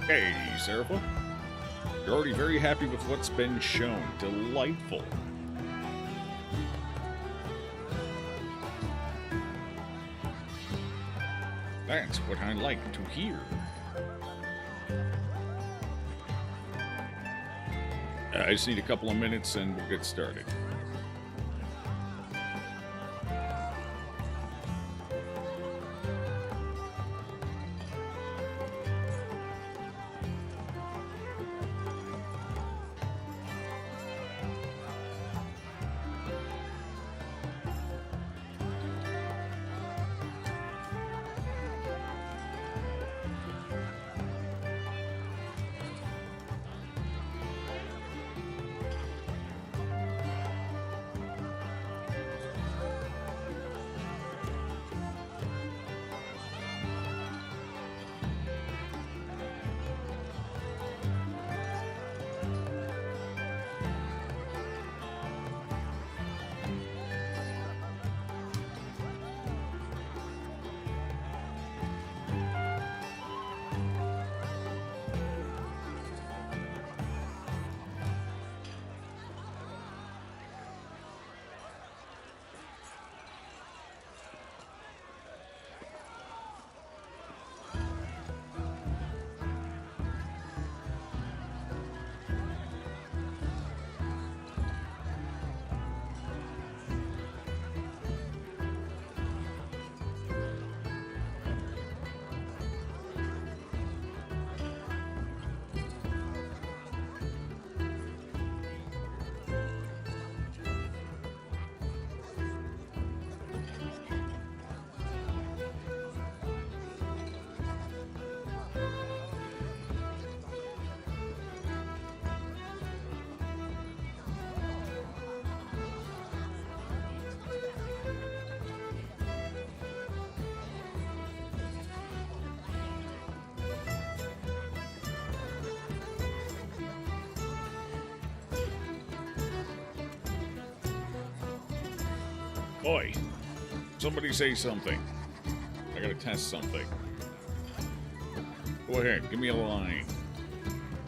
Hey, Serapha. You're already very happy with what's been shown. Delightful. That's what I like to hear. I just need a couple of minutes and we'll get started. Oi, somebody say something. I gotta test something. Go ahead, give me a line.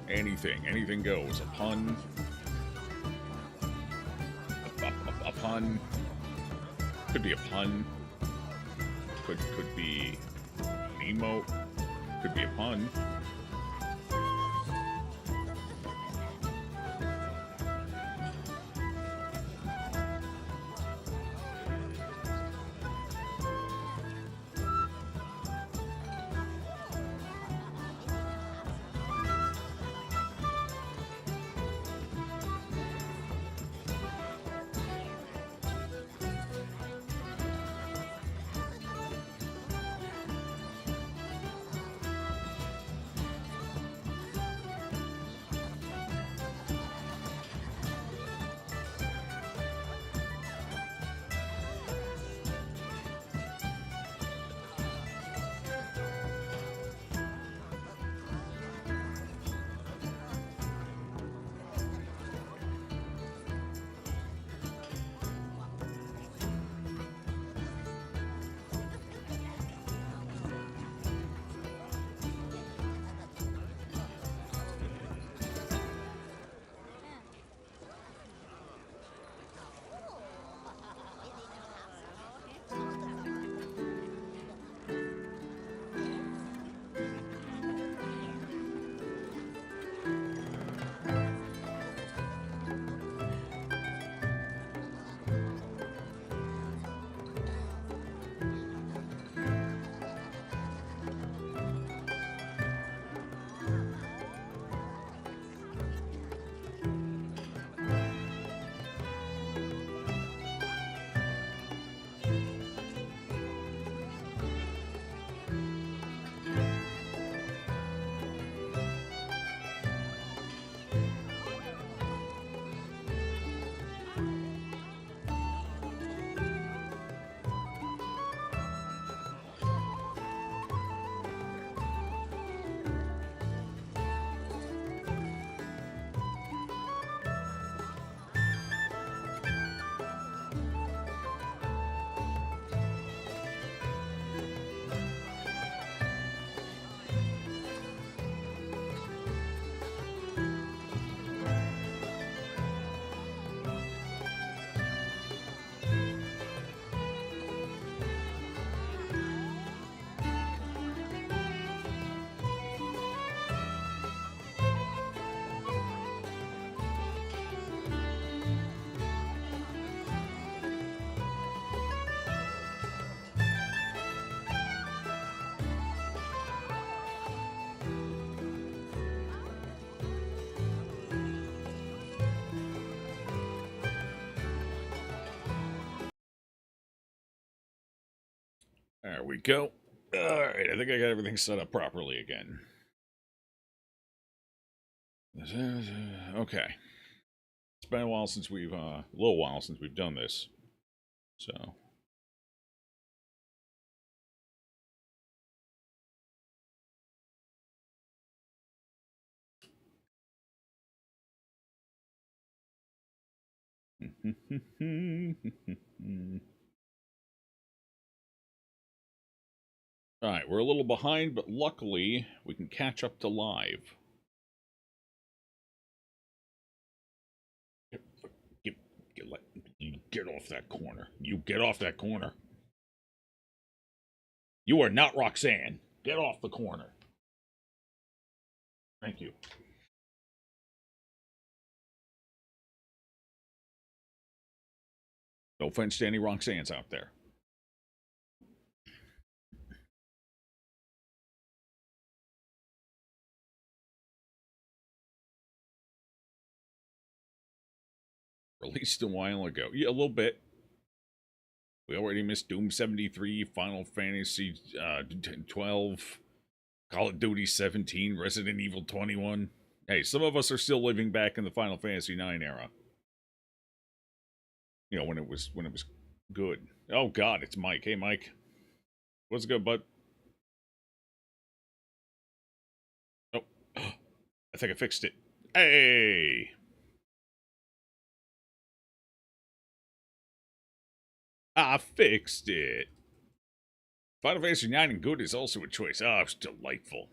Anything goes. A pun. A pun. Could be a pun. Could be an emote. Could be a pun. There we go. Alright, I think I got everything set up properly again. Okay. It's been a while since we've, a little while since we've done this. So. Alright, we're a little behind, but luckily we can catch up to live. Get, get off that corner. You get off that corner. You are not Roxanne. Get off the corner. Thank you. No offense to any Roxannes out there. Released a while ago. Yeah, a little bit. We already missed Doom 73, Final Fantasy 12, Call of Duty 17, Resident Evil 21. Hey, some of us are still living back in the Final Fantasy 9 era. You know, when it was good. Oh god, it's Mike. Hey Mike. What's good, bud? Oh. I think I fixed it. Hey. I fixed it. Final Fantasy 9 and good is also a choice. Oh, it's delightful.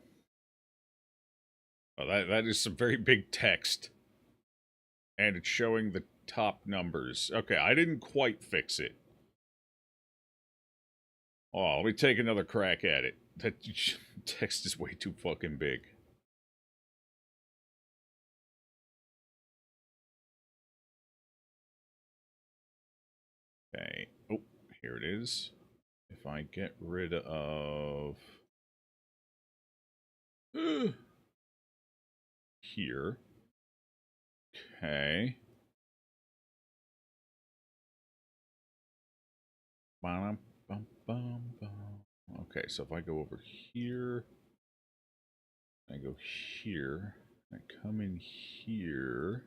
Oh, that is some very big text. And it's showing the top numbers. Okay, I didn't quite fix it. Oh, let me take another crack at it. That text is way too fucking big. Okay. Oh, here it is. If I get rid of... here. Okay. Okay, so if I go over here, I go here, I come in here.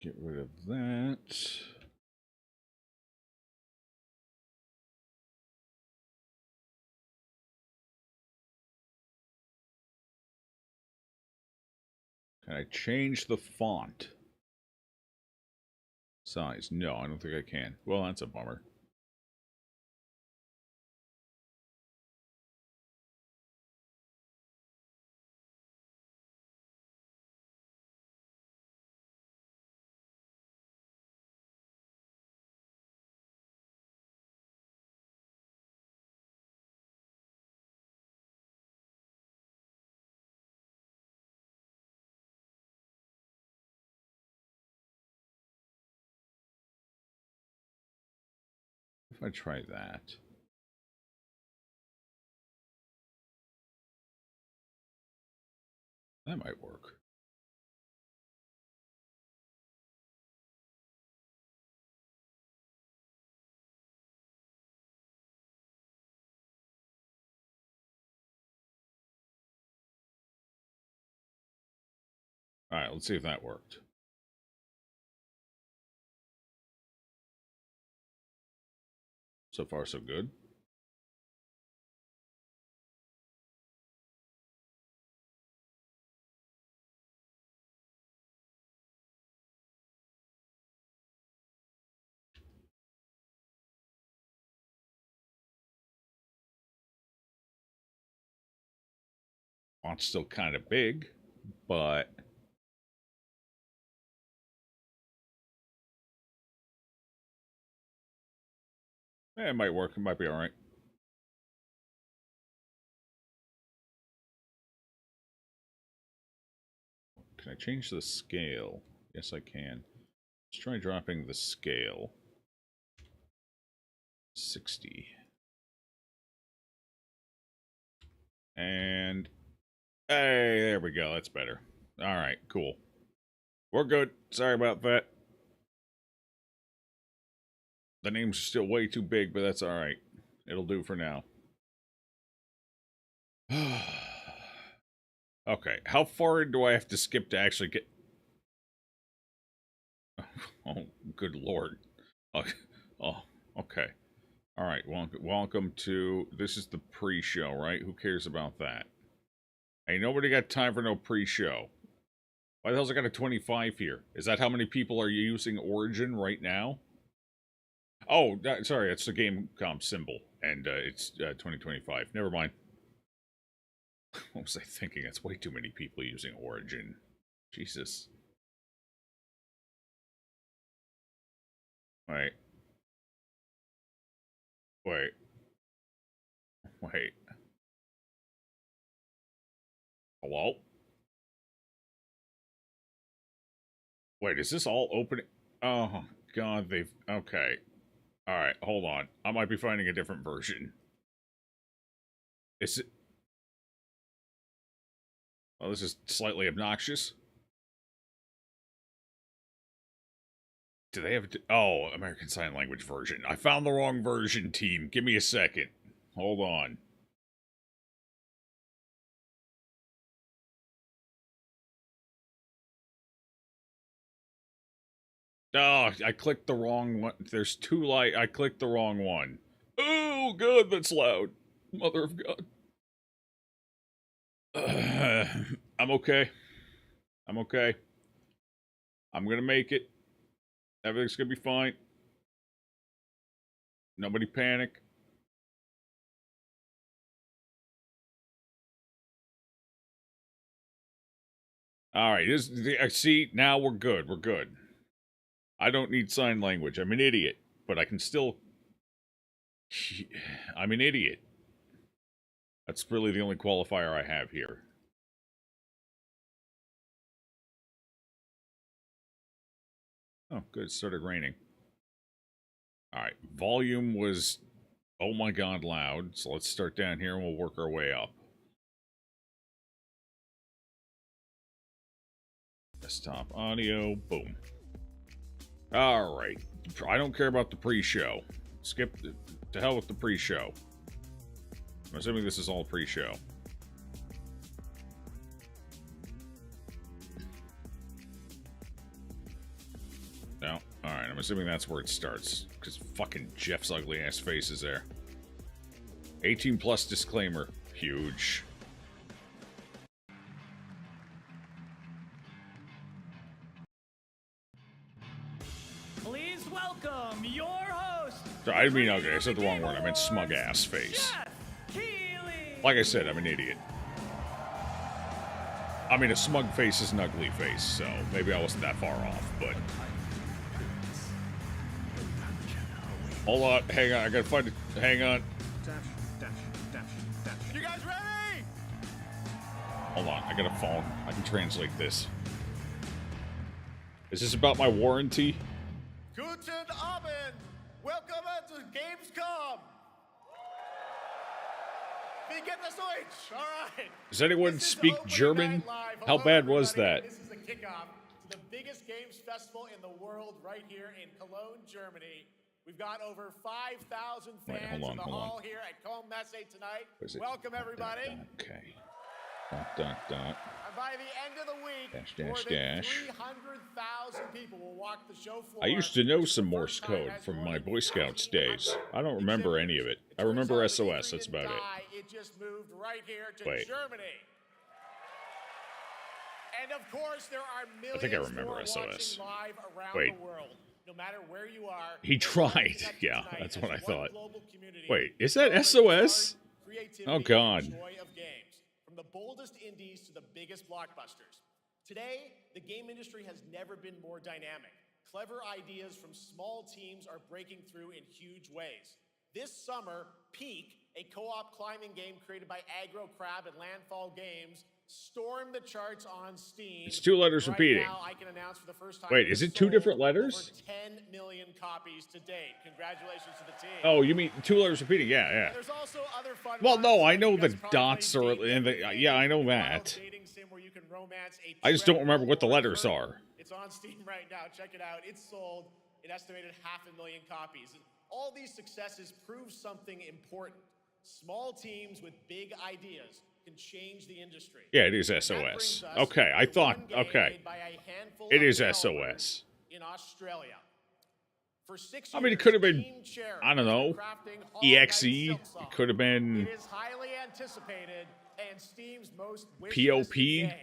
Get rid of that. Can I change the font size? No, I don't think I can. Well, that's a bummer. If I try that. That might work. Alright, let's see if that worked. So far, so good. Font's still kind of big, but... it might work. It might be alright. Can I change the scale? Yes, I can. Let's try dropping the scale. 60. And hey, there we go. That's better. All right, cool. We're good. Sorry about that. The names are still way too big, but that's all right. It'll do for now. Okay, how far do I have to skip to actually get... Oh, good lord. Oh, okay. All right, welcome to... This is the pre-show, right? Who cares about that? Hey, nobody got time for no pre-show. Why the hell's I got a 25 here? Is that how many people are using Origin right now? Oh, sorry, that's the Gamescom symbol, and it's 2025. Never mind. What was I thinking? That's way too many people using Origin. Jesus. Wait. Wait. Wait. Hello? Wait, is this all opening? Oh, God, they've... Okay. Alright, hold on. I might be finding a different version. Is it... Oh, this is slightly obnoxious. Do they have... Oh, American Sign Language version. I found the wrong version, team. Give me a second. Hold on. Oh, I clicked the wrong one. There's two light. I clicked the wrong one. Oh, God, that's loud. Mother of God. I'm okay. I'm okay. I'm gonna make it. Everything's gonna be fine. Nobody panic. All right. See, now we're good. We're good. I don't need sign language. I'm an idiot, but I can still... I'm an idiot. That's really the only qualifier I have here. Oh, good. It started raining. Alright. Volume was, oh my god, loud. So let's start down here and we'll work our way up. Desktop audio. Boom. Alright. I don't care about the pre-show. Skip to hell with the pre-show. I'm assuming this is all pre-show. No? Alright, I'm assuming that's where it starts. Because fucking Jeff's ugly-ass face is there. 18 plus disclaimer. Huge. Please welcome your host. I didn't mean ugly. I said the wrong word. I meant smug-ass face. Like I said, I'm an idiot. I mean, a smug face is an ugly face, so maybe I wasn't that far off, but... Hold on, hang on, I gotta find it. Hang on. You guys ready? Hold on, I got a phone. I can translate this. Is this about my warranty? Guten Abend. Welcome to Gamescom. Wie geht das Deutsch? All right. Does anyone speak German? How bad was that? This is the kickoff to the biggest games festival in the world right here in Cologne, Germany. We've got over 5,000 fans in the hall here at Cologne Messe tonight. Welcome, everybody. Okay. And by the end of the week, more than 300,000 people will walk the show floor. I used to know some Morse code from my Boy Scouts days. I don't remember any of it. I remember SOS, that's about it. It just moved right here to Wait. Germany. And of course, there are millions I think I remember more SOS. watching live around Wait. the world. No matter where you are. He tried. Yeah, that's what I thought. Community. Wait, is that SOS? Oh, God. Joy of games. From the boldest indies to the biggest blockbusters. Today, the game industry has never been more dynamic. Clever ideas from small teams are breaking through in huge ways. This summer, Peak, a co-op climbing game created by Aggro Crab and Landfall Games, stormed the charts on Steam. It's 2 letters Right repeating. now, I can announce for the first time Wait, is it 2 different sold letters? Over 10 million copies to date. Congratulations to the team. Oh, you mean 2 letters repeating? Yeah, yeah. There's also other fun Well, no, ones, I like know you the guys probably dots played are Dating in the. Everything, Yeah, I know a wild that. dating sim where you can romance a I just don't trend remember what the follower. letters are. It's on Steam right now. Check it out. It's sold an estimated 500,000 copies. All these successes prove something important. Small teams with big ideas can change the industry. Yeah, it is That SOS. brings us Okay, I to thought. one game Okay, made by a handful it of is developers SOS. in Australia. For 6 I mean, it years, could have been, Team Cherry I don't has know, been crafting Hollow Knight EXE. Silksong. It could have been It is highly anticipated and Steam's most POP. game.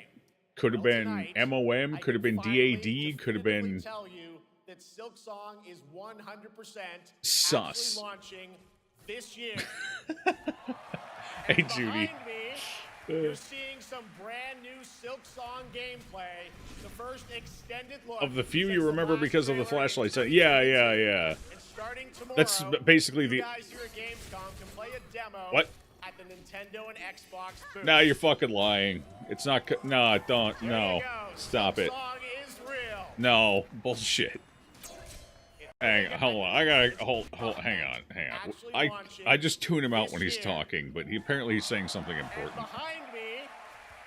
Could have Well, been tonight, MOM. I Could have can been finally DAD. Could have been definitively tell you that Silksong is 100% Sus. actually launching this year. Hey, And Judy. behind me, you're seeing some brand new Silksong gameplay. The first extended look of the few since you the remember last because of the trailer in flashlights. 2022. Yeah, yeah, yeah. And starting tomorrow, That's basically you the. guys here at Gamescom can play a demo What? at the Nintendo and Xbox booth. Now you're fucking lying. It's not. No, don't. There No. you go. Stop it. Silksong is real. No. Bullshit. Hold on. I gotta hang on. I just tune him out when he's talking, but he's saying something And important. behind me,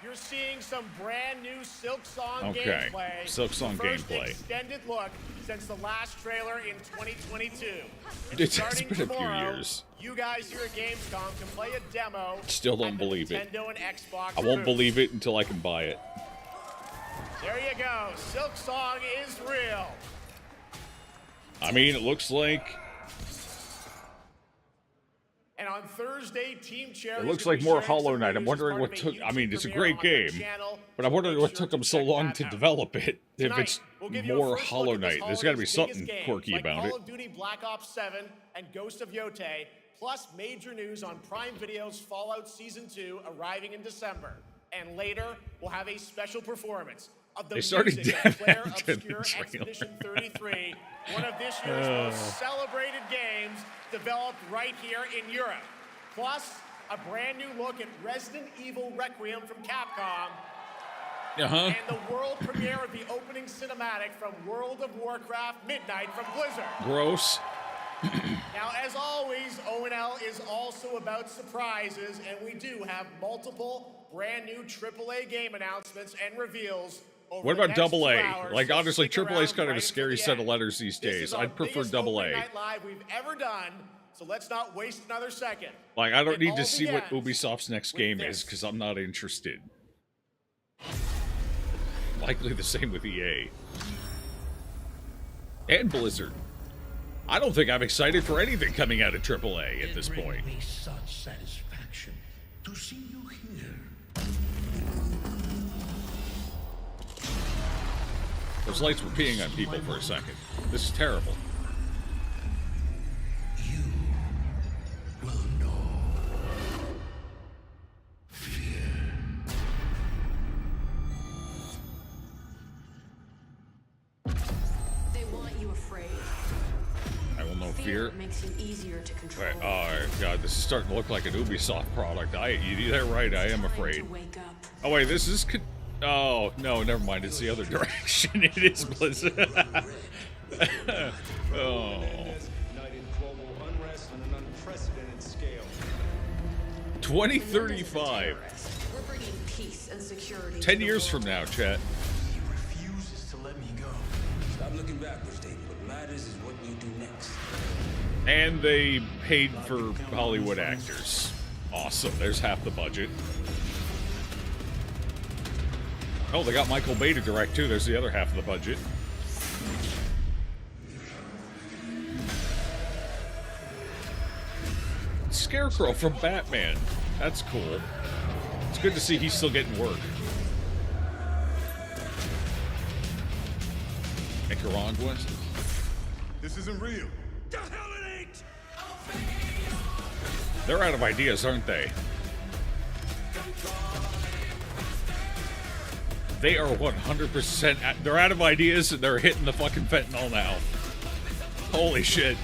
you're seeing some brand new Silksong Okay. gameplay. Silksong The first gameplay. extended look since the last trailer in 2022. And It's starting been a few tomorrow, years. You guys here at Gamescom can play a demo. Still don't at the believe it. Nintendo and Xbox I won't booth. believe it until I can buy it. There you go. Silksong is real. I mean, it looks like And on Thursday, Team Cherry. it looks like more Hollow Knight. I'm wondering what took. I mean, it's a great game, but I'm wondering what took them so long to develop it. If it's more Hollow Knight, there's got to be something quirky about it. Call of Duty Black Ops 7 and Ghost of Yotei, plus major news on Prime Video's Fallout Season 2 arriving in December. And later, we'll have a special performance of the They started music of Claire after the Obscure trailer. Expedition 33, one of this year's most celebrated games developed right here in Europe. Plus, a brand new look at Resident Evil Requiem from Capcom, and the world premiere of the opening cinematic from World of Warcraft Midnight from Blizzard. Gross. Now, as always, ONL is also about surprises, and we do have multiple brand new AAA game announcements and reveals over What the about next double 2 A? hours, Like, so honestly, stick AAA is around kind of right a scary until set the of end. letters these This days. is our I'd prefer biggest double opening A. night live we've ever done, so let's not waste another second. Like, I don't It need all to see what begins Ubisoft's next with game this. is because I'm not interested. Likely the same with EA. And Blizzard. I don't think I'm excited for anything coming out of AAA at this It point. brings me such satisfaction to see you here. Those lights were peeing on people for a second. This is terrible. You will know fear. They want you afraid. I will know fear. Makes you easier to control. Right, oh god, this is starting to look like an Ubisoft product. You're right, I am Time afraid. to wake up. Oh wait, this is... Oh, no, never mind. It's the other direction. It is Blizzard. Oh. Ignited global unrest on an unprecedented scale. 2035. We're bringing peace and security. 10 to the years from world. now, chat. He refuses to let me go. Stop looking backwards, Dave. What matters is what you do next. And they paid for Hollywood actors. Awesome. There's half the budget. Oh, they got Michael Bay to direct, too. There's the other half of the budget. Scarecrow from Batman. That's cool. It's good to see he's still getting work. Nicaragua. This isn't real. The hell it ain't! They're out of ideas, aren't they? They are 100%. They're out of ideas and they're hitting the fucking fentanyl now. Holy shit.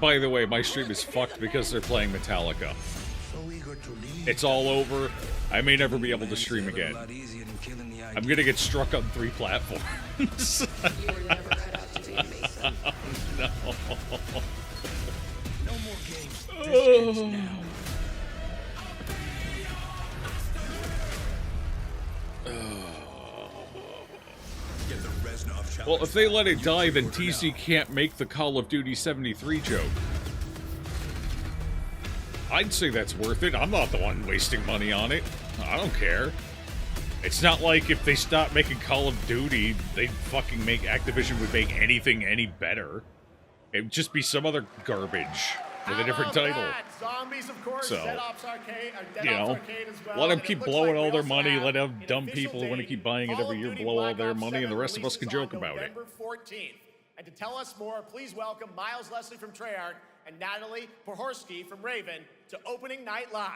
By the way, my stream is fucked because they're playing Metallica. So eager to leave. It's all over. I may never be able to stream again. I'm gonna get struck on 3 platforms. You were never cut out to be a Mason. No. No more games. This ends now. Get the Reznov challenge. Well, if they let it die, then TC can't make the Call of Duty 73 joke. I'd say that's worth it. I'm not the one wasting money on it. I don't care. It's not like if they stop making Call of Duty, they'd fucking make Activision would make anything any better. It would just be some other garbage with a different title. Zombies, of course. So, Dead Ops Arcade, you know, Arcade as well. let them And it keep looks blowing like all we their also money. have Let an dumb official people want to date. keep buying it Call every of year, Duty blow all Black their Ops money, and the 7 rest of us can releases joke on about it. November 14th. And to tell us more, please welcome Miles Leslie from Treyarch and Natalie Pohorsky from Raven to Opening Night Live.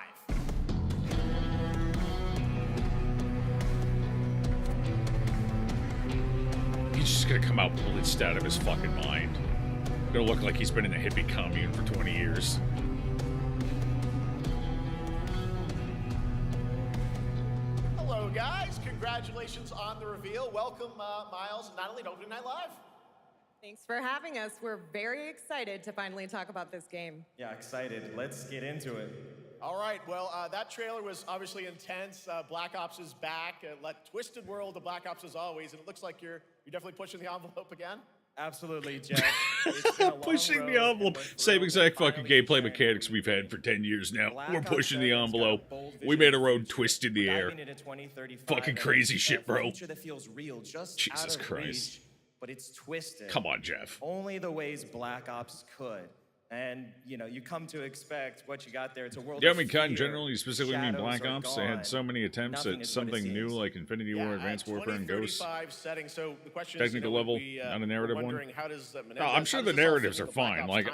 He's just gonna come out blitzed out of his fucking mind. Gonna look like he's been in a hippie commune for 20 years. Hello, guys. Congratulations on the reveal. Welcome, Miles and Natalie to Opening Night Live. Thanks for having us. We're very excited to finally talk about this game. Yeah, excited. Let's get into it. All right, well, that trailer was obviously intense. Black Ops is back. Twisted world of Black Ops as always, and it looks like you're definitely pushing the envelope again. Absolutely, Jeff. It's been a long Pushing road, the and envelope. we're Same thrilled exact to fucking finally gameplay share mechanics it we've had for 10 years now. Black We're Ops pushing the 7's got a envelope. bold We vision made a for road the twist in future. the We're air. diving into 2035 Fucking and crazy it's shit, a bro. future that feels real, just Jesus out of Christ. reach, but it's twisted. Come on, Jeff. Only the ways Black Ops could. And, you know, you come to expect what you got there. It's a world Yeah, I of mean, cut in fear. general, you specifically mean Shadows Black are Ops. They had gone. so many attempts Nothing at is what it something new seems. like Infinity War, Advanced Warfare, and Ghosts. 2035 setting. So the question Technical is, level, not a narrative one. wondering how does No, I'm sure the narratives are fine. Like,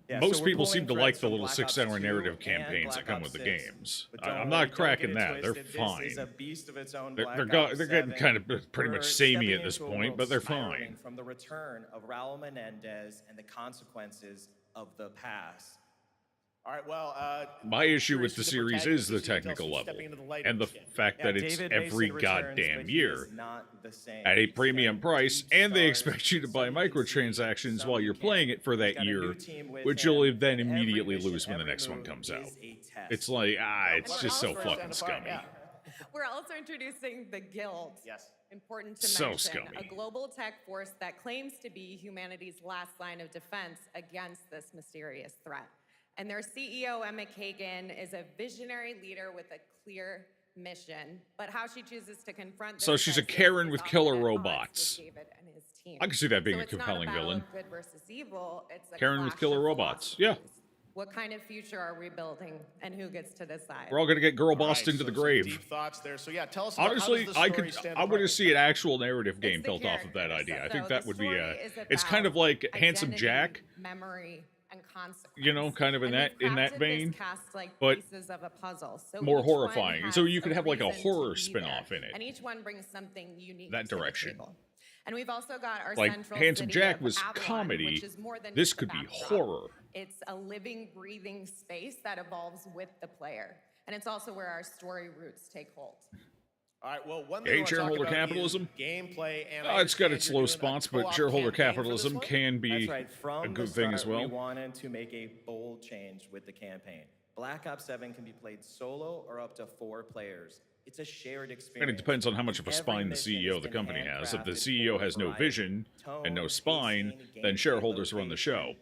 Yeah, most so we're people seem pulling to like threads the from little Black 6-hour Ops 2 narrative and campaigns that Black come Ops with the 6. games. But don't I'm worry, not don't cracking get it that. They're twisted. fine. This is a beast of its own. They're Black Ops getting 7. kind of pretty We're much samey stepping at this into a point, world but they're spiraling fine. From the return of Raul Menendez and the consequences of the past. All right, well, My I'm issue with curious the who series protagonist is the you see themselves technical level stepping into the light and of the this game. fact Yeah, that it's David every Mason returns, goddamn but he year is not the same. at a He's premium got price, deep and they stars, expect you to buy some you can see, microtransactions some while you you're can't. playing it for He's that got a year, new team with which him, you'll then and every immediately mission, lose when the every next one move comes is out. a test. It's like, it's We're just so also- fucking scummy. Yeah. We're also introducing the Guild. Yes. Important to So mention. scummy. A global tech force that claims to be humanity's last line of defense against this mysterious threat. And their CEO, Emma Kagan, is a visionary leader with a clear mission. But how she chooses to confront this So she's a crisis Karen is with often killer at odds with robots. David and his team. I can see that being So a it's not compelling battle villain. of good versus evil. It's a Karen with clash killer of robots. Yeah. philosophies. What kind of future are we building, and who gets to decide? We're all gonna get girl All bossed right, into the so some grave. Deep thoughts there. So yeah, tell us about Honestly, how does the I story could. stand I want to apart? see an actual narrative game It's the built off of that characters. idea. I So think that the would be story a. is It's kind of about like Handsome identity, Jack, memory, and consequence. you know, kind of in And that we've in that crafted vein, this cast like but pieces of a puzzle. So more each one horrifying. So has you could have like a reason to horror be spin-off there, in it. and each one brings something unique That to the direction. table. And we've also got our Like central Handsome city Jack of was Avalon, comedy. which is more than This just a could be backdrop. horror. It's a living, breathing space that evolves with the player. And it's also where our story roots take hold. All right, well, one Hey, thing I wanna talk shareholder about is capitalism? gameplay, and It's got its slow you're doing a spots, but co-op shareholder campaign for this capitalism one? can be That's right. From a the good thing as start, well. We wanted to make a bold change with the campaign. Black Ops 7 can be played solo or up to 4 players. It's a shared experience. And it depends on how much of a Every spine the mission CEO has of the been company has. If the handcrafted CEO for has no variety, vision and no tone, spine, pacing, then gameplay, shareholders run the location. show.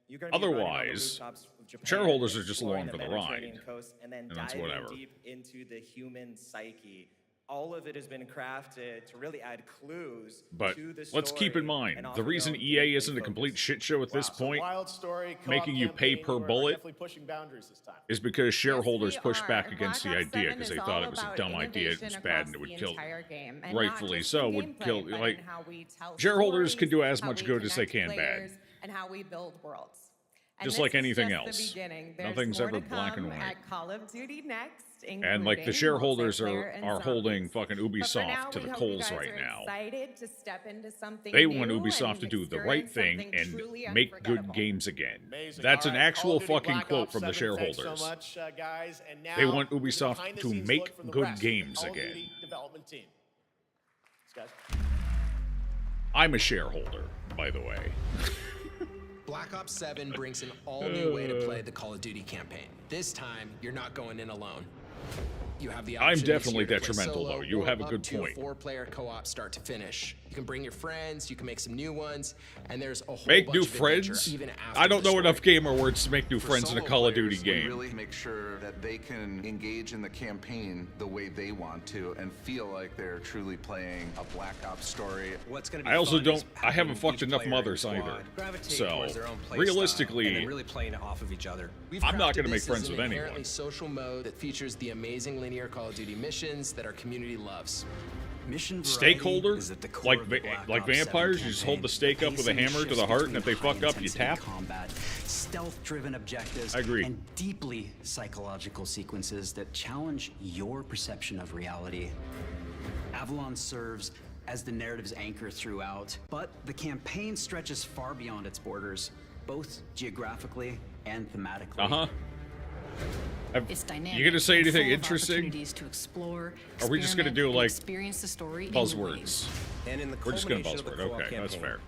You're gonna be running on the Otherwise, rooftops of Japan, shareholders are just exploring along for the Mediterranean ride. coast, and then And that's diving whatever. deep into the human psyche. All of it has been crafted to really add clues But to the let's keep in story mind, and the offer their reason own EA gameplay isn't a complete focus. shit show at this Wow, so point wild story, co-op making you pay campaign, per you are bullet definitely pushing boundaries this time. is because shareholders Yes, we pushed are. back against the Black Ops idea 7 because is they all thought it was a about dumb idea, it was innovation bad, and it across would the kill. entire game, and not Rightfully just so, in would gameplay, kill. but in Like how we tell shareholders stories, can do as how much we good as they connect can bad. players, and how we build worlds. And Just this like is anything just else. The beginning. There's Nothing's more ever to black and come white. At Call of Duty next, And like the including shareholders multiplayer and are holding zombies. fucking But for now, Ubisoft to we the hope you coals guys right are now. excited to step into something They new want Ubisoft and to do the right experience thing something and truly make good unforgettable. games again. Amazing. That's All an right, Call actual of Duty fucking Black quote Ops from the 7, thanks shareholders. so much, guys. And now They want there's a Ubisoft to behind-the-scenes make look from the good rest of the games Call of again. Duty development team. Thanks, guys. I'm a shareholder, by the way. Black Ops 7 brings an all-new way to play the Call of Duty campaign. This time, you're not going in alone. You have the I'm option definitely this year to play detrimental, solo though. You or have a up good to point. 4-player co-op start to finish. You can bring your friends, you can make some new ones, and there's a whole Make bunch new of adventure friends? even after I don't the know enough story. gamer words to make new For friends in a solo Call of Duty players, game. We really make sure that they can engage in the campaign the way they want to and feel like they're truly playing a Black Ops story. What's gonna be I also fun don't. is I haven't having fucked each enough player in your mothers squad either. gravitate So towards their own play realistically, style and then really playing off of each other. We've I'm not crafted gonna make this friends as an with anyone. inherently social mode that features the amazing linear Call of Duty missions that our community loves. Mission stakeholder, is at the core like of the Black like Ops 7 vampires, you just hold the campaign. stake up with a pacing hammer to shifts the heart, and between if they fuck up, you high-intensity tap. combat, stealth-driven objectives, I agree. and deeply psychological sequences that challenge your perception of reality. Avalon serves as the narrative's anchor throughout, but the campaign stretches far beyond its borders, both geographically and thematically. Uh-huh. It's dynamic. You gonna say and anything full of interesting? opportunities to explore, Are we just gonna do, experiment, and like, experience the story in new ways. Buzzwords. And in the We're just gonna culmination of the buzzword. co-op Okay, that's campaign, fair.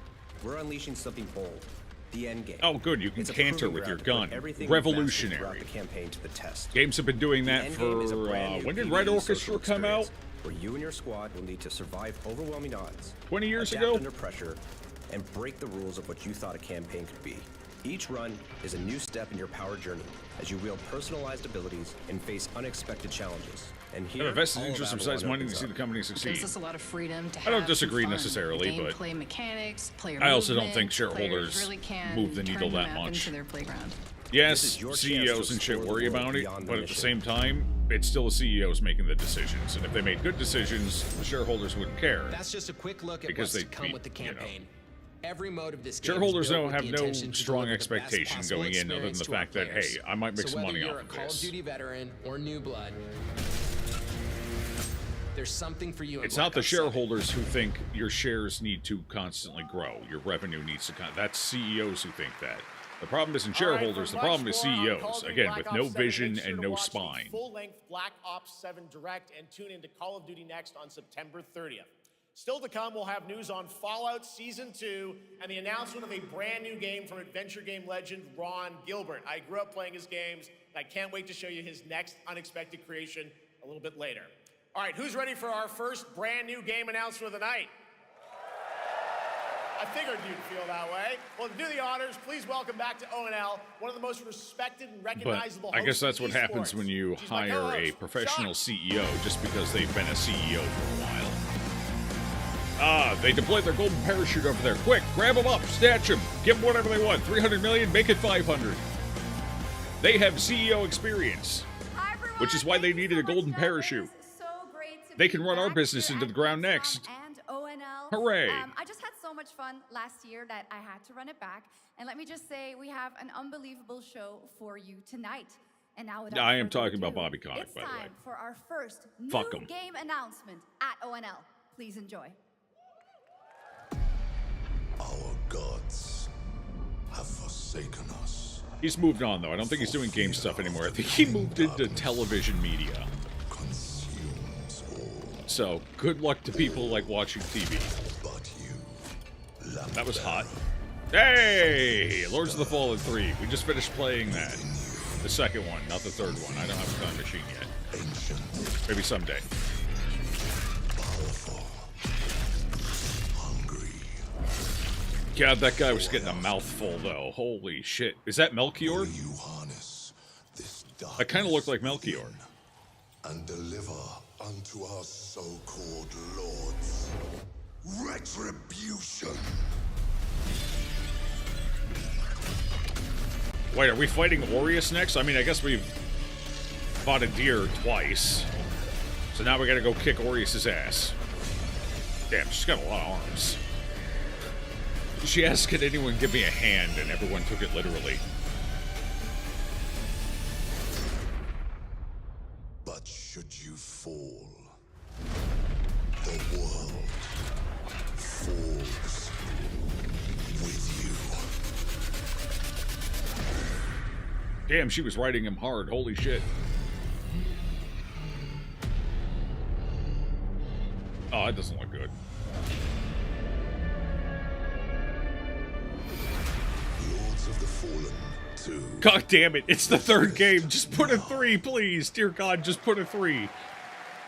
we're unleashing something bold. The end game. Oh, good. You can It's a canter proving with your ground to put gun. everything we've mastered Revolutionary. throughout the campaign to the test. Games have been doing The that end for. game is a brand new When did PvE Red social Orchestra come out? experience Where you and your squad will need to survive overwhelming odds, 20 years adapt ago? under pressure, and break the rules of what you thought a campaign could be. Each run is a new step in your power journey as you wield personalized abilities and face unexpected challenges. And I here, have a vested all of interest Avalon besides money to opens see up. the company Gives succeed. us a lot of freedom to I don't have disagree some fun. necessarily, but Gameplay mechanics, player I also don't movement, think shareholders players really can move the turn needle the that map much. into their playground. Yes, This is your chance to CEOs and shit explore the worry world about it, beyond the but at the mission. same time, it's still the CEOs making the decisions. And if they made good decisions, the shareholders wouldn't care. That's just a quick look at Because what's they to come beat, with the you know. campaign. Every mode of this game Shareholders is built don't with have the no intention to strong deliver the best expectation possible going in other than experience the to our fact that, players. hey, I might make So some whether money you're off a of Call of this. Duty veteran or new blood, there's something for you in It's Black not the Ops 7. shareholders who think your shares need to constantly grow. Your revenue needs to that's CEOs who think that. The problem isn't shareholders, the problem is CEOs. Again, with no vision and no spine. Full-length Black Ops 7 Direct and tune into Call of Duty Next on September 30th. Still to come, we'll have news on Fallout Season 2 and the announcement of a brand new game from adventure game legend Ron Gilbert. I grew up playing his games, and I can't wait to show you his next unexpected creation a little bit later. All right, who's ready for our first brand new game announcement of the night? I figured you'd feel that way. Well, to do the honors, please welcome back to O&L, one of the most respected and But recognizable I guess hosts in that's what happens esports. when you She's my hire a co-host, professional Chuck. CEO just because they've been a CEO for a while. Ah, they deployed their golden parachute over there. Quick, grab them up, snatch them, give them whatever they want. 300 million, make it 500. They have CEO experience, Hi, everyone. which is why they Thank you needed so a golden much, parachute. It is so great to They be can run our back business here into at the ground Gamescom next. And O&L. Hooray. I just had so much fun last year that I had to run it back. And let me just say, we have an unbelievable show for you tonight. And now, without I am further talking about ado, Bobby Kotick, it's by the way. time for our first Fuck new 'em. game announcement at O&L. Please enjoy. Our gods have forsaken us. He's moved on, though. I don't think he's doing game stuff anymore. I think he moved into television media. Consumes all, So, good luck to people like watching TV. but you, That was hot. Hey! Lords of the Fallen 3. We just finished playing that. The second one, not the third one. I don't have a time machine yet. ancient, Maybe someday. powerful, hungry. God, that guy was getting a mouthful, though. Holy shit. Is that Melchior? You harness this That kind of looked like darkness Melchior. and deliver unto our so-called lords retribution. Wait, are we fighting Aureus next? I mean, I guess we've fought a deer twice. So now we gotta go kick Aureus' ass. Damn, she's got a lot of arms. She asked, could anyone give me a hand? And everyone took it literally. Damn, she was riding him hard. Holy shit. Oh, that doesn't look good. Lords of the Fallen 2. God damn it. It's the third game. Just put a 3, please. Dear God, just put a 3.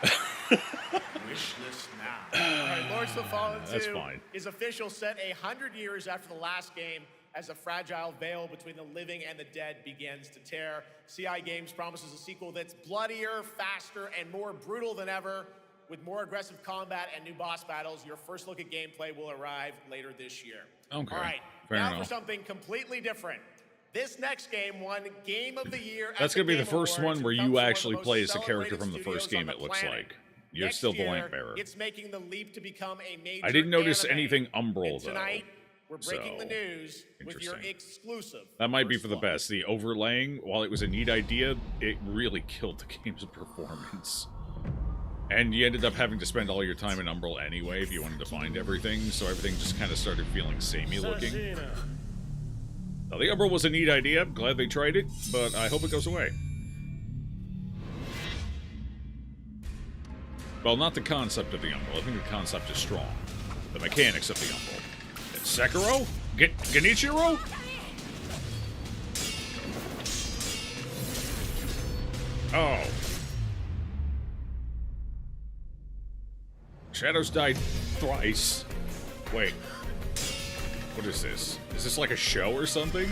Wishless now. All right, Lords of the Fallen 2 That's fine. is official, set 100 years after the last game, as a fragile veil between the living and the dead begins to tear. CI Games promises a sequel that's bloodier, faster, and more brutal than ever. With more aggressive combat and new boss battles, your first look at gameplay will arrive later this year. Okay. All right, Fair now enough. for something completely different. This next game won Game of the Year. That's going to be the first one where you actually play as the the character from the first game, it looks like. You're Next still the year, lamp bearer. It's making the leap to become a major I didn't notice anime. anything umbral, And tonight, though. we're breaking So, the news with your interesting. exclusive. That might be first for the look. best. The overlaying, while it was a neat idea, it really killed the game's performance. And you ended up having to spend all your time in Umbral anyway if you wanted to find everything, so everything just kind of started feeling samey looking. Now, the Umbral was a neat idea. I'm glad they tried it, but I hope it goes away. Well, not the concept of the Umbral. I think the concept is strong. The mechanics of the Umbral. Sekiro? Genichiro? Oh. Shadows died thrice. Wait. What is this? Is this like a show or something?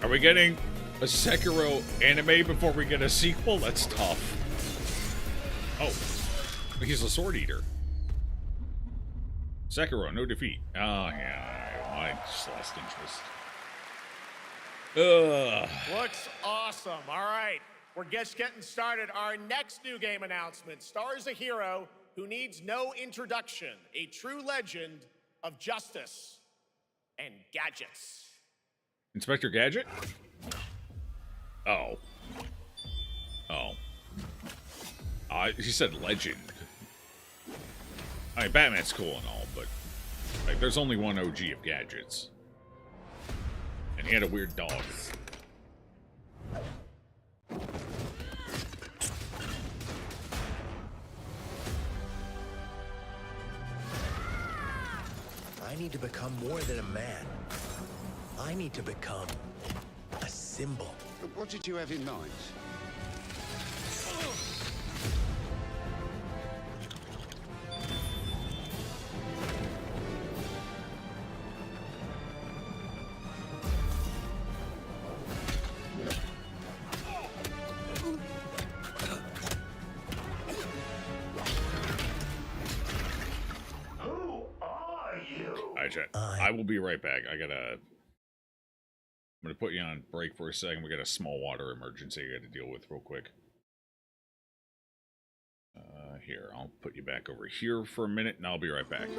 Are we getting a Sekiro anime before we get a sequel? That's tough. Oh. He's a sword eater. Sekiro, no defeat. Oh, yeah. I just lost interest. Ugh. Looks awesome. All right, we're just getting started. Our next new game announcement stars a hero who needs no introduction, a true legend of justice and gadgets. Inspector Gadget? Oh. Oh. He said legend. I mean, Batman's cool and all, but like, there's only one OG of gadgets. And he had a weird dog. I need to become more than a man. I need to become a symbol. What did you have in mind? Alright, chat. I will be right back. I'm gonna put you on break for a second. We got a small water emergency I gotta deal with real quick. Here, I'll put you back over here for a minute, and I'll be right back.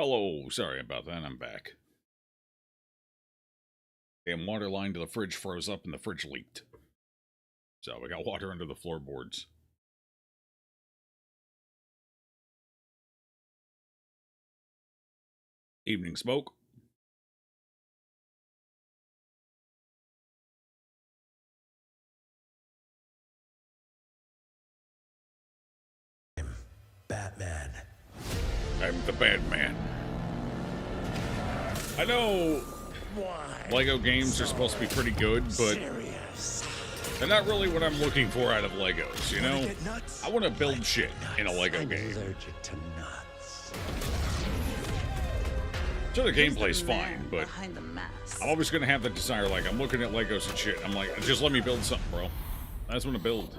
Hello, sorry about that, I'm back. Damn water line to the fridge froze up and the fridge leaked. So we got water under the floorboards. Evening smoke. Batman. I'm the bad man. I know Lego games are supposed to be pretty good, but they're not really what I'm looking for out of Legos, you know? I want to build shit in a Lego game. Allergic to nuts. So the gameplay's fine, but I'm always going to have the desire, like, I'm looking at Legos and shit, I'm like, just let me build something, bro. I just want to build.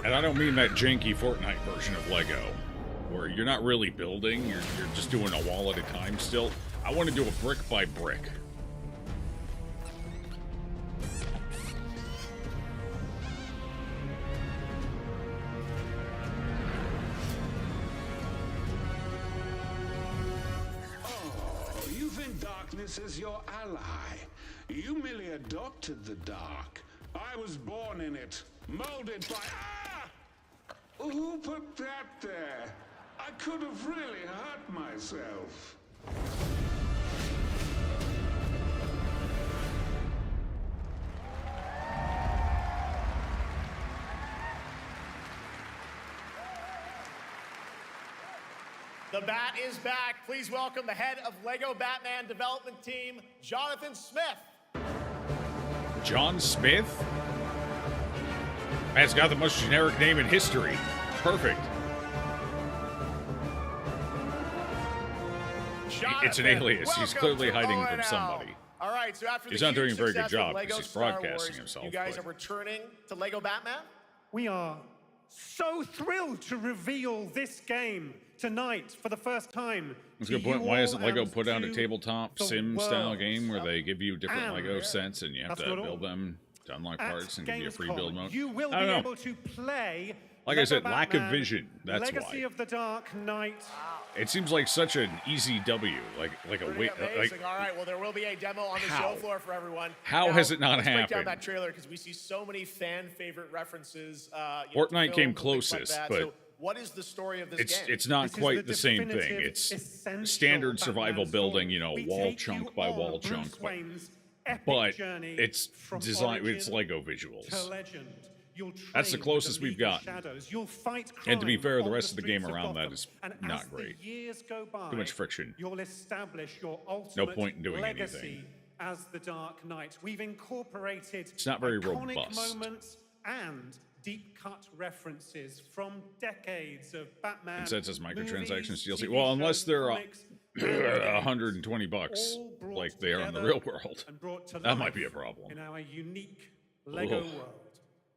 And I don't mean that janky Fortnite version of Lego, where you're not really building, you're just doing a wall at a time still. I want to do a brick by brick. Oh, you think darkness is your ally? You merely adopted the dark. I was born in it, molded by... Who put that there? I could have really hurt myself. The Bat is back. Please welcome the head of Lego Batman development team, Jonathan Smith. John Smith? Man's got the most generic name in history. Perfect. Jonathan, It's an alias. He's clearly welcome to hiding Ooo-ing from and somebody. Aahh-ing. All right, so after He's the not doing huge a very good success of job Lego because he's Star broadcasting Wars, himself, you guys but- are returning to Lego Batman? We are so thrilled to reveal this game tonight for the first time. That's a good point. Why hasn't Lego put out a tabletop sim-style game where they give you different Lego sets and you have to build them to unlock parts and give you a free build mode? You will I be don't know. able to play. Like I said, Lego lack of Batman, vision. That's Legacy why. of the Dark Knight. It seems like such an easy W, like a Pretty wait. amazing. All right, well, there will be a demo on the How? show floor for everyone. How Now, has it not let's break down happened? that trailer because we see so many fan favorite references. Fortnite came films and things like closest, that. but So what is the story of this game? it's not This is quite the the same thing. definitive, It's essential standard survival Batman building, story. you know, We wall take chunk you by on wall Bruce chunk, Wayne's epic but journey it's from design. It's origin Lego to visuals. legend. You'll That's the train closest with we've the League got. of Shadows. You'll fight And to be crime fair, the on rest of the game streets of around that Gotham. is And not as great. The years go by, Too much friction. You'll establish your ultimate point in doing legacy anything. as the Dark Knight. We've incorporated It's not very iconic robust. moments and deep cut references from decades of Batman. It says it's microtransactions movies, DLC. TV Well, unless shows, they're comics, and games, $120, all brought like they are in the together real world. and brought to That might life be a problem. in our unique Lego Ugh. world.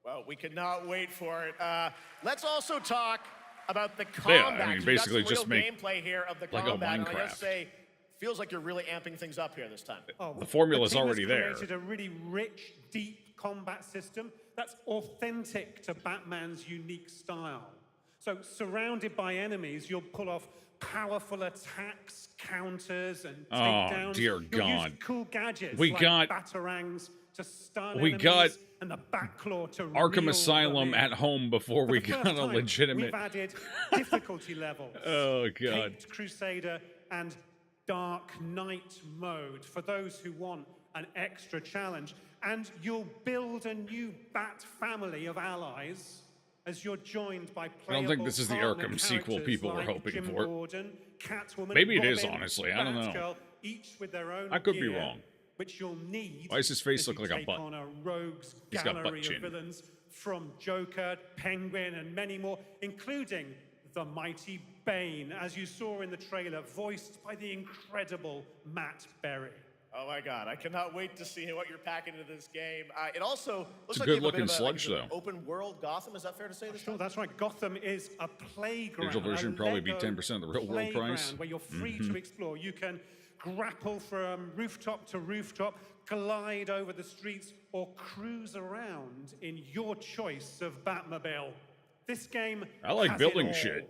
Well, we cannot wait for it. Let's also talk about the Yeah, combat. I mean, We've basically got some just real make gameplay here of the Lego combat. And I gotta Minecraft. say, feels like you're really amping things up here this time. The formula's team has already there. created a really rich, deep combat system that's authentic to Batman's unique style. So, surrounded by enemies, you'll pull off powerful attacks, counters, and Oh, takedowns. dear You'll use God. cool gadgets We like got- batarangs to stun we enemies got and the backclaw to Arkham reel Asylum them in. at home before For we the got first a time, legitimate. We've added difficulty levels. Oh, God. Caped Crusader and Dark Knight mode for those who want an extra challenge. And you'll build a new Bat family of allies as you're joined by I playable don't think this is the partner Arkham sequel characters people were like hoping Jim for. Gordon, Catwoman, Maybe it is, Robin, honestly. I don't know. Batgirl, each with their own I could be gear, wrong. which you'll need. Why does his face as look you like a take butt? on a rogues He's got butt gallery chin. of villains from Joker, Penguin, and many more, including the mighty Bane, as you saw in the trailer, voiced by the incredible Matt Berry. Oh my God, I cannot wait to see what you're packing into this game. It also looks It's a like you have good-looking bit of sludge, like an though. open world Gotham. Is that fair to say this Sure, time? that's right. Gotham is a playground. Digital version a would probably be Lego 10% of the real world price. playground where you're free Mhm. to explore. You can grapple from rooftop to rooftop, glide over the streets, or cruise around in your choice of Batmobile. This game I like has building it all. shit.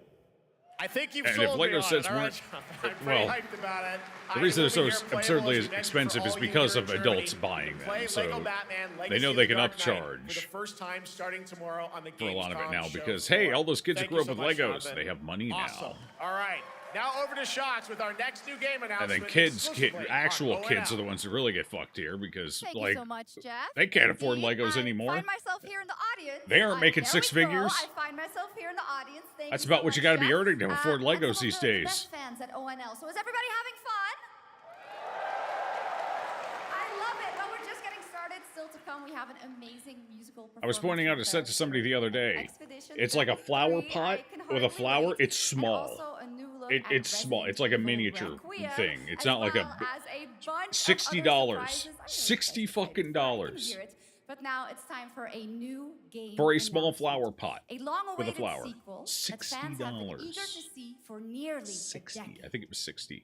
I think you've And sold if Lego me on sets it. All right, weren't- John. I'm pretty well, hyped about it. The reason they're so It will be here absurdly playable, as you expensive mentioned, is for all because you of here in adults Germany. buying You can play them. So Lego Batman, they Legacy know of they the can Dark Knight upcharge for the first time starting tomorrow on the for a lot of it Gamescom now show because, floor. hey, all those kids Thank that grew you up so with much, Legos, Jonathan. they have money Awesome. now. All right. Now over to Shots with our next new game announcement. And then kids, exclusively on actual Ooo-ing and kids are Aahh-ing. the ones who really get fucked here because, Thank like, you so much, Jeff. they can't afford Indeed, Legos I anymore. find myself here in the audience. They aren't making There six we go. figures. I find myself here in the audience. Thank That's you about so what you much, got to be Jeff. earning to afford That's Legos some these of the days. best fans at ONL. So is everybody having fun? I love it. Well, we're just getting started. Still to come, we have an amazing musical performance. I was pointing out a set to somebody the other day. Expedition It's like a flower 3, pot I can with a hardly flower. wait. It's And small. also a new look It's at small. It's like a Resident miniature Evil Requiem, thing. It's as not like well a as a bunch of $60. other surprises. I'm really $60 excited fucking for it. You can dollars hear it. But now it's time for a new game for a small announcement. flower pot A long-awaited with a flower. sequel that fans have been eager to $60. see for nearly 60. a decade. I think it was 60.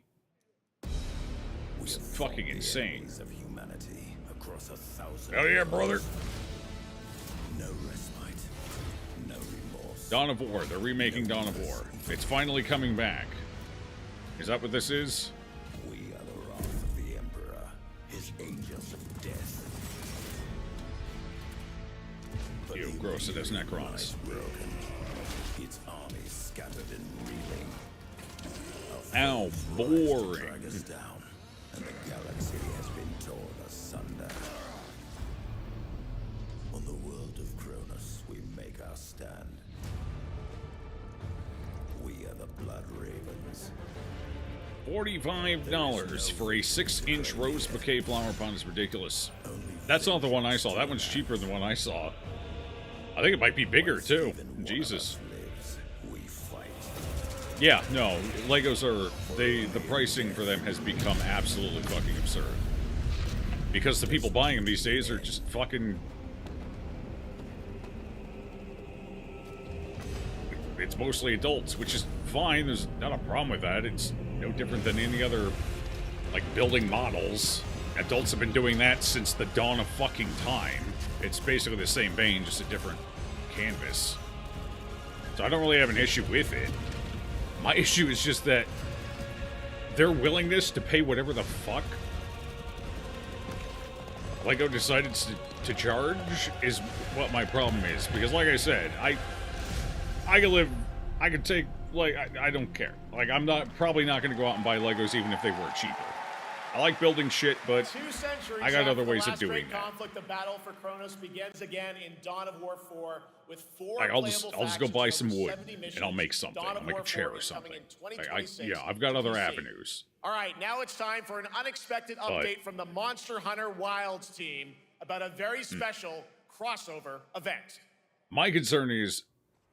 It's fucking insane. Of humanity across 1,000 Oh yeah, brother. No respite, no remorse. Dawn of War. They're remaking Dawn of War. It's finally coming back. Is that what this is? We are the wrath of the Emperor, his angels of death. Ew, gross. It has Necrons. Broken, its armies scattered and reeling. Ow, boring. Drag us down, and the galaxy has been torn asunder. On the world of Cronus, we make our stand. We are the Blood Ravens. $45 for a 6-inch rose bouquet flower pot is ridiculous. That's not the one I saw. That one's cheaper than the one I saw. I think it might be bigger too. Jesus. Yeah, no, Legos are the pricing for them has become absolutely fucking absurd. Because the people buying them these days are just fucking. It's mostly adults, which is fine. There's not a problem with that. It's no different than any other, like, building models. Adults have been doing that since the dawn of fucking time. It's basically the same vein, just a different canvas. So I don't really have an issue with it. My issue is just that their willingness to pay whatever the fuck Lego decided to charge is what my problem is. Because like I said, I could take, like, I don't care. Like, I'm probably not going to go out and buy Legos even if they were cheaper. I like building shit, but 2 centuries I got after other ways the of doing last great that. conflict, the battle for Kronos begins again in Dawn of War 4 with 4 Like, I'll just playable go buy factions some over wood 70 missions. and I'll make something. Dawn I'll of make a War chair 4 or is coming something. in Like, 2026 yeah, I've got other PC. avenues. All right, now it's time for an unexpected update from the Monster Hunter Wilds team about a very special crossover event. My concern is,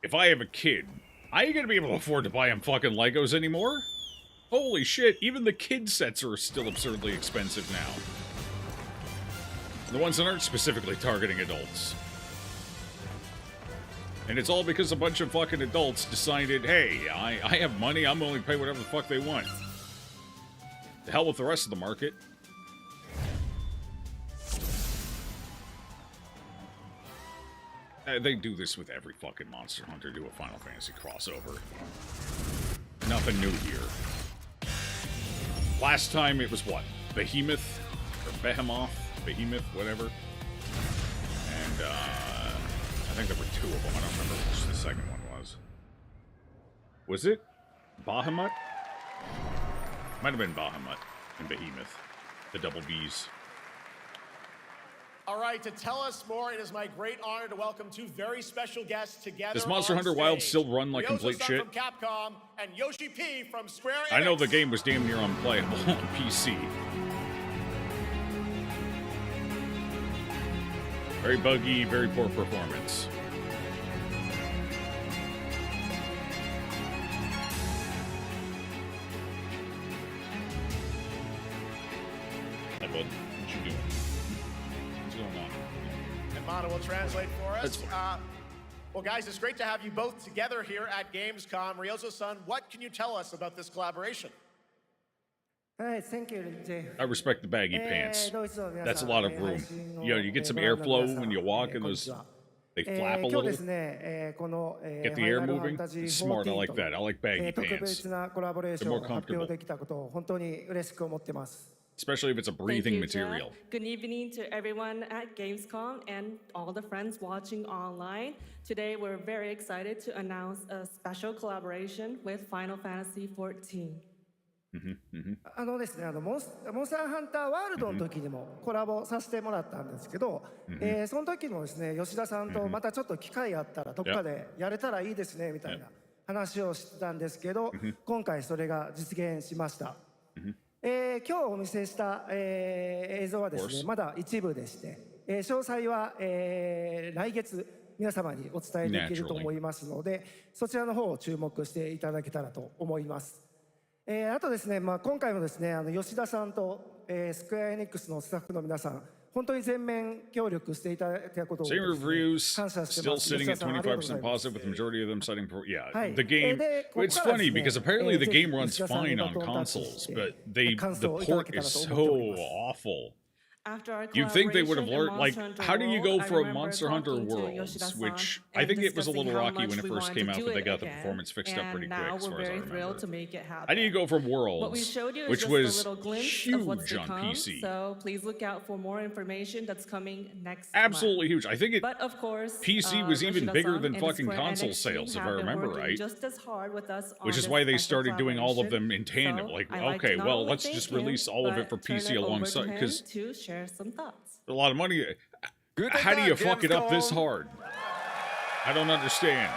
if I have a kid, I ain't gonna be able to afford to buy him fucking Legos anymore. Holy shit, even the kid sets are still absurdly expensive now. The ones that aren't specifically targeting adults. And it's all because a bunch of fucking adults decided, hey, I have money, I'm willing to pay whatever the fuck they want. The hell with the rest of the market. They do this with every fucking Monster Hunter, do a Final Fantasy crossover. Nothing new here. Last time it was what? Behemoth? Or Behemoth? Behemoth, whatever. And, I think there were 2 of them. I don't remember which the second one was. Was it Bahamut? Might have been Bahamut and Behemoth. The double Bs. All right, to tell us more, it is my great honor to welcome 2 very special guests together. Does Monster on Hunter stage. Wilds still run like complete Ryozo-san shit? from Capcom and Yoshi P from Square Enix. I know the game was damn near unplayable on PC. Very buggy, very poor performance. Hey, bud, what you doing? What's going on? And Mana will translate for us. That's fine. Well, guys, it's great to have you both together here at Gamescom. Ryozo-san, what can you tell us about this collaboration? I respect the baggy pants. That's a lot of room. You know, you get some airflow when you walk and those, they flap a little. Get the air moving. It's smart. I like that. I like baggy pants. They're more comfortable. Especially if it's a breathing material. Good evening to everyone at Gamescom and all the friends watching online. Today we're very excited to announce a special collaboration with Final Fantasy XIV. ですね、モンスターハンターワールドの時にもコラボさせてもらったんですけど、その時もですね、吉田さんとまたちょっと機会あったらどっかでやれたらいいですねみたいな話をしてたんですけど、今回それが実現しました。今日お見せした、映像はですね、まだ一部でして、詳細は、来月皆様にお伝えできると思いますので、そちらの方を注目していただけたらと思います。あとですね、今回もですね、吉田さんと、スクエアエニックスのスタッフの皆さん、本当に全面協力していただいたことを Same reviews, still sitting at 25% positive, with the majority of them citing for the game. It's funny because apparently the game runs fine on consoles, but the port is so awful. You'd think they would have learned, like, how do you go from Monster Hunter Worlds, which I think it was a little rocky when it first came out, but they got the performance fixed up pretty quick, as far as I remember. How do you go from Worlds, which was huge on PC? So please look out for more information that's coming next Absolutely huge. I think it, but of course, PC was even bigger than fucking console sales, if I remember right. Just as hard with us which is why they started doing all of them in tandem. Like, okay, well, let's just release all of it for PC alongside, because some thoughts. A lot of money. How do you fuck it up this hard? I don't understand.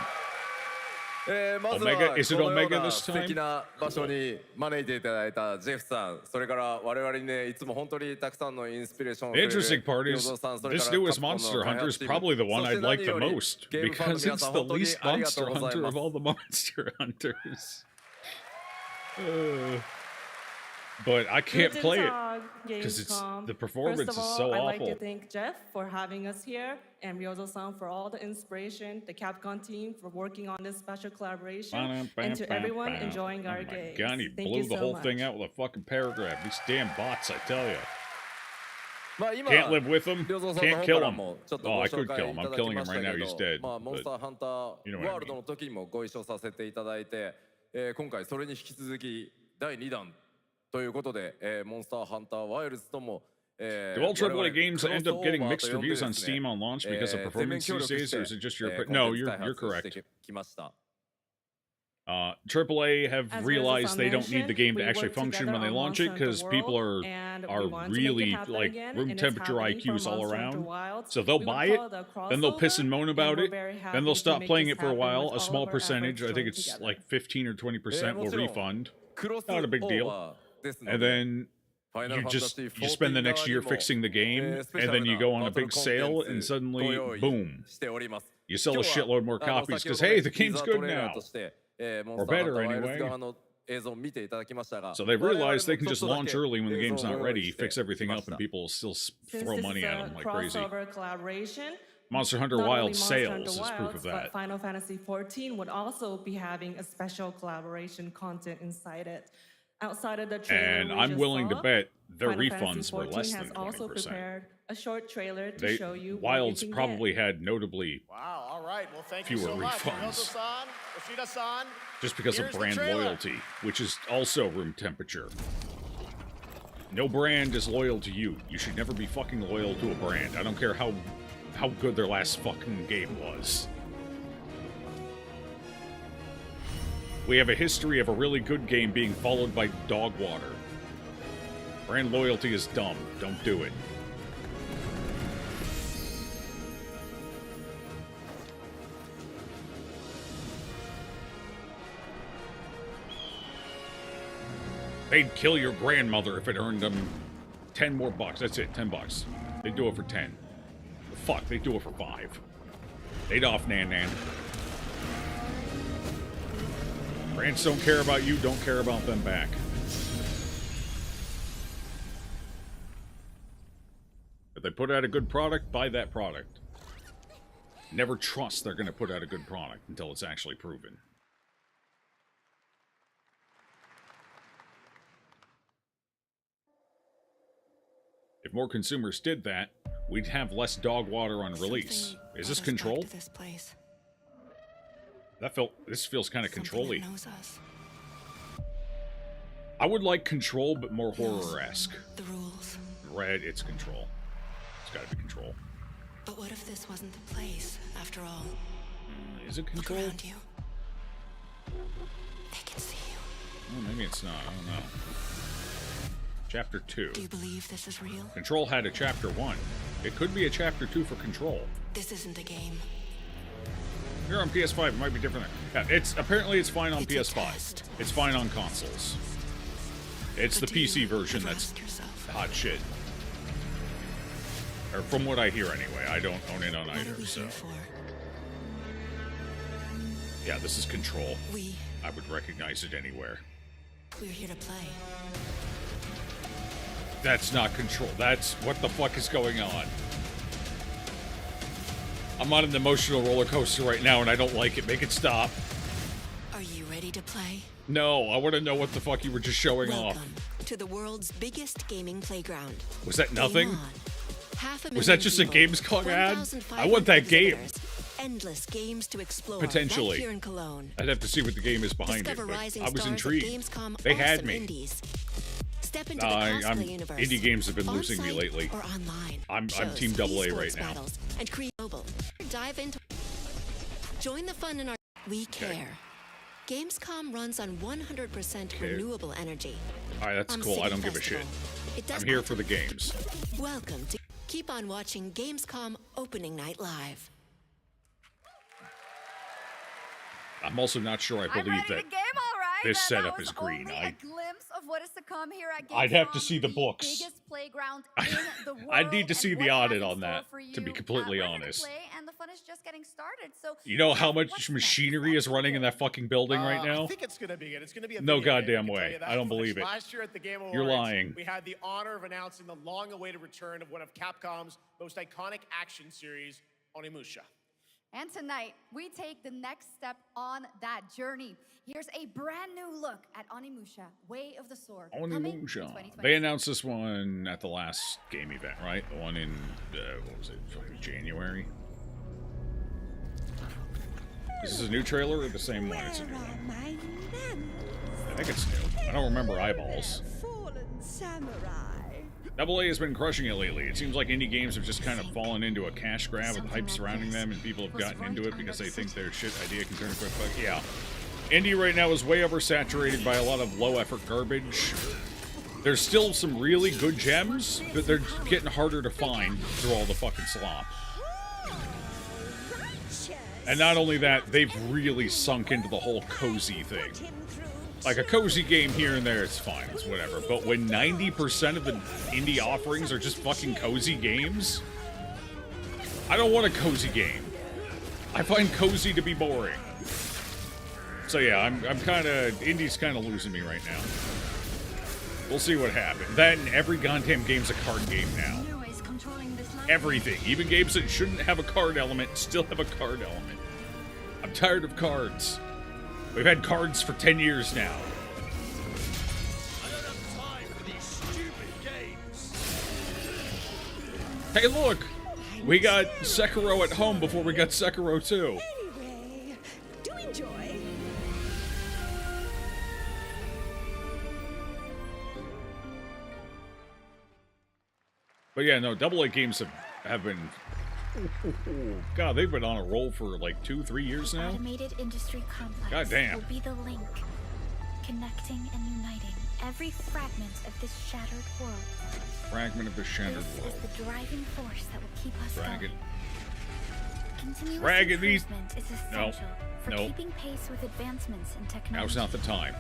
Omega? Is it Omega this time? 素敵な場所に招いていただいたジェフさん、それから我々にね、いつも本当にたくさんのインスピレーションをくれる The interesting part is this newest Monster Hunter is probably the one I'd like the most because it's the least Monster Hunter of all the Monster Hunters. But I can't play it because the performance is so awful. I'd like to thank Jeff for having us here and Ryozo-san for all the inspiration, the Capcom team for working on this special collaboration, and to everyone enjoying our games. God, he Thank blew you the so whole much. thing out with a fucking paragraph. These damn bots, I tell you. Can't live with him. Can't kill him. Oh, I could kill him. I'm killing him right now. He's dead. モンスターハンター you know ワ what I ールドの時にもご一緒させていただいて、今回それに引き続き第2弾ということで、モンスターハンターワイルズとも Do all AAA games end up getting mixed reviews on Steam on launch because of performance these days, or is it just your... No, you're correct. AAA have realized they don't need the game to actually function when they launch it because people are really like room temperature IQs all around. So they'll buy it, then they'll piss and moan about it, then they'll stop playing it for a while. A small percentage, I think it's like 15 or 20% will refund. Not a big deal. And then you spend the next year fixing the game, and then you go on a big sale, and suddenly, boom, you sell a shitload more copies because, hey, the game's good now. Or better, anyway. So they realize they can just launch early when the game's not ready, fix everything up, and people will still throw money at them like crazy. Monster Hunter Wild sales is proof of that. Final Fantasy XIV would also be having a special collaboration content inside it. Outside of the trailer and I'm willing to bet their Final refunds were less than 20%. Also prepared a short trailer to show you Wilds probably had notably fewer refunds. Just because of brand loyalty, which is also room temperature. No brand is loyal to you. You should never be fucking loyal to a brand. I don't care how good their last fucking game was. We have a history of a really good game being followed by dog water. Brand loyalty is dumb. Don't do it. They'd kill your grandmother if it earned them 10 more bucks. That's it, 10 bucks. They'd do it for 10. Fuck, they'd do it for 5. They'd off Nan. Brands don't care about you, don't care about them back. If they put out a good product, buy that product. Never trust they're going to put out a good product until it's actually proven. If more consumers did that, we'd have less dog water on release. Is this Control? This place. This feels kind of Control-y. Knows us. I would like Control, but more horror-esque. The rules. Red, it's Control. It's gotta be Control. But what if this wasn't the place, after all? Is it Control? Look around you. They can see you. Well, maybe it's not. I don't know. Chapter 2. Do you believe this is real? Control had a Chapter 1. It could be a Chapter 2 for Control. This isn't a game. Here on PS5, it might be different. Yeah, apparently it's fine on PS5. It's fine on consoles. It's the PC version that's hot shit. Or from what I hear anyway. I don't own it on either, so. Yeah, this is Control. I would recognize it anywhere. We're here to play. That's not Control. That's what the fuck is going on. I'm on an emotional roller coaster right now and I don't like it. Make it stop. Are you ready to play? No, I want to know what the fuck you were just showing off. Welcome to the world's biggest gaming playground. Was that nothing? Was 500,000 that just a people, Gamescom ad? 1,500 I want that game. Endless games to explore. Potentially. Right here in Cologne. I'd have to see what the game is behind Discover it, but rising I was stars at intrigued. Gamescom They had awesome me. Indies. Step into the cosplay universe. Indie games have been losing me On-site lately. Or online. I'm Shows, Team AA esports right now. battles, and create global. Dive into. Join the fun in our. We care. Gamescom runs on 100% renewable energy. All right, that's On cool. I City don't give a shit. Festival. It does I'm here for the games. Welcome to. Keep on watching Gamescom opening night live. I'm also not sure I I'm believe ready that to game, all right. this That setup was is green. only a glimpse of what is to come here at Gamescom. I'd have to see the books. Biggest playground in the world. I'd need to see the audit on in that, store for to be you. completely We're gonna honest. play, and the fun is just getting started. So You know how much machinery is running in that fucking building right now? I think it's gonna be good. It's gonna be a No video game, goddamn I can tell way. you that I don't much. believe it. Last year at the Game Awards, You're lying. we had the honor of announcing the long-awaited return of one of Capcom's most iconic action series, Onimusha. And tonight, we take the next step on that journey. Here's a brand new look at Onimusha, Way of the Sword. coming in Onimusha. 2026. They announced this one at the last game event, right? The one in, what was it, fucking January? Is this a new trailer or the same one? It's a new one. I think it's new. I don't remember eyeballs. AA has been crushing it lately. It seems like indie games have just kind of fallen into a cash grab with hype surrounding them, and people have gotten into it because they think their shit idea can turn a quick buck. Yeah. Indie right now is way oversaturated by a lot of low-effort garbage. There's still some really good gems, but they're getting harder to find through all the fucking slop. And not only that, they've really sunk into the whole cozy thing. Like a cozy game here and there, it's fine, it's whatever. But when 90% of the indie offerings are just fucking cozy games, I don't want a cozy game. I find cozy to be boring. So yeah, I'm kind of, indie's kind of losing me right now. We'll see what happens. That and every goddamn game's a card game now. Everything, even games that shouldn't have a card element, still have a card element. I'm tired of cards. We've had cards for 10 years now. Hey, look! We got Sekiro at home before we got Sekiro 2. Anyway, do enjoy. But yeah, no, AA games have been... God, they've been on a roll for like 2-3 years now. Automated industry complex God damn. will be the link, connecting and uniting every fragment of this shattered world. Fragment of the shattered world. This is the driving force that will keep us Dragon. going. Continuous Dragon these. improvement is No. essential for No. keeping pace with advancements in technology. Now's not the time.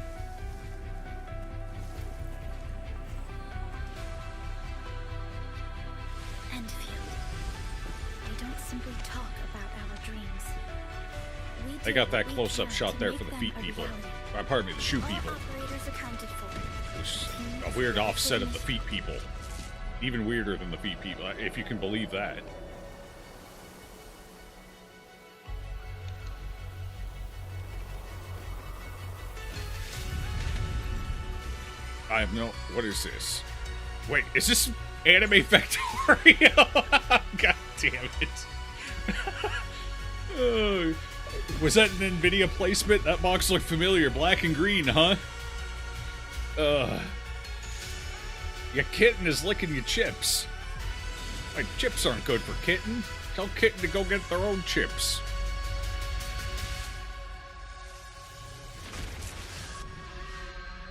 Enfield. They don't simply talk about our dreams. We They do got that what we close-up can shot to there make for the them feet a people. reality. Pardon me, the shoe All people. operators accounted for. Which is a weird offset of the feet people. Even weirder than the feet people, if you can believe that. I have no... What is this? Wait, is this Anime Factorio. God damn it. Was that an NVIDIA placement? That box looked familiar. Black and green, huh? Your kitten is licking your chips. My chips aren't good for kitten. Tell kitten to go get their own chips.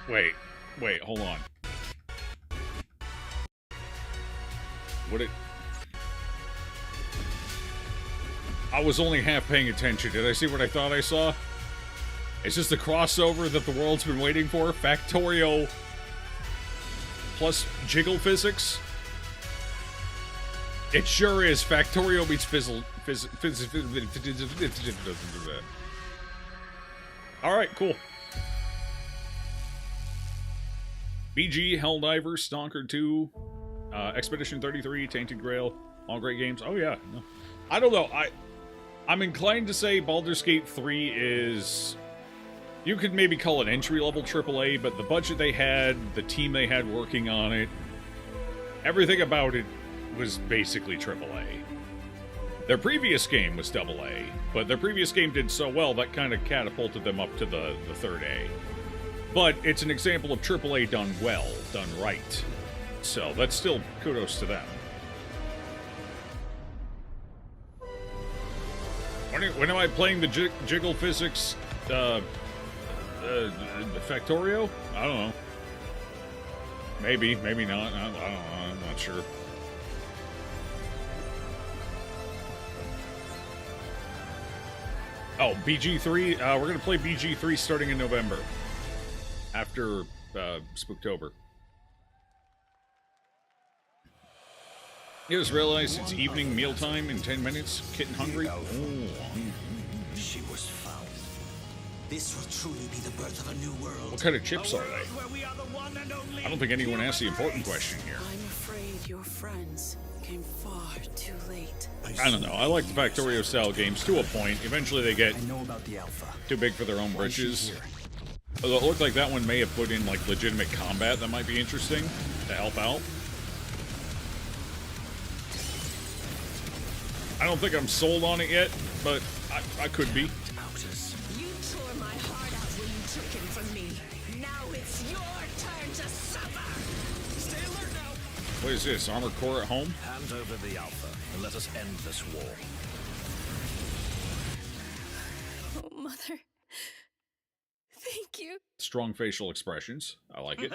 Wait, hold on. I was only half paying attention. Did I see what I thought I saw? Is this the crossover that the world's been waiting for? Factorio plus jiggle physics? It sure is. Factorio meets fizzle. Alright, cool. BG, Helldiver, Stalker 2, Expedition 33, Tainted Grail, all great games. Oh yeah, no. I don't know. I'm inclined to say Baldur's Gate 3 is... You could maybe call it entry-level AAA, but the budget they had, the team they had working on it, everything about it was basically AAA. Their previous game was AA, but their previous game did so well that kind of catapulted them up to the third A. But it's an example of AAA done well, done right. So that's still kudos to them. When am I playing the jiggle physics Factorio? I don't know. Maybe not. I don't know. I'm not sure. Oh, BG3. We're going to play BG3 starting in November. After Spooktober. You just realized it's evening mealtime in 10 minutes. Kitten hungry? Oh. She was found. This will truly be the birth of a new world. What kind of chips are they? I don't think anyone asked the important question here. I'm afraid your friends came far too late. I don't know. I like the Factorio style games to a point. Eventually they get too big for their own britches. Although it looked like that one may have put in like legitimate combat that might be interesting to help out. I don't think I'm sold on it yet, but I could be. You tore my heart out when you took him from me. Now it's your turn to suffer. Stay alert now. What is this? Armored Core at home? Hand over the Alpha and let us end this war. Oh, Mother. Thank you. Strong facial expressions. I like it.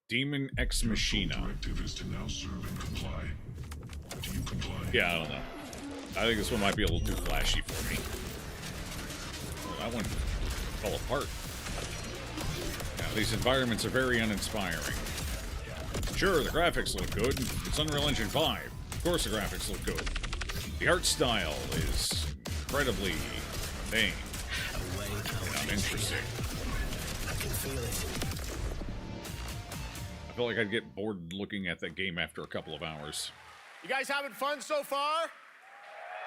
Demon Ex Machina. Directive is to now serve and comply. Do you comply? Yeah, I don't know. I think this one might be a little too flashy for me. Well, that one fell apart. Yeah, these environments are very uninspiring. Sure, the graphics look good. It's Unreal Engine 5. Of course the graphics look good. The art style is incredibly vain and uninteresting. I can feel it. I feel like I'd get bored looking at that game after a couple of hours. You guys having fun so far?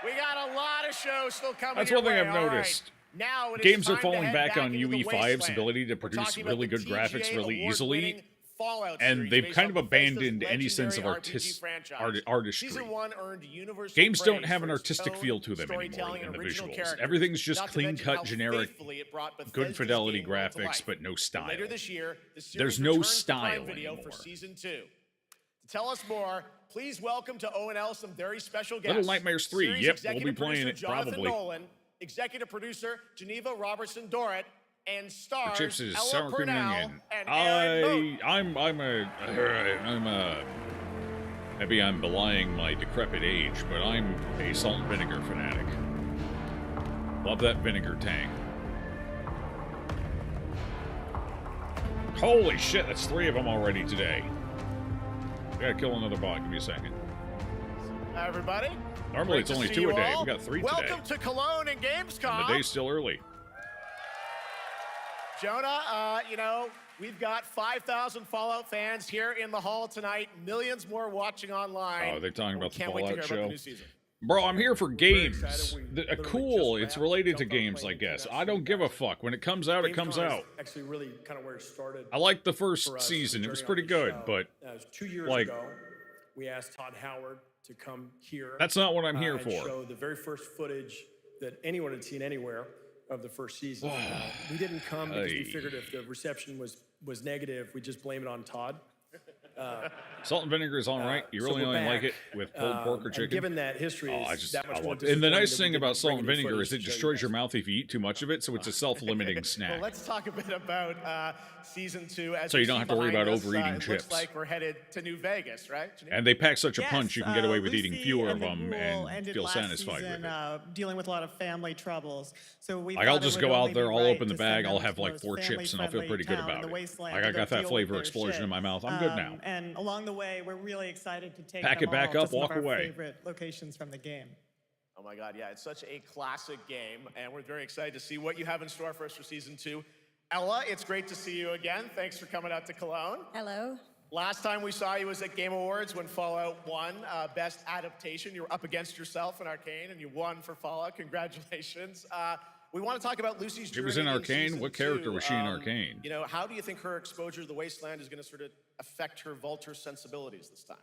We got a lot of shows still coming. That's one thing I've All noticed. Right. Now games are falling back on UE5's ability to produce really good TGA graphics really easily, Fallout and series they've based kind on of abandoned Bethesda's any sense of legendary artistry. Season 1 earned universal Games don't praise have for an its artistic tone, feel to them anymore storytelling, in the and original visuals. characters, Everyth's just not to mention clean-cut, how generic, faithfully it brought good Bethesda's fidelity game world to graphics, life. but no style. Later this year, the series There's no returns to style Prime Video anymore. for Season 2. To tell us more, please welcome to O&L some very special guests. Little Nightmares 3, Series yep, we'll executive be playing producer it Jonathan probably. Nolan, executive producer Geneva Robertson-Dorrit, and The stars chips is Ella sour cream and Purnell onion. and Aaron I'm maybe I'm belying my decrepit age, but I'm a salt and vinegar fanatic. Love that vinegar tang. Holy shit, that's 3 of them already today. Gotta kill another bot. Give me a second. Hi, everybody. Normally it's Great to only see 2 you a day. all. We got 3 today. Welcome to Cologne and Gamescom. And the day's still early. Jonah, you know, we've got 5,000 Fallout fans here in the hall tonight. Millions more watching online. Oh, are they talking about the Can't wait to Fallout hear about the show? new season. Bro, I'm here for games. Cool, it's related to games, I guess. I don't give a fuck. When it comes out, it comes out. Actually, really kind of where it started. I liked the first season. It was pretty good, but It was 2 years like, ago. We asked Todd Howard to come here. That's not what I'm here and for. show the very first footage that anyone had seen anywhere of the first season. We didn't come because we figured if the reception was negative, we'd just blame it on Todd. Salt and vinegar is all right. You really only like it with pulled pork or chicken. Given that history is that much more and the nice disappointing thing that we about salt didn't and bring any vinegar is footage it to show destroys you your mouth if you eat too much of it, so it's a self-limiting snack. Well, let's talk a bit about season 2. As So you don't have to worry about overeating it chips. looks like we're headed to New Vegas, right? And they pack such a punch, you can get away with eating Lucy fewer of and the them Ghoul and ended feel last satisfied season, with it. dealing with a lot of family troubles. So we Like, I'll thought it just would go only out there, be I'll right open the to send bag, I'll them have to like most 4 chips, and I'll feel family-friendly pretty good town in about the it. wasteland Like, I to got go that deal flavor with their explosion shit. in my mouth. I'm good now. And along the way, we're really excited to take Pack them it back all up, to some walk of our away. favorite locations from the game. Oh my God, yeah, it's such a classic game, and we're very excited to see what you have in store for us for season 2. Ella, it's great to see you again. Thanks for coming out to Cologne. Hello. Last time we saw you was at Game Awards when Fallout won Best Adaptation. You were up against yourself in Arcane, and you won for Fallout. Congratulations. We want to talk about Lucy's journey. She was in Arcane? season What character 2. was she in Arcane? You know, how do you think her exposure to the Wasteland is going to sort of affect her Vulture sensibilities this time?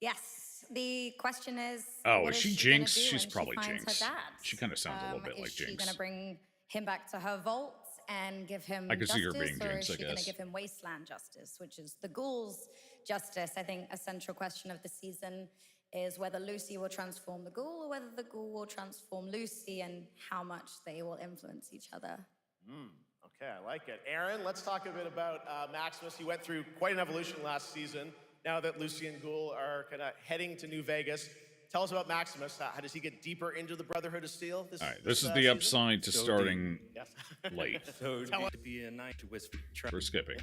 Yes. The question is. Oh, what is she gonna Jinx? do She's when probably she finds Jinx. Her dad? She kind of sounds a little bit like Is she Jinx. going to bring him back to her vault and give him I could see her justice, being or Jinx, is I she going to guess. give him Wasteland justice, which is the Ghoul's justice? I think a central question of the season is whether Lucy will transform the Ghoul or whether the Ghoul will transform Lucy, and how much they will influence each other. Okay, I like it. Aaron, let's talk a bit about Maximus. He went through quite an evolution last season. Now that Lucy and Ghoul are kind of heading to New Vegas, tell us about Maximus. How does he get deeper into the Brotherhood of Steel? All right, this is the season? upside to starting late. So Tell us. to be a knight with We're skipping.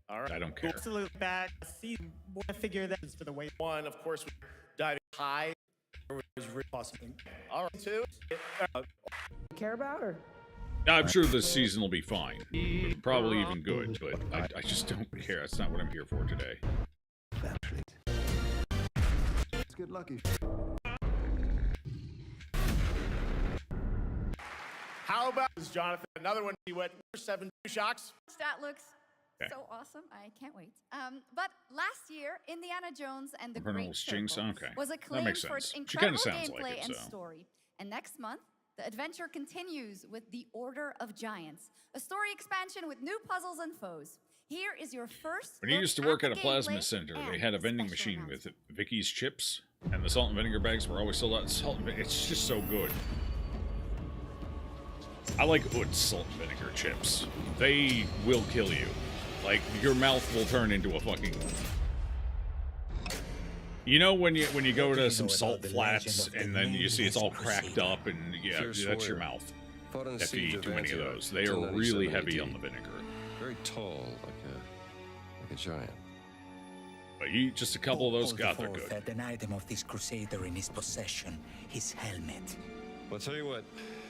All right. I don't care. Absolute bad season. We'll figure that is for the way. One, of course, we're diving high. All right, 2. Care about her? I'm sure this season will be fine. Probably even good, but I just don't care. That's not what I'm here for today. It's good lucky. How about this, Jonathan? Another one. He went 7 shocks. That looks Okay. so awesome. I can't wait. But last year, Indiana Jones and the Colonel Great Jinx? Circle Okay. was That acclaimed makes for its sense. She kinda incredible sounds like gameplay it, and so. story. And next month, the adventure continues with The Order of Giants, a story expansion with new puzzles and foes. Here is your first. When you look used to work at at a the plasma gameplay center, they and had a the vending special machine with Vicky's chips, and the salt and vinegar bags were always sold out. Salt and it's just so good. I like Utz salt and vinegar chips. They will kill you. Like, your mouth will turn into a fucking... You know when you go to some salt flats and then you see it's all cracked up and yeah, that's your mouth. After you eat too many of those. They are really heavy on the vinegar. Very tall, like a giant. But you eat just a couple of those, God, they're good. Had an item of this crusader in his possession, his helmet. Well, I'll tell you what.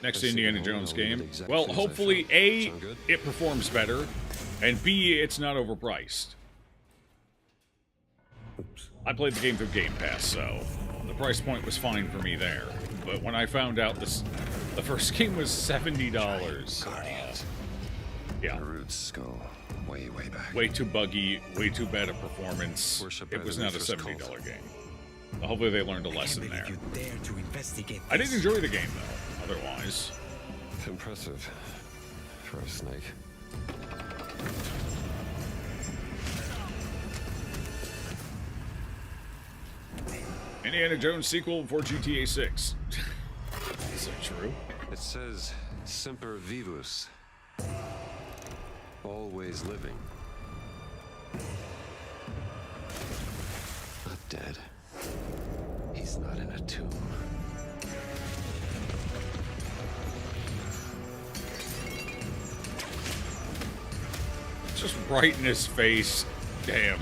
Next I've Indiana seen Jones all the game. exact Well, things I hopefully, found. A, Sound good? it performs better, and B, it's not overpriced. I played the game through Game Pass, so the price point was fine for me there. But when I found out the first game was $70, yeah. Rude skull. Way back. Way too buggy, way too bad a performance. It was not a $70 game. Hopefully they learned a lesson there. Dare to investigate I did enjoy the game, though, otherwise. Impressive for a snake. Indiana Jones sequel for GTA 6. Is that true? It says Semper Vivus. Always living. Not dead. He's not in a tomb. Just right in his face. Damn.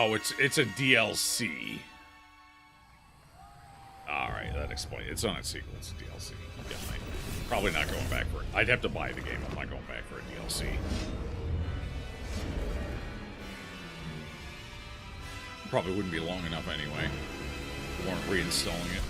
Oh, it's a DLC. All right. explain. It's not a sequel. It's a DLC. Yeah, probably not going back for it. I'd have to buy the game. I'm not going back for a DLC. Probably wouldn't be long enough anyway. We weren't reinstalling it.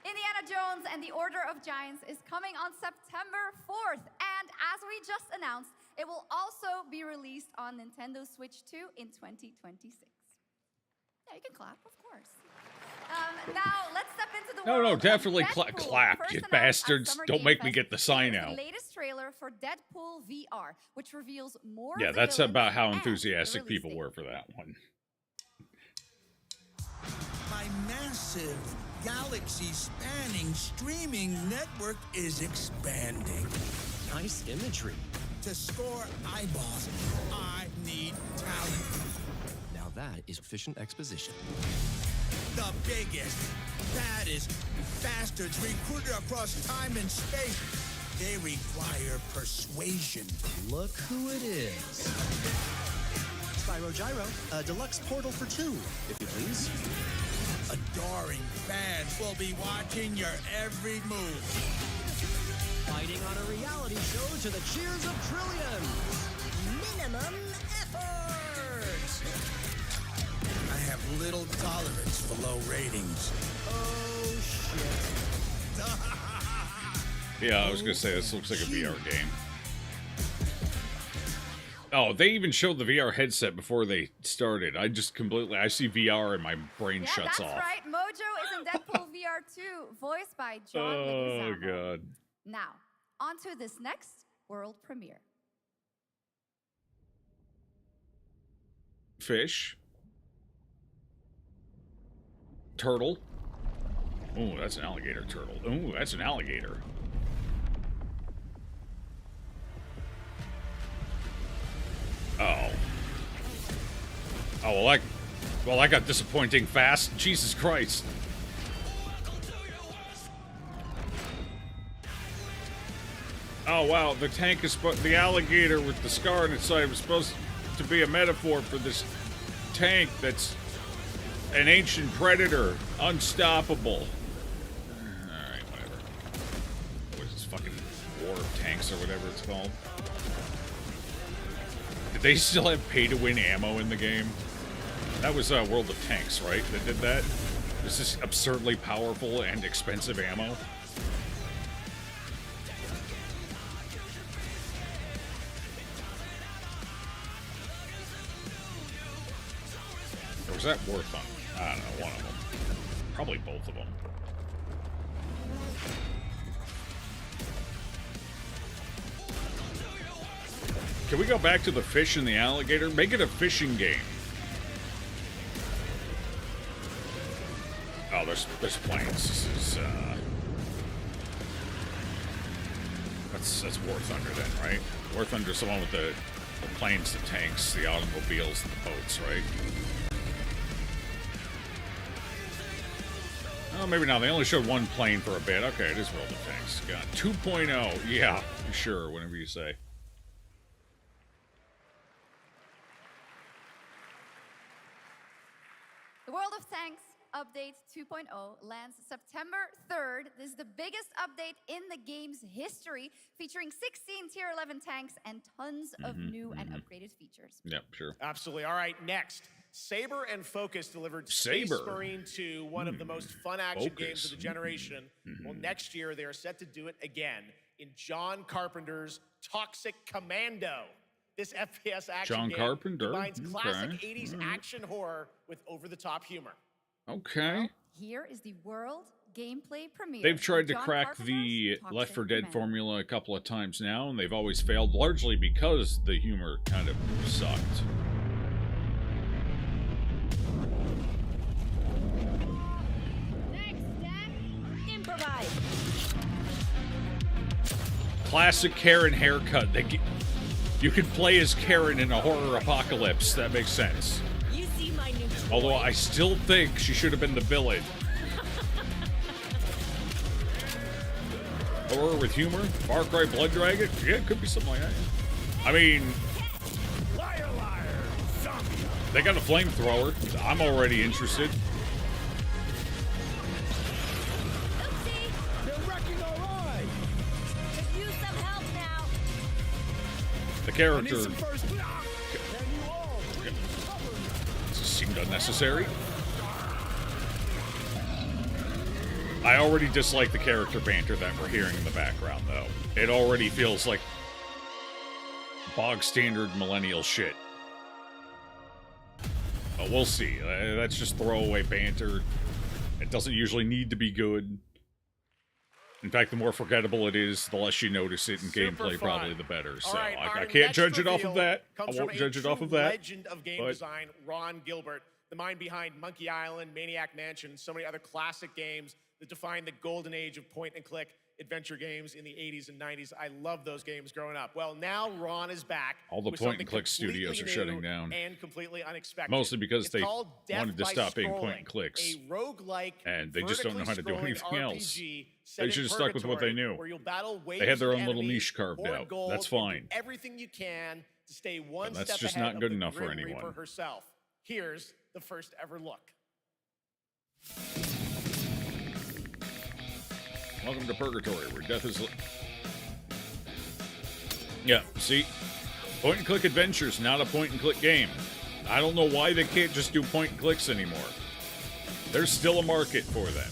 Indiana Jones and the Order of Giants is coming on September 4th. And as we just announced, it will also be released on Nintendo Switch 2 in 2026. Yeah, you can clap, of course. Now, let's step into the world No, of definitely Deadpool, clap, first you announced at bastards. Summer Don't Game make me Fest. get the sign Here's out. the latest trailer for Deadpool VR, which reveals more Yeah, of the that's villains about how and the enthusiastic release people date. were for that one. My massive, galaxy-spanning streaming network is expanding. Nice imagery. To score eyeballs, I need talent. Now that is efficient exposition. The biggest, baddest bastards recruited across time and space. They require persuasion. Look who it is. Spyro Gyro, a deluxe portal for 2, if you please. Adoring fans will be watching your every move. Fighting on a reality show to the cheers of trillions. Minimum effort. I have little tolerance for low ratings. Oh, shit. Yeah, I was gonna say, this looks like a VR game. Oh, they even showed the VR headset before they started. I see VR and my brain shuts off. That's right. Mojo is in Deadpool VR 2, voiced by John Oh, Leguizamo. God. Now, on to this next world premiere. Fish. Turtle. Ooh, that's an alligator turtle. Ooh, that's an alligator. Oh. Oh, well, I got disappointing fast. Jesus Christ. Oh, wow, the tank is the alligator with the scar on its side was supposed to be a metaphor for this tank that's an ancient predator, unstoppable. Alright, whatever. What is this, fucking War of Tanks or whatever it's called? Did they still have pay-to-win ammo in the game? That was World of Tanks, right? That did that? This is absurdly powerful and expensive ammo. Or was that War Thunder? I don't know, one of them. Probably both of them. Can we go back to the fish and the alligator? Make it a fishing game. Oh, there's planes. This is, that's War Thunder then, right? War Thunder's the one with the planes, the tanks, the automobiles, and the boats, right? Oh, maybe not. They only showed one plane for a bit. Okay, it is World of Tanks. God, 2.0. Yeah, sure, whatever you say. The World of Tanks Update 2.0 lands September 3rd. This is the biggest update in the game's history, featuring 16 Tier 11 tanks and tons of new and upgraded features. Yep, sure. Absolutely. All right, next. Saber and Focus delivered Saber. Space Marine 2, one of the most fun action games of the Focus. generation. Well, next year they are set to do it again in John Carpenter's Toxic Commando. This FPS action John game Carpenter, combines classic okay. 80s action horror with over-the-top humor. Okay. Here is the world gameplay premiere. They've tried of to John crack Carpenter's the Toxic Left 4 Dead Commando. formula a couple of times now, and they've always failed, largely because the humor kind of sucked. Improvise. Classic Karen haircut. You can play as Karen in a horror apocalypse. That makes sense. You see my new toy? Although I still think she should have been the villain. Horror with humor? Far Cry Blood Dragon? Yeah, it could be something like that. I mean, they got a flamethrower. I'm already interested. The character seemed unnecessary. I already dislike the character banter that we're hearing in the background, though. It already feels like bog standard millennial shit. But we'll see. That's just throwaway banter. It doesn't usually need to be good. In fact, the more forgettable it is, the less you notice it in gameplay, probably the better. So I can't judge it off of that. I won't judge it off of that. Legend of game design, Ron Gilbert, the mind behind Monkey Island, Maniac Mansion, and so many other classic games that defined the golden age of point-and-click adventure games in the 80s and 90s. I love those games growing up. Well, now Ron is back. All the point-and-click studios are shutting down. And completely unexpected. Mostly because they wanted to stop being point-and-clicks. A roguelike, and they just don't know how to do anything else. They should have stuck with what they knew. Where you'll battle they had their own little niche carved out. That's fine. Everything you can to stay one that's step just ahead not good of enough the for Grim anyone. Reaper herself. Here's the first ever look. Welcome to Purgatory, where death is... Yeah, see? Point-and-click adventures, not a point-and-click game. I don't know why they can't just do point-and-clicks anymore. There's still a market for them.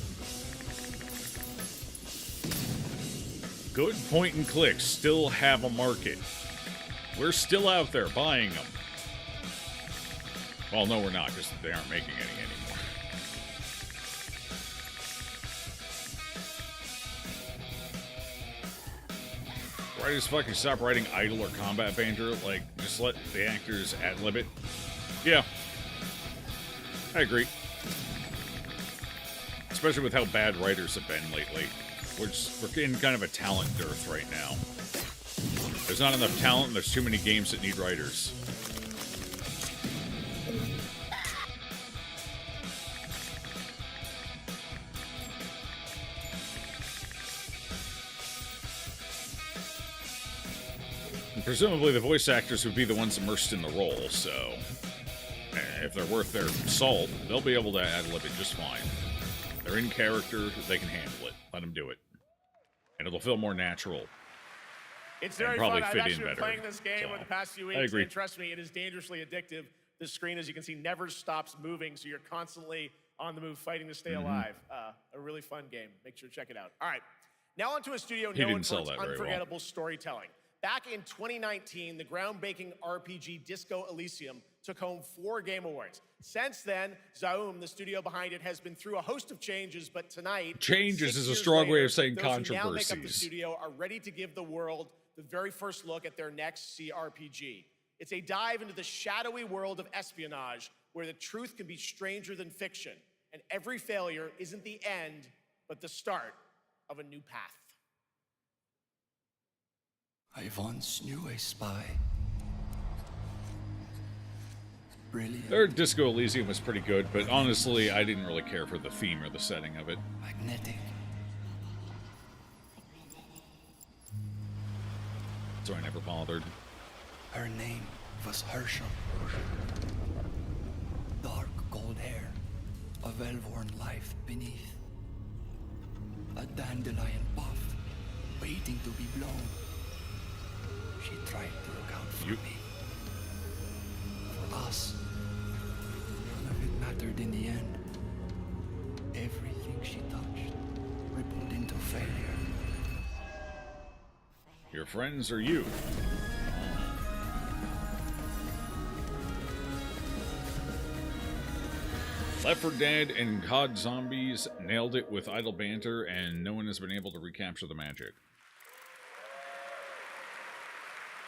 Good point-and-clicks still have a market. We're still out there buying them. Well, no, we're not, because they aren't making any anymore. Writers fucking stop writing idle or combat banter. Like, just let the actors ad-lib it. Yeah. I agree. Especially with how bad writers have been lately. We're in kind of a talent dearth right now. There's not enough talent, and there's too many games that need writers. And presumably the voice actors would be the ones immersed in the role, so if they're worth their salt, they'll be able to ad-lib it just fine. They're in character, they can handle it. Let them do it. And it'll feel more natural. It's very probably fun. fit I've in actually been better. playing this game over the past few weeks, agree. and trust me, it is dangerously addictive. The screen, as you can see, never stops moving, so you're constantly on the move, fighting to stay alive. A really fun game. Make sure to check it out. All right, now onto a studio known for its unforgettable storytelling. Back in 2019, the groundbreaking RPG Disco Elysium took home 4 Game Awards. Since then, Ooo-ing, the studio behind it, has been through a host of changes, but tonight... Changes 6 is a years strong way later, of saying those who now make up the controversies. studio are ready to give the world the very first look at their next CRPG. It's a dive into the shadowy world of espionage, where the truth can be stranger than fiction, and every failure isn't the end, but the start of a new path. I once knew a spy. Brilliant. Their Disco Elysium was pretty good, but honestly, I didn't really care for the theme or the setting of it. Magnetic. So I never bothered. Her name was Herschel. Dark gold hair, a well-worn life beneath. A dandelion puff, waiting to be blown. She tried to look out for me. For us. None of it mattered in the end. Everything she touched rippled into failure. Your friends or you? Left 4 Dead and COD Zombies nailed it with idle banter, and no one has been able to recapture the magic.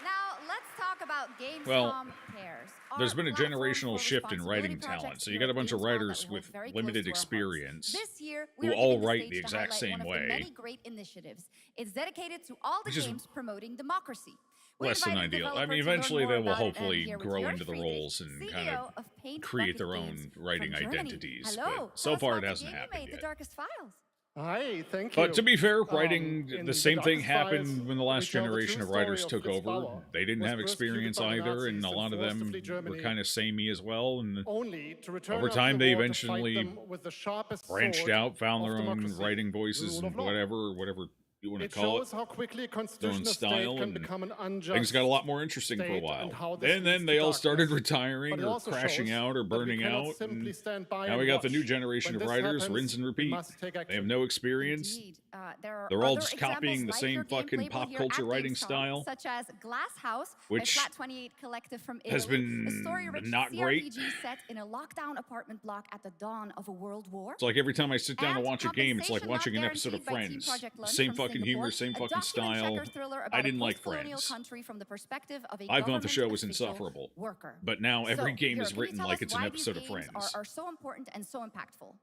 Now, let's talk about Gamescom Well, pairs. There's been a generational shift in writing talent, so you got a bunch of writers with limited experience This year, who we are all given the write stage the to exact highlight same one of the way. many great initiatives. It's dedicated to all the Which is games promoting democracy. We Less than invited ideal. I developers mean, to learn eventually more they will about it, and hopefully here with grow Jörg into the Friedrich, roles and kind CEO of Paint create Bucket their Games own writing from Germany. identities. Hello, But so tell us far about it the hasn't game you happened made, yet. The Darkest Files. Hi, thank you. But to be fair, writing In the same thing Darkest Files, happened when the last we tell the generation true of story writers of took Fritz over. Bauer, They didn't was have persecuted experience by the either, and a Nazis lot of forced to them flee were Germany, kind of samey as well. And only to return over after time, the they war to fight eventually them with the sharpest branched sword out, found of their own democracy, writing the voices rule and of law. whatever you want to It call it. shows how quickly a Their own constitutional state style, can and become an unjust things got a lot more interesting for a state while. and how this And then leads they to all started darkness. retiring But it or also crashing shows out or that we burning cannot out. simply And stand by now and we got the watch. new generation When of this writers, happens, rinse and we repeat. must take They action. have no experience. Indeed. There are They're all other just copying the examples same like your fucking gameplay pop here culture at writing Gamescom, style, such as Glass House which by Flat 28 Collective from has Italy, been a story-rich not great. CRPG set in a lockdown apartment block at the dawn of a world war. It's like every time I sit down to And watch a game, it's like compensation watching not an episode of guaranteed by Team Friends. Project Lunch Same from fucking humor, Singapore, same a fucking document style. checker thriller I about didn't a like post-colonial Friends. country from the perspective of a I thought the show government was official insufferable. worker. But now every So, game Jurgen, is can you written tell like us it's an why episode these of games Friends are so important and so impactful?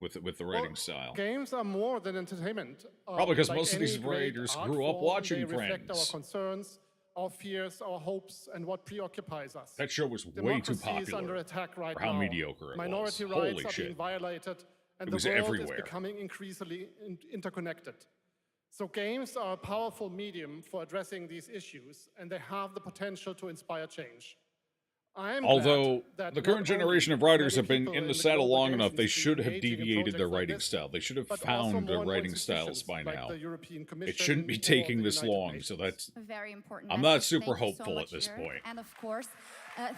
with the writing style. Games are more than entertainment. Probably because Like most of these any great writers art grew up form, watching they reflect Friends. our concerns, our fears, our hopes, and what preoccupies us. That show was way too Democracy is under popular attack right for how now. mediocre it Minority was. rights Holy are shit. being violated, and It the was world everywhere. is becoming increasingly interconnected. So games are a powerful medium for addressing these issues, and they have the potential to inspire change. I'm Although glad that the not current generation only of writers many have been people in the the saddle global long games enough, they industry should have engaging in deviated their projects like writing this, style. They should have but also found more their and more writing styles institutions by like now. the European It Commission shouldn't be or taking the this United long, Nations. so that's... Very important. I'm not message. super Thank you so hopeful much, at this Jurgen. point. And of course,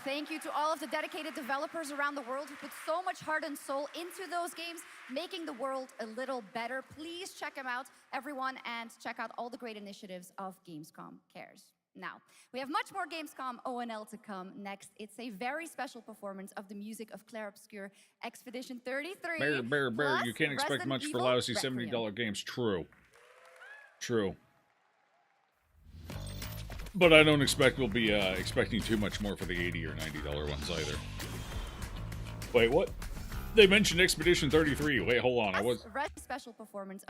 thank you to all of the dedicated developers around the world who put so much heart and soul into those games, making the world a little better. Please check them out, everyone, and check out all the great initiatives of Gamescom Cares. Now, we have much more Gamescom ONL to come next. It's a very special performance of the music of Clair Obscur Expedition 33. Bear, plus you can't expect Resident much for Evil lousy Requiem. $70 games. True. But I don't expect we'll be expecting too much more for the $80 or $90 ones either. Wait, what? They mentioned Expedition 33. Wait, hold on. I was... Special performance.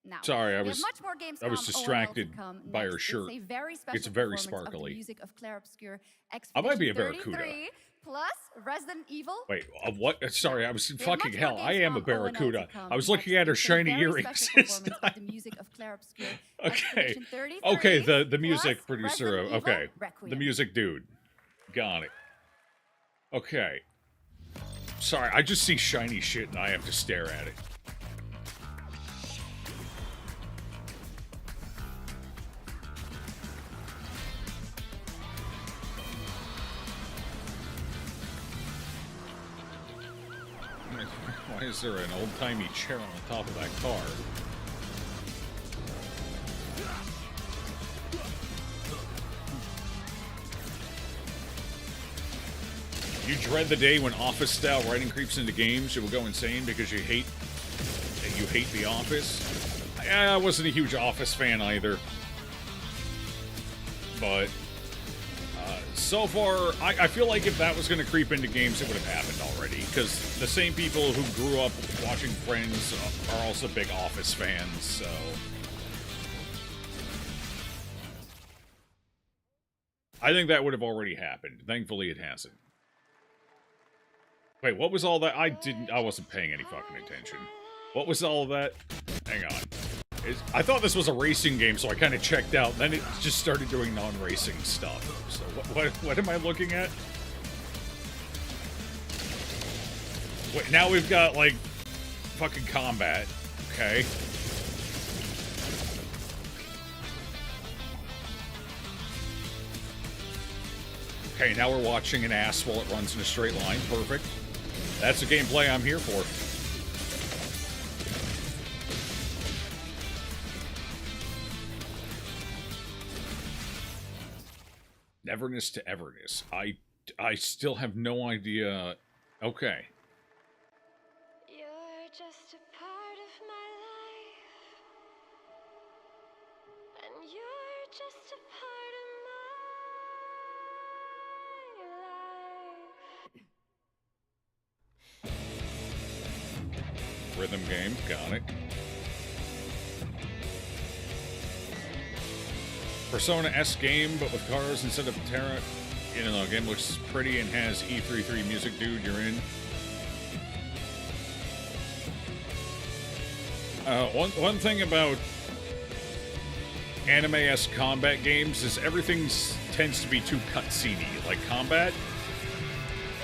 Now, Sorry, I we was have much more Gamescom I was ONL distracted to come by her next. shirt. It's a very special It's very performance of the sparkly. music of Clair Obscur I Expedition might be a barracuda. 33 plus Resident Evil. Wait, what? Sorry, I was We have fucking much more hell. I am a Gamescom ONL barracuda. to come I was next. looking at her It's a shiny very earrings. special performance of the music of Clair Obscur Okay. Expedition 33 Okay, the plus music producer. Resident Evil Okay. Requiem. The music dude. Got it. Okay. Sorry, I just see shiny shit and I have to stare at it. Why is there an old-timey chair on the top of that car? You dread the day when office-style writing creeps into games. You will go insane because you hate The Office. I wasn't a huge Office fan either, but so far, I feel like if that was going to creep into games, it would have happened already. Because the same people who grew up watching Friends are also big Office fans. So. I think that would have already happened. Thankfully, it hasn't. Wait, what was all that? I wasn't paying any fucking attention. What was all that? Hang on. I thought this was a racing game, so I kind of checked out. Then it just started doing non-racing stuff. So what am I looking at? Wait, now we've got, like, fucking combat. Okay. Okay, now we're watching an ass while it runs in a straight line. Perfect. That's the gameplay I'm here for. Neverness to Everness. I still have no idea. Okay. You're just a part of my life, and you're just a part of my life. Rhythm game. Got it. Persona-esque game, but with cars instead of Terra. You know, the game looks pretty and has E33 music, dude. You're in. One thing about anime-esque combat games is everything tends to be too cutscene-y. Like combat,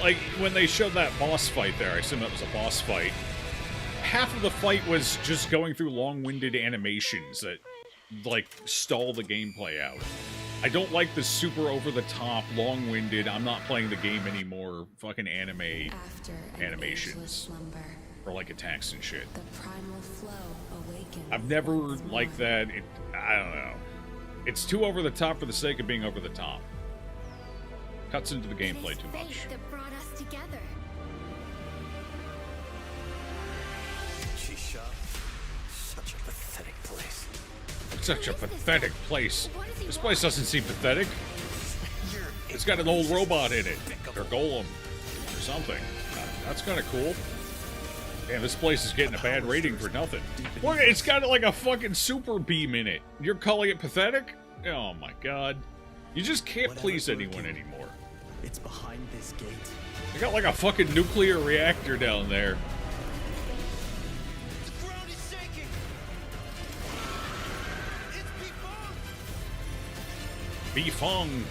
like when they showed that boss fight there, I assume that was a boss fight. Half of the fight was just going through long-winded animations that, like, stall the gameplay out. I don't like the super over-the-top, long-winded, I'm not playing the game anymore, fucking anime animations. Or, like, attacks and shit. I've never liked that. I don't know. It's too over-the-top for the sake of being over-the-top. Cuts into the gameplay too much. Such a pathetic place. Such a pathetic place. This place doesn't seem pathetic. It's got an old robot in it. Or golem. Or something. That's kind of cool. Damn, this place is getting a bad rating for nothing. Look, it's got like a fucking super beam in it. You're calling it pathetic? Oh my god. You just can't please anyone anymore. It's behind this gate. They got like a fucking nuclear reactor down there. Bifong.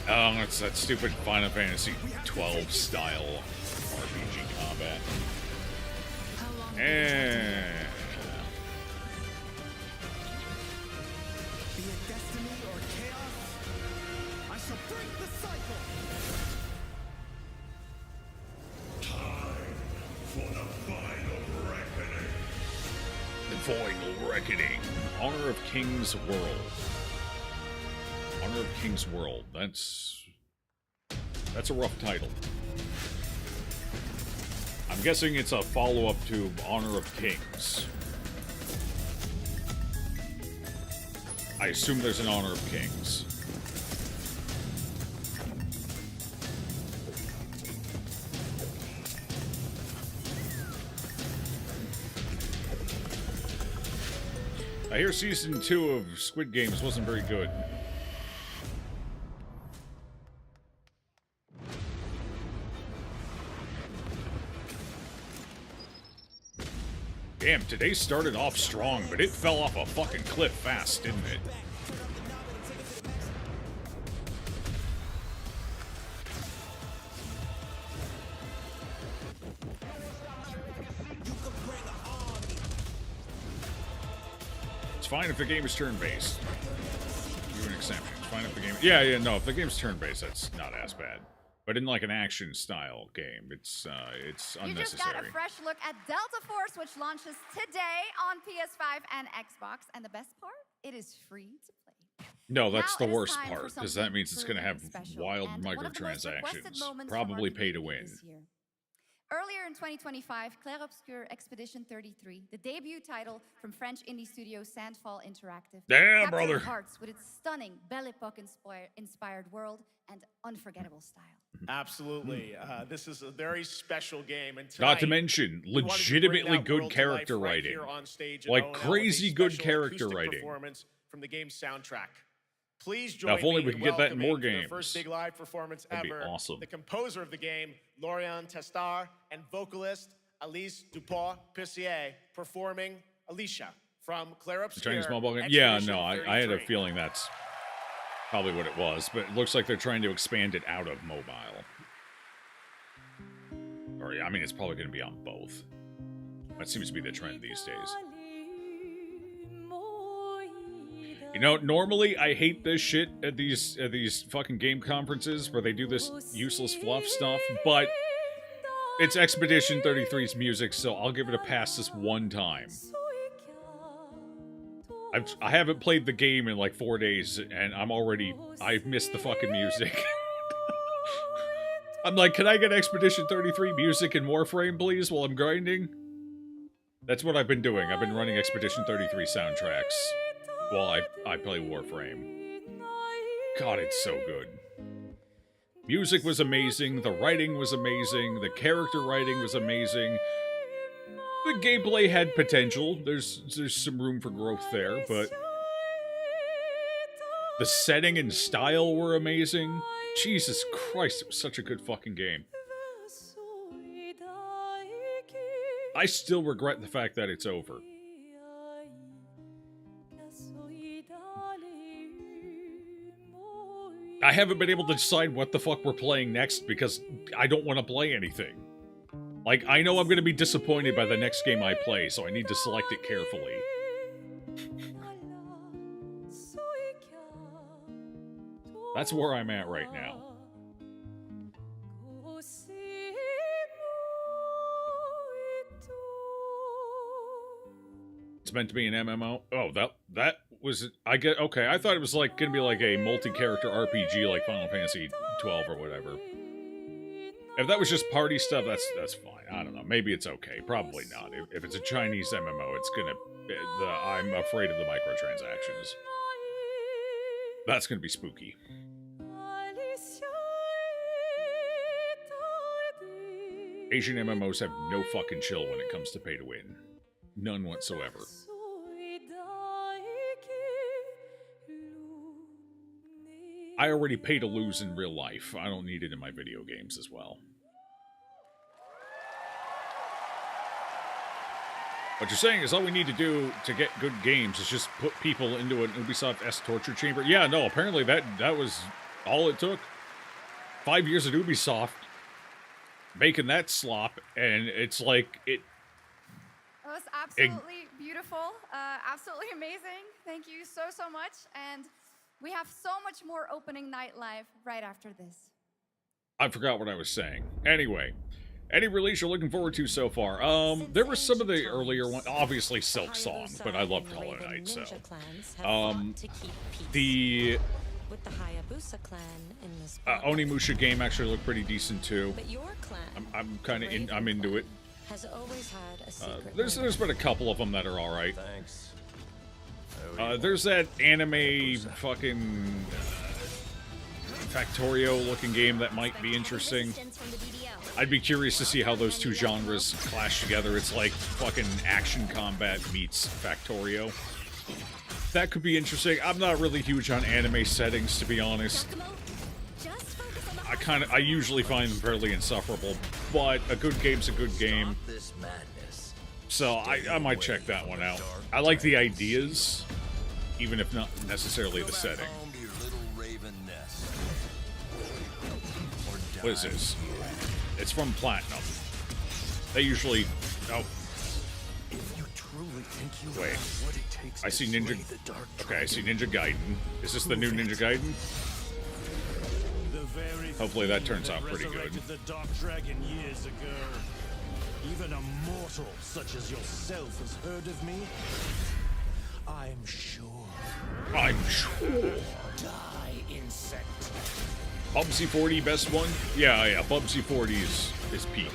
Oh, that's that stupid Final Fantasy 12 style RPG combat. And Be it destiny or chaos, I shall break the cycle. Time for the final reckoning. the final reckoning. Honor of King's World. Honor of King's World. That's a rough title. I'm guessing it's a follow-up to Honor of Kings. I assume there's an Honor of Kings. I hear Season 2 of Squid Games wasn't very good. Damn, today started off strong, but it fell off a fucking cliff fast, didn't it? It's fine if the game is turn-based. Give an exception. It's fine if the game... Yeah, no, if the game's turn-based, that's not as bad. But in like an action-style game, it's unnecessary. You just got a fresh look at Delta Force, which launches today on PS5 and Xbox. And the best part? It is free to play. No, that's Now the it is worst time for part, because that something means it's going to have truly special. wild And one of the most requested microtransactions. moments from Probably our pay to community win. this year. Earlier in 2025, Clair Obscur Expedition 33, the debut title from French indie studio Sandfall Interactive, Damn, captured brother. hearts with its stunning Belle Epoque inspired world and unforgettable style. Absolutely. This is a very special game. And Not to tonight, mention, we wanted to bring legitimately that good world to life character right writing. here on stage at Like, OOh-ing and Aahh-ing crazy with a good special character acoustic writing. performance from the game's soundtrack. Please Now, join if only me we in could get that in more welcoming to their games. first big live performance That'd be ever, awesome. the composer of the game, Lauriane Testar, and vocalist Alice Dupont-Pissier performing Alicia from Clair The Obscur. Chinese mobile game? Yeah, Expedition no, I had a 33. feeling that's probably what it was, but it looks like they're trying to expand it out of mobile. Or, yeah, I mean, it's probably going to be on both. That seems to be the trend these days. You know, normally I hate this shit at these fucking game conferences where they do this useless fluff stuff, but it's Expedition 33's music, so I'll give it a pass this one time. I haven't played the game in like 4 days, and I've missed the fucking music. I'm like, can I get Expedition 33 music in Warframe, please, while I'm grinding? That's what I've been doing. I've been running Expedition 33 soundtracks while I play Warframe. God, it's so good. Music was amazing, the writing was amazing, the character writing was amazing. The gameplay had potential. There's some room for growth there, but the setting and style were amazing. Jesus Christ, it was such a good fucking game. I still regret the fact that it's over. I haven't been able to decide what the fuck we're playing next because I don't want to play anything. Like, I know I'm going to be disappointed by the next game I play, so I need to select it carefully. That's where I'm at right now. It's meant to be an MMO. Oh, that was okay. I thought it was like gonna be like a multi-character RPG like Final Fantasy 12 or whatever. If that was just party stuff, that's fine. I don't know. Maybe it's okay. Probably not. If it's a Chinese MMO, it's gonna. I'm afraid of the microtransactions. That's gonna be spooky. Asian MMOs have no fucking chill when it comes to pay to win. None whatsoever. I already pay to lose in real life. I don't need it in my video games as well. What you're saying is all we need to do to get good games is just put people into an Ubisoft-esque torture chamber. Yeah, no, apparently that was all it took. 5 years at Ubisoft making that slop, and it's like it. It was absolutely beautiful, absolutely amazing. Thank you so much, and we have so much more opening night live right after this. I forgot what I was saying. Anyway, any release you're looking forward to so far? There were some of the earlier ones, obviously Silk Song, but I loved Hollow Knight, so. The Onimusha game actually looked pretty decent too. I'm kind of I'm into it. There's been a couple of them that are all right. Thanks. There's that anime fucking Factorio looking game that might be interesting. I'd be curious to see how those two genres clash together. It's like fucking action combat meets Factorio. That could be interesting. I'm not really huge on anime settings, to be honest. I usually find them fairly insufferable, but a good game's a good game. So I might check that one out. I like the ideas, even if not necessarily the setting. What is this? It's from Platinum. They usually... Oh. Wait. I see Ninja... Okay, I see Ninja Gaiden. Is this the new Ninja Gaiden? Hopefully that turns out pretty good. The Dark Dragon years ago. Even a mortal such as yourself has heard of me. I'm sure. I'm sure. Die, insect. Bubsy 40 best one? Yeah, Bubsy 40 is peak.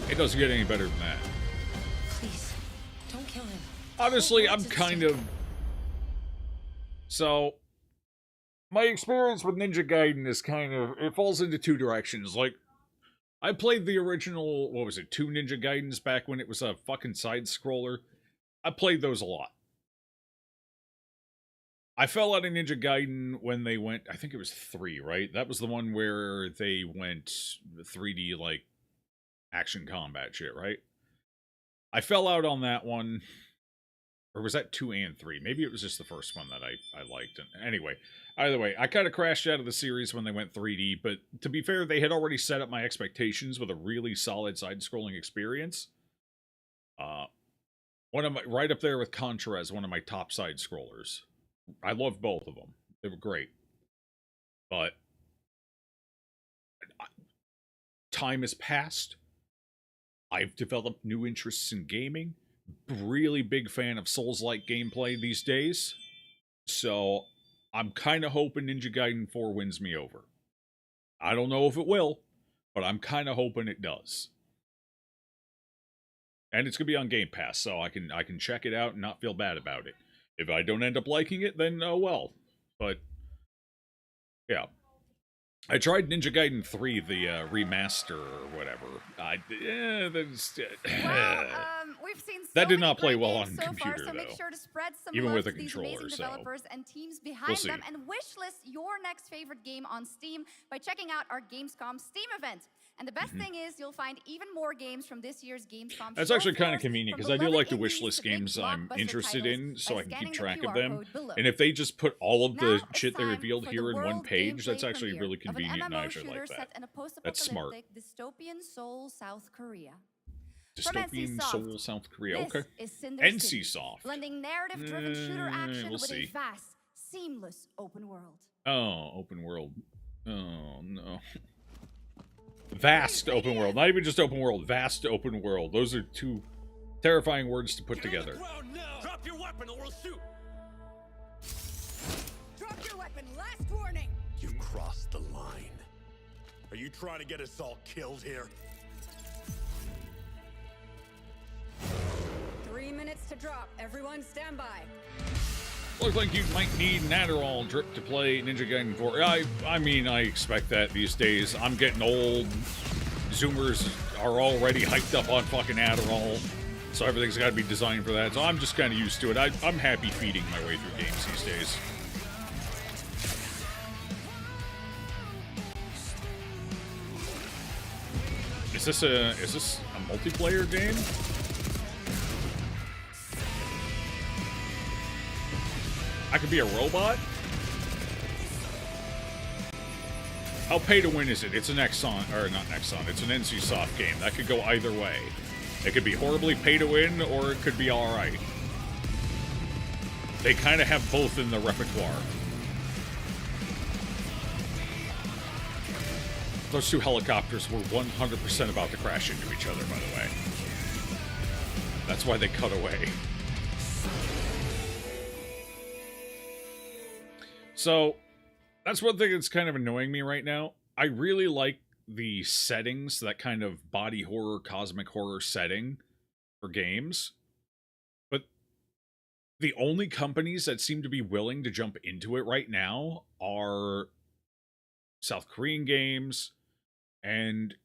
It doesn't get any better than that. Please, don't kill him. Honestly, I'm kind of... So, my experience with Ninja Gaiden is kind of... It falls into two directions. Like, I played the original, what was it, 2 Ninja Gaidens back when it was a fucking side-scroller. I played those a lot. I fell out of Ninja Gaiden when they went, I think it was 3, right? That was the one where they went 3D, like, action combat shit, right? I fell out on that one. Or was that 2 and 3? Maybe it was just the first one that I liked. And anyway, either way, I kind of crashed out of the series when they went 3D, but to be fair, they had already set up my expectations with a really solid side-scrolling experience. One of my, right up there with Contra as one of my top side-scrollers. I loved both of them. They were great. But time has passed. I've developed new interests in gaming. Really big fan of Souls-like gameplay these days. So I'm kind of hoping Ninja Gaiden 4 wins me over. I don't know if it will, but I'm kind of hoping it does. And it's going to be on Game Pass, so I can check it out and not feel bad about it. If I don't end up liking it, then oh well. But, yeah. I tried Ninja Gaiden 3, the remaster or whatever. We've seen so that did many not play great well games on so computer, far, so make though. sure to spread some Even love with a to these controller, amazing so developers and teams behind we'll see. them, and wishlist your next favorite game on Steam by checking out our Gamescom Steam event. And the best thing is you'll find even more games from this year's Gamescom. That's actually kind of convenient because I do like to wishlist games I'm interested in so I can keep track of them. And if they just put all of the shit they revealed here in one page, that's actually really convenient and I actually like that. That's smart. Dystopian Seoul, South Korea. Dystopian Seoul, South Korea. Okay. NCSoft. Blending narrative-driven shooter action with a vast, seamless open world. Oh, open world. Oh, no. Vast open world. Not even just open world. Vast open world. Those are two terrifying words to put together. Drop your weapon or we'll shoot. Drop your weapon. Last warning. You crossed the line. Are you trying to get us all killed here? 3 minutes to drop. Everyone stand by. Looks like you might need an Adderall drip to play Ninja Gaiden 4. I mean, I expect that these days. I'm getting old. Zoomers are already hyped up on fucking Adderall. So everything's got to be designed for that. So I'm just kind of used to it. I'm happy feeding my way through games these days. Is this a multiplayer game? I could be a robot? How pay to win is it? It's an Exxon, or not Exxon, it's an NCSoft game. That could go either way. It could be horribly pay to win, or it could be alright. They kind of have both in the repertoire. Those two helicopters were 100% about to crash into each other, by the way. That's why they cut away. So, that's one thing that's kind of annoying me right now. I really like the settings, that kind of body horror, cosmic horror setting for games. But the only companies that seem to be willing to jump into it right now are South Korean games and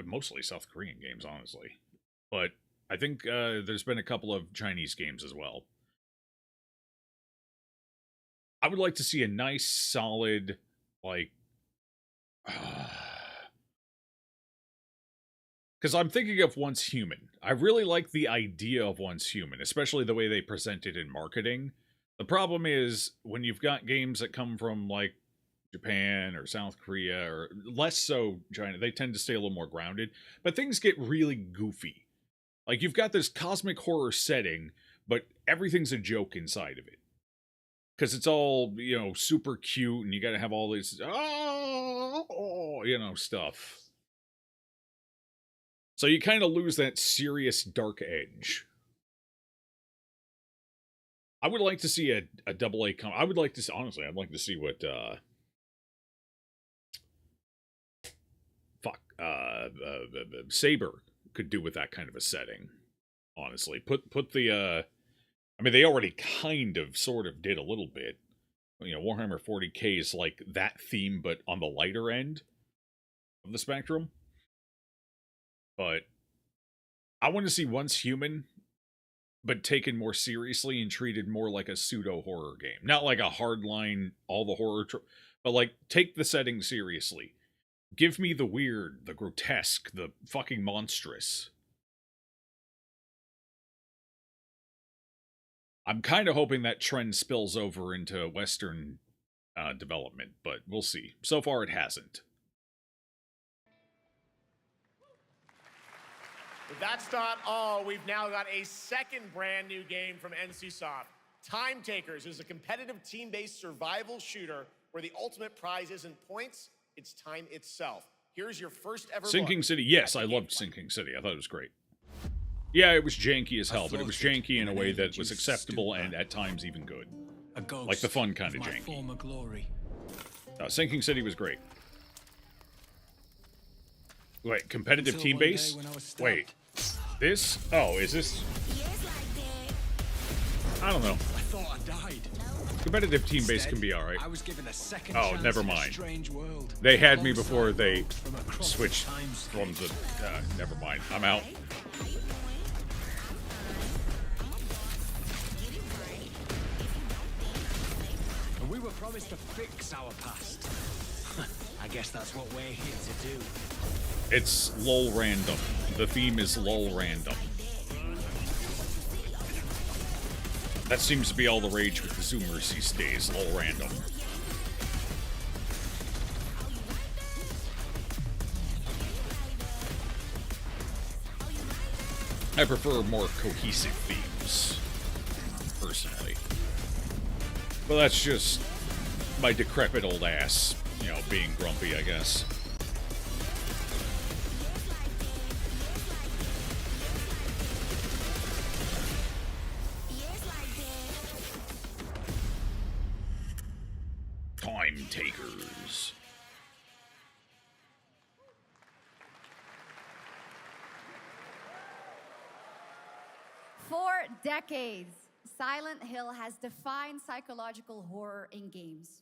mostly South Korean games, honestly. But I think there's been a couple of Chinese games as well. I would like to see a nice, solid, like... Because I'm thinking of Once Human. I really like the idea of Once Human, especially the way they present it in marketing. The problem is, when you've got games that come from, like, Japan or South Korea, or less so China, they tend to stay a little more grounded. But things get really goofy. Like, you've got this cosmic horror setting, but everything's a joke inside of it. Because it's all, you know, super cute, and you gotta have all this, you know, stuff. So you kind of lose that serious dark edge. I would like to see a AA I would like to see, honestly, I'd like to see what, Saber could do with that kind of a setting. Honestly, put the, I mean, they already kind of, sort of did a little bit. You know, Warhammer 40k is like that theme, but on the lighter end of the spectrum. But I want to see Once Human, but taken more seriously and treated more like a pseudo-horror game. Not like a hardline, all the horror, but like, take the setting seriously. Give me the weird, the grotesque, the fucking monstrous. I'm kind of hoping that trend spills over into Western development, but we'll see. So far, it hasn't. But that's not all. We've now got a second brand new game from NCSoft. Time Takers is a competitive team-based survival shooter where the ultimate prize isn't points, it's time itself. Here's your first ever Sinking City. Yes, I loved Sinking City. I thought it was great. Yeah, it was janky as hell, but it was janky in a way that was acceptable and at times even good. Like the fun kind of janky. Sinking City was great. Wait, competitive team base? Wait, this? Oh, is this? I don't know. I thought I died. Competitive team base can be alright. I was given a second Oh, chance never in a mind. strange world. They had me before they switched from the... never mind. I'm out. And we were promised to fix our past. I guess that's what we're here to do. It's lol random. The theme is lol random. That seems to be all the rage with the Zoomers these days, lol random. I prefer more cohesive themes, personally. But that's just my decrepit old ass, you know, being grumpy, I guess. Time takers. For decades, Silent Hill has defined psychological horror in games.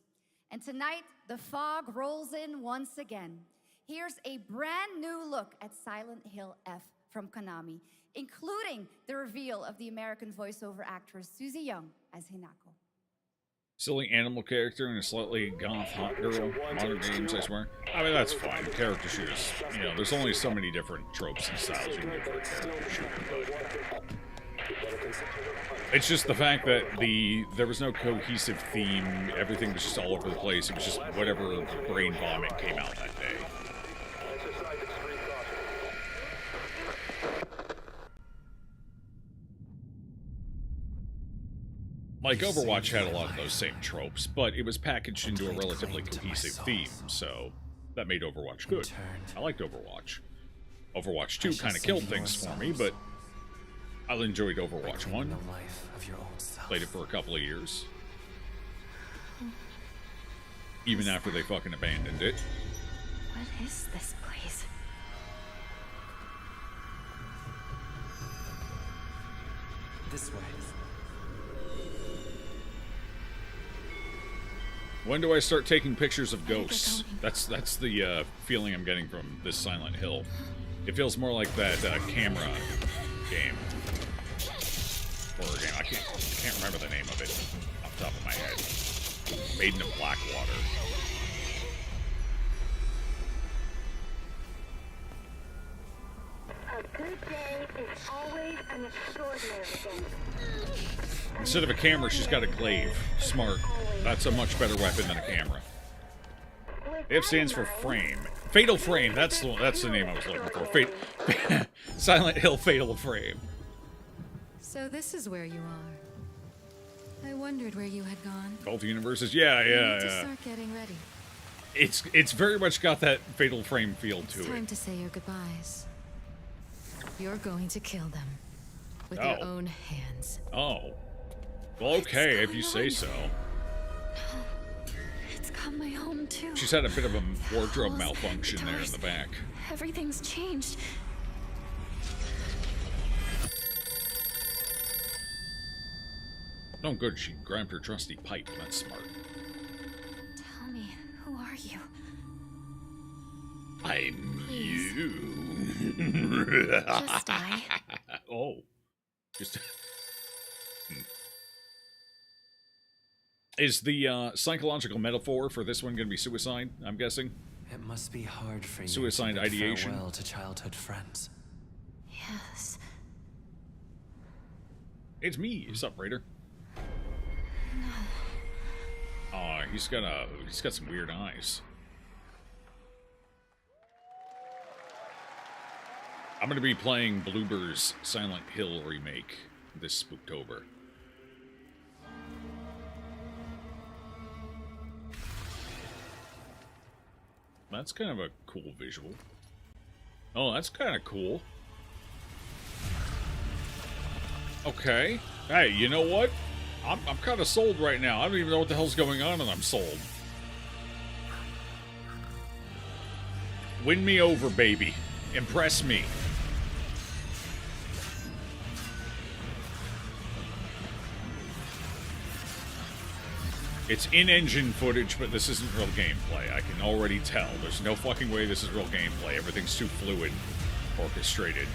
And tonight, the fog rolls in once again. Here's a brand new look at Silent Hill F from Konami, including the reveal of the American voiceover actress Susie Young as Hinako. Silly animal character and a slightly goth hot girl. Modern games, I swear. I mean, that's fine. Character shooters. You know, there's only so many different tropes and styles you can do for a character shooter, but... It's just the fact that there was no cohesive theme. Everything was just all over the place. It was just whatever brain vomit came out that day. Like, Overwatch had a lot of those same tropes, but it was packaged into a relatively cohesive theme, so that made Overwatch good. I liked Overwatch. Overwatch 2 kind of killed things for me, but I enjoyed Overwatch 1. Played it for a couple of years. Even after they fucking abandoned it. What is this place? This way. When do I start taking pictures of ghosts? That's the feeling I'm getting from this Silent Hill. It feels more like that camera game. Horror game. I can't remember the name of it off the top of my head. Maiden of Blackwater. A good day is always an extraordinary day. Instead of a camera, she's got a glaive. Smart. That's a much better weapon than a camera. F stands for frame. Fatal Frame. That's the name I was looking for. Silent Hill Fatal Frame. So this is where you are. I wondered where you had gone. Cult Universes. Yeah. We need to start getting ready. It's very much got that Fatal Frame feel to It's it. time to say your goodbyes. You're going to kill them with your own hands. Oh. Well, okay, if you say so. It's got my home too. She's had a bit of a wardrobe malfunction there in the back. Everything's changed. Oh, good. She grabbed her trusty pipe. That's smart. Tell me, who are you? I'm you. Just die. Oh. Just... Is the psychological metaphor for this one going to be suicide, I'm guessing? It must be hard for you Suicide to bid ideation. farewell to childhood friends. Yes. It's me. What's up, Raider? No. Oh, he's got some weird eyes. I'm going to be playing Bloober's Silent Hill remake this Spooktober. That's kind of a cool visual. Oh, that's kind of cool. Okay. Hey, you know what? I'm kind of sold right now. I don't even know what the hell's going on, and I'm sold. Win me over, baby. Impress me. It's in-engine footage, but this isn't real gameplay. I can already tell. There's no fucking way this is real gameplay. Everything's too fluid, orchestrated.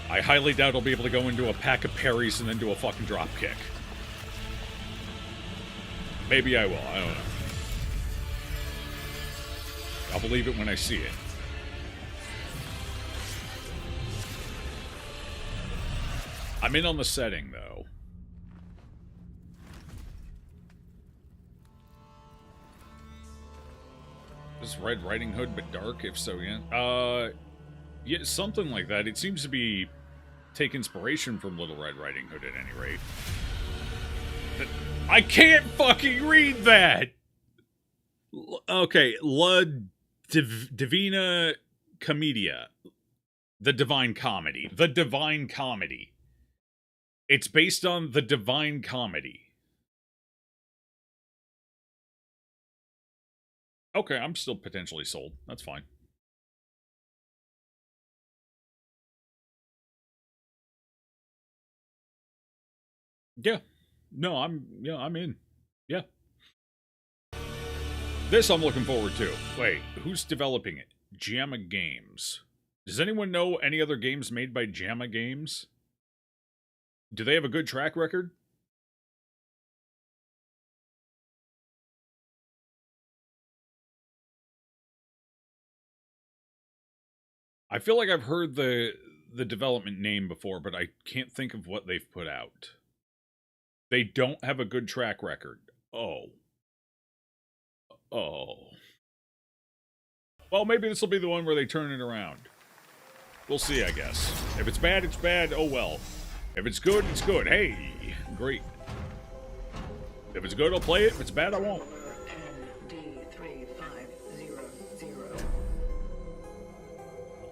I highly doubt I'll be able to go into a pack of parries and then do a fucking drop kick. Maybe I will. I don't know. I'll believe it when I see it. I'm in on the setting, though. Is Red Riding Hood but dark? If so, yeah. Yeah, something like that. It seems to be take inspiration from Little Red Riding Hood at any rate. But I can't fucking read that! Okay, La Divina Commedia. The Divine Comedy. The Divine Comedy. It's based on the Divine Comedy. Okay, I'm still potentially sold. That's fine. Yeah. No, I'm in. Yeah. This I'm looking forward to. Wait, who's developing it? JAMA Games. Does anyone know any other games made by JAMA Games? Do they have a good track record? I feel like I've heard the development name before, but I can't think of what they've put out. They don't have a good track record. Oh. Oh. Well, maybe this will be the one where they turn it around. We'll see, I guess. If it's bad, it's bad. Oh, well. If it's good, it's good. Hey, great. If it's good, I'll play it. If it's bad, I won't.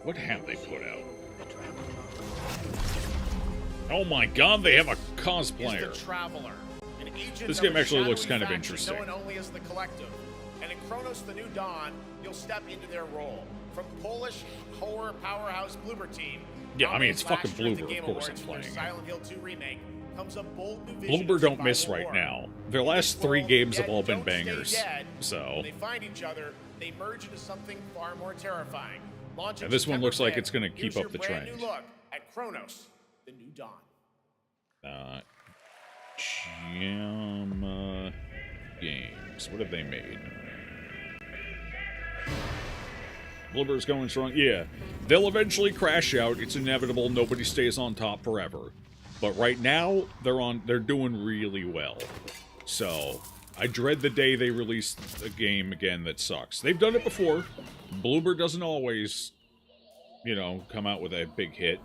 What have they put out? Oh my god, they have a cosplayer. This game actually looks kind of interesting. Known only as the Collective. And in Kronos the New Dawn, you'll step into their role. From Polish horror powerhouse Bloober Team. Yeah, I mean, it's fucking Bloober, of course I'm playing. Silent Hill 2 remake comes a bold new vision Bloober of don't miss survival right horror. now. Their last 3 games have all been Don't stay bangers. dead. So, When they find each other, they merge into something far more terrifying. and this one looks like it's going to keep up the brand trend. new look at Kronos, the New Dawn. JAMA Games. What have they made? Bloober's going strong. Yeah, they'll eventually crash out. It's inevitable. Nobody stays on top forever. But right now, they're doing really well. So, I dread the day they release a game again that sucks. They've done it before. Bloober doesn't always, you know, come out with a big hit.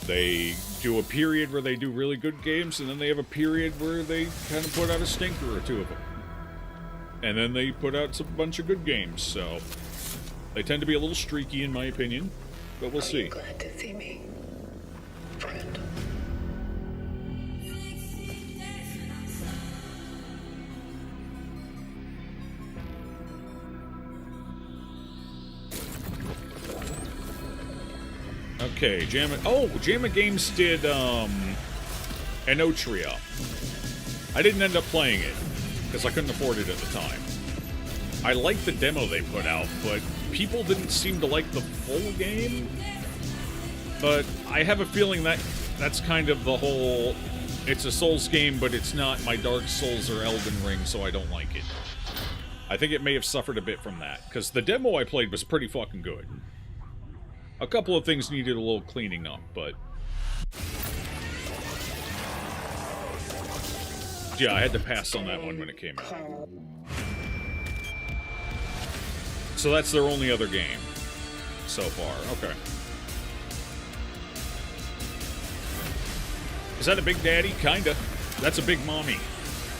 They do a period where they do really good games, and then they have a period where they kind of put out a stinker or two of them. And then they put out a bunch of good games, so they tend to be a little streaky in my opinion, but we'll see. Glad to see me, friend. Okay, JAMA Games did, Enotria. I didn't end up playing it, because I couldn't afford it at the time. I liked the demo they put out, but people didn't seem to like the full game. But I have a feeling that that's kind of the whole, it's a Souls game, but it's not my Dark Souls or Elden Ring, so I don't like it. I think it may have suffered a bit from that, because the demo I played was pretty fucking good. A couple of things needed a little cleaning up, but... yeah, I had to pass on that one when it came out. So that's their only other game so far. Okay. Is that a Big Daddy? Kinda. That's a Big Mommy,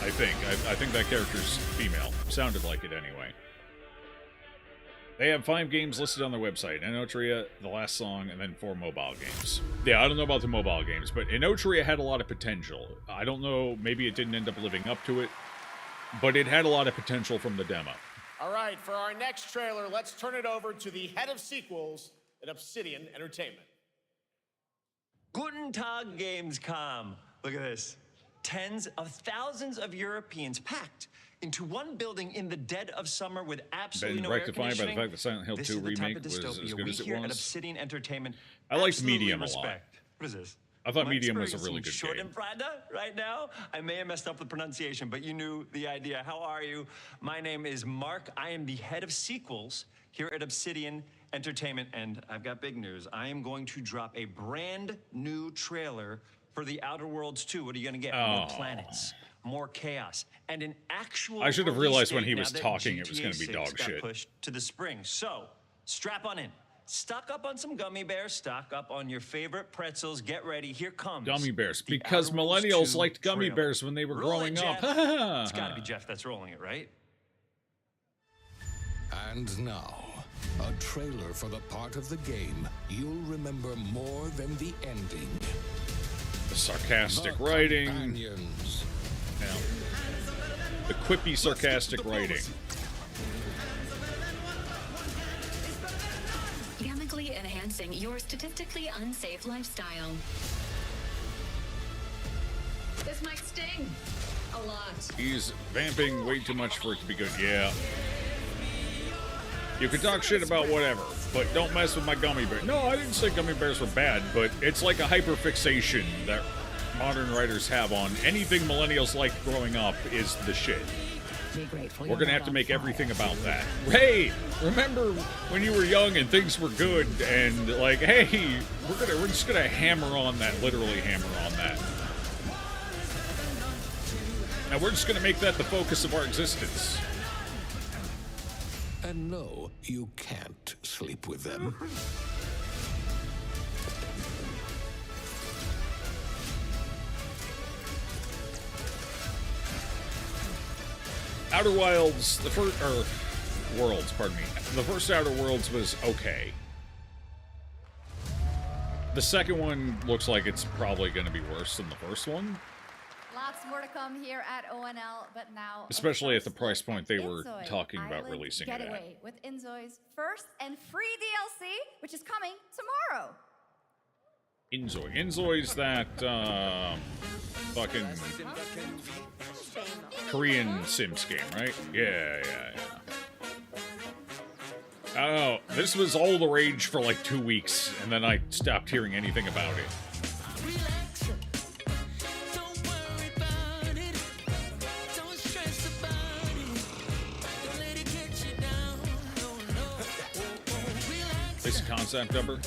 I think. I think that character's female. Sounded like it anyway. They have 5 games listed on their website. Enotria, The Last Song, and then 4 mobile games. Yeah, I don't know about the mobile games, but Enotria had a lot of potential. I don't know, maybe it didn't end up living up to it, but it had a lot of potential from the demo. All right, for our next trailer, let's turn it over to the head of sequels at Obsidian Entertainment. Guten Tag, Gamescom. Look at this. Tens of thousands of Europeans packed into one building in the dead of summer with absolutely no air rectified by the conditioning. fact that Silent Hill 2 remake was as good as it here at was. Obsidian Entertainment I liked absolutely Medium a lot. respect. What is this? I thought I'm Medium was a really experiencing good short game. and Prada right now. I may have messed up the pronunciation, but you knew the idea. How are you? My name is Mark. I am the head of sequels here at Obsidian Entertainment, and I've got big news. I am going to drop a brand new trailer for The Outer Worlds 2. What are you going to get? More planets, more chaos, and an actual. I should have release realized when date he now was that talking it was GTA gonna be 6 dog got shit. pushed to the spring. So strap on in. Stock up on some gummy bears. Stock up on your favorite pretzels. Get ready. Here comes Gummy bears, The because Outer Worlds millennials 2 liked gummy trailer. bears when they were Roll growing it, up. Jeff. It's got to be Jeff that's rolling it, right? And now, a trailer for the part of the game you'll remember more than the ending. The sarcastic writing. Yeah. The quippy sarcastic writing. Chemically enhancing your statistically unsafe lifestyle. This might sting a lot. He's vamping way too much for it to be good. Yeah. You can talk shit about whatever, but don't mess with my gummy bear. No, I didn't say gummy bears were bad, but it's like a hyperfixation that modern writers have on anything millennials liked growing up is the shit. Be grateful. We're gonna have to make everything about that. Hey, remember when you were young and things were good, and like, hey, we're just gonna hammer on that, literally hammer on that. And we're just gonna make that the focus of our existence. And no, you can't sleep with them. Outer Wilds, the first, or Worlds, pardon me. The first Outer Worlds was okay. The second one looks like it's probably going to be worse than the first one. Lots more to come here at ONL, but now... Especially at the price point they were Inzoi talking about Island releasing it at. Getaway with Inzoi's first and free DLC, which is coming tomorrow. Inzoi. Inzoi's that, fucking Korean Sims game, right? Yeah. Oh, this was all the rage for like 2 weeks, and then I stopped hearing anything about it. This concept number.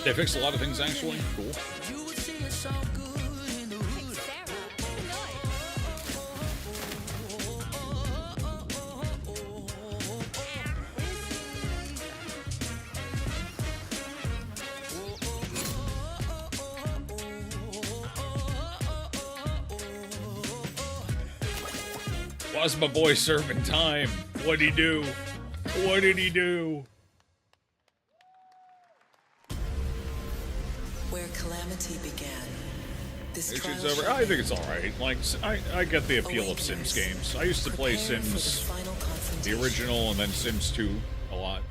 They fixed a lot of things, actually. Cool. Why's my boy serving time? What'd he do? What did he do? Where calamity began. This This trial shit's over. shall I think it's alright. Like, I get the appeal of Sims games. I used to play Prepare for Sims, this final the confrontation. original, and then Sims 2 a lot.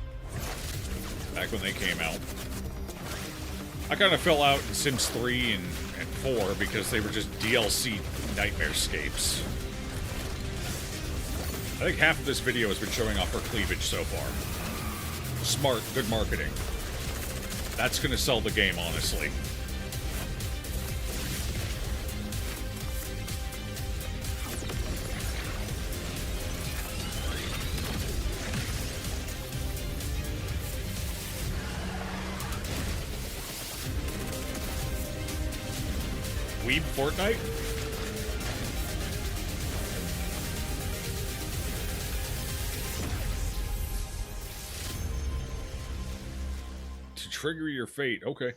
Back when they came out. I kind of fell out in Sims 3 and 4 because they were just DLC nightmarescapes. I think half of this video has been showing off her cleavage so far. Smart, good marketing. That's gonna sell the game, honestly. Weeb Fortnite? To trigger your fate. Okay.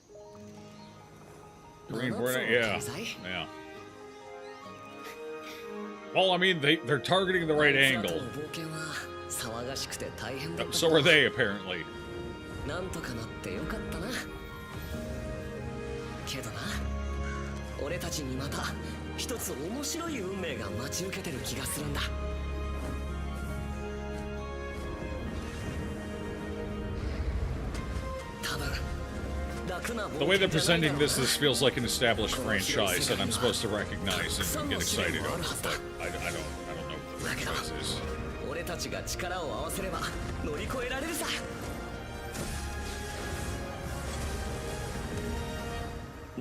Green Fortnite, yeah. Yeah. Well, I mean, they're targeting the right angle. So are they, apparently. なんとかなってよかったな。けどな、俺たちにまた一つ面白い運命が待ち受けてる気がするんだ。多分。 The way they're presenting this feels like an established franchise that I'm supposed to recognize and get excited over, but I don't know what the franchise is. 俺たちが力を合わせれば乗り越えられるさ。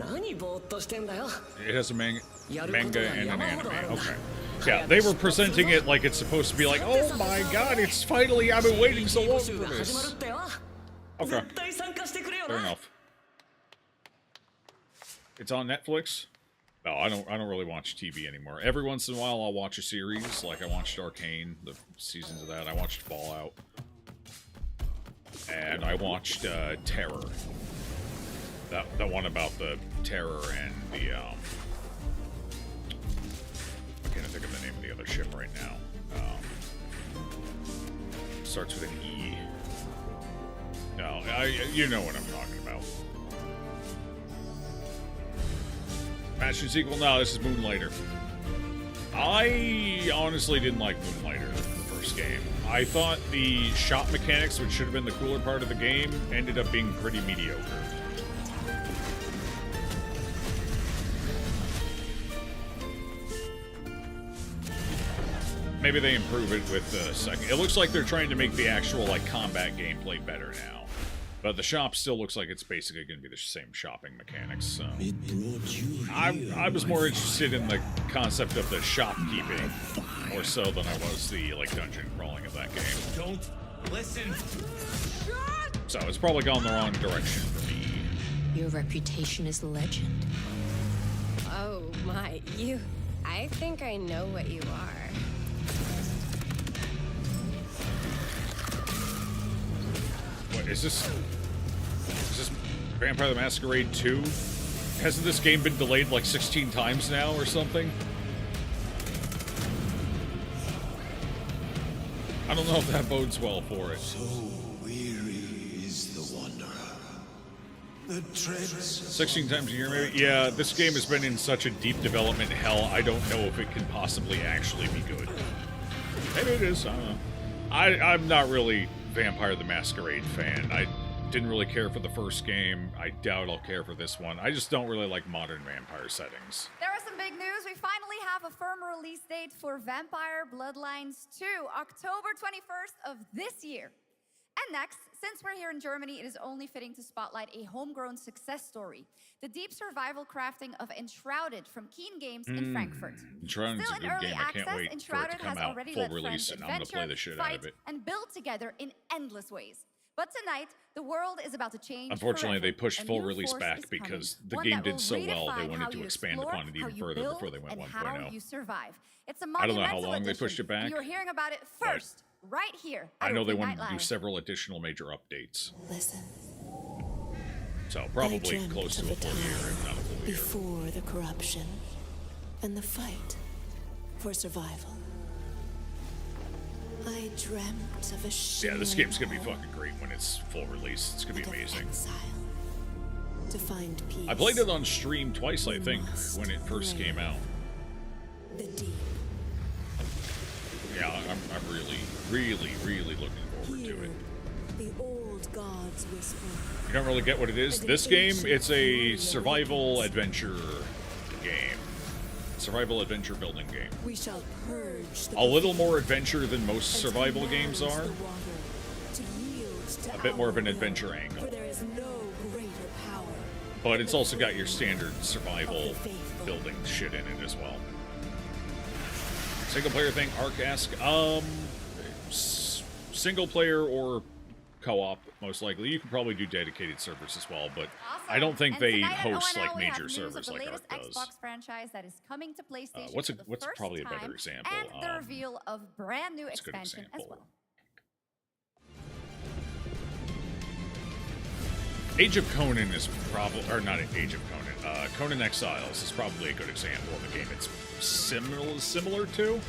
何ぼーっとしてんだよ。 It has a manga and an anime. Okay. Yeah, they were presenting it like it's supposed to be like, oh my god, it's finally, I've been waiting so long for this. Okay. Fair enough. It's on Netflix? No, I don't really watch TV anymore. Every once in a while I'll watch a series, like I watched Arcane, the seasons of that. I watched Fallout. And I watched Terror. That one about the Terror and the I can't think of the name of the other ship right now. Starts with an E. No, you know what I'm talking about. Master sequel? No, this is Moonlighter. I honestly didn't like Moonlighter, the first game. I thought the shop mechanics, which should have been the cooler part of the game, ended up being pretty mediocre. Maybe they improve it with the second. It looks like they're trying to make the actual like combat gameplay better now. But the shop still looks like it's basically going to be the same shopping mechanics, so... I was more interested in the concept of the shopkeeping, more so than I was the, like, dungeon crawling of that game. Don't listen! So it's probably gone the wrong direction for me. Your reputation is legend. Oh my, you... I think I know what you are. What, is this Vampire the Masquerade 2? Hasn't this game been delayed like 16 times now or something? I don't know if that bodes well for it. So weary is the wanderer. The treads 16 times a year, maybe? Yeah, this game has been in such a deep development hell, I don't know if it can possibly actually be good. Maybe it is, I don't know. I'm not really Vampire the Masquerade fan. I didn't really care for the first game. I doubt I'll care for this one. I just don't really like modern vampire settings. There is some big news. We finally have a firm release date for Vampire Bloodlines 2, October 21st of this year. And next, since we're here in Germany, it is only fitting to spotlight a homegrown success story. The deep survival crafting of Enshrouded from Keen Games in Frankfurt. Enshrouded's a good game. I can't wait for it Enshrouded to come has out already full let release, friends and I'm gonna play the shit out of it. and build together in endless ways. But tonight, the world is about to change. Unfortunately, forever. they pushed A full new release force back is because coming. the One game that did will so well, they redefine wanted how to you expand explore, upon it how even you further build, before they went and 1.0. how you survive. It's a I don't know how monumental long they pushed edition. it back, You're hearing about it first, right here. I at know they Ooo-ing wanted to do Night Live. several additional major updates. Listen. So probably close to a full year, if not a full year. Before the corruption and the fight for survival. I dreamt of a Yeah, this game's gonna be fucking great when it's full release. It's gonna be amazing. to find peace. I played it on stream twice, I think, when it first came out. The deep. Yeah, I'm really looking forward to it. The old gods whisper. You don't really get what it is. This game, it's a survival adventure game. Survival adventure building game. We shall purge the A little more adventure than most survival games are. A bit more of an adventure angle. there is no greater power. But it's also got your standard survival building shit in it as well. Single player thing, Ark-esque. Single player or co-op, most likely. You can probably do dedicated servers as well, but I don't think And they tonight at host ONL, like we have major news servers of the like latest Ark does. Xbox franchise that is coming to PlayStation What's for the first probably a better time, example? and the reveal of brand new That's a good expansion as example. well. Age of Conan is probably, or not Age of Conan, Conan Exiles is probably a good example of a game it's similar to,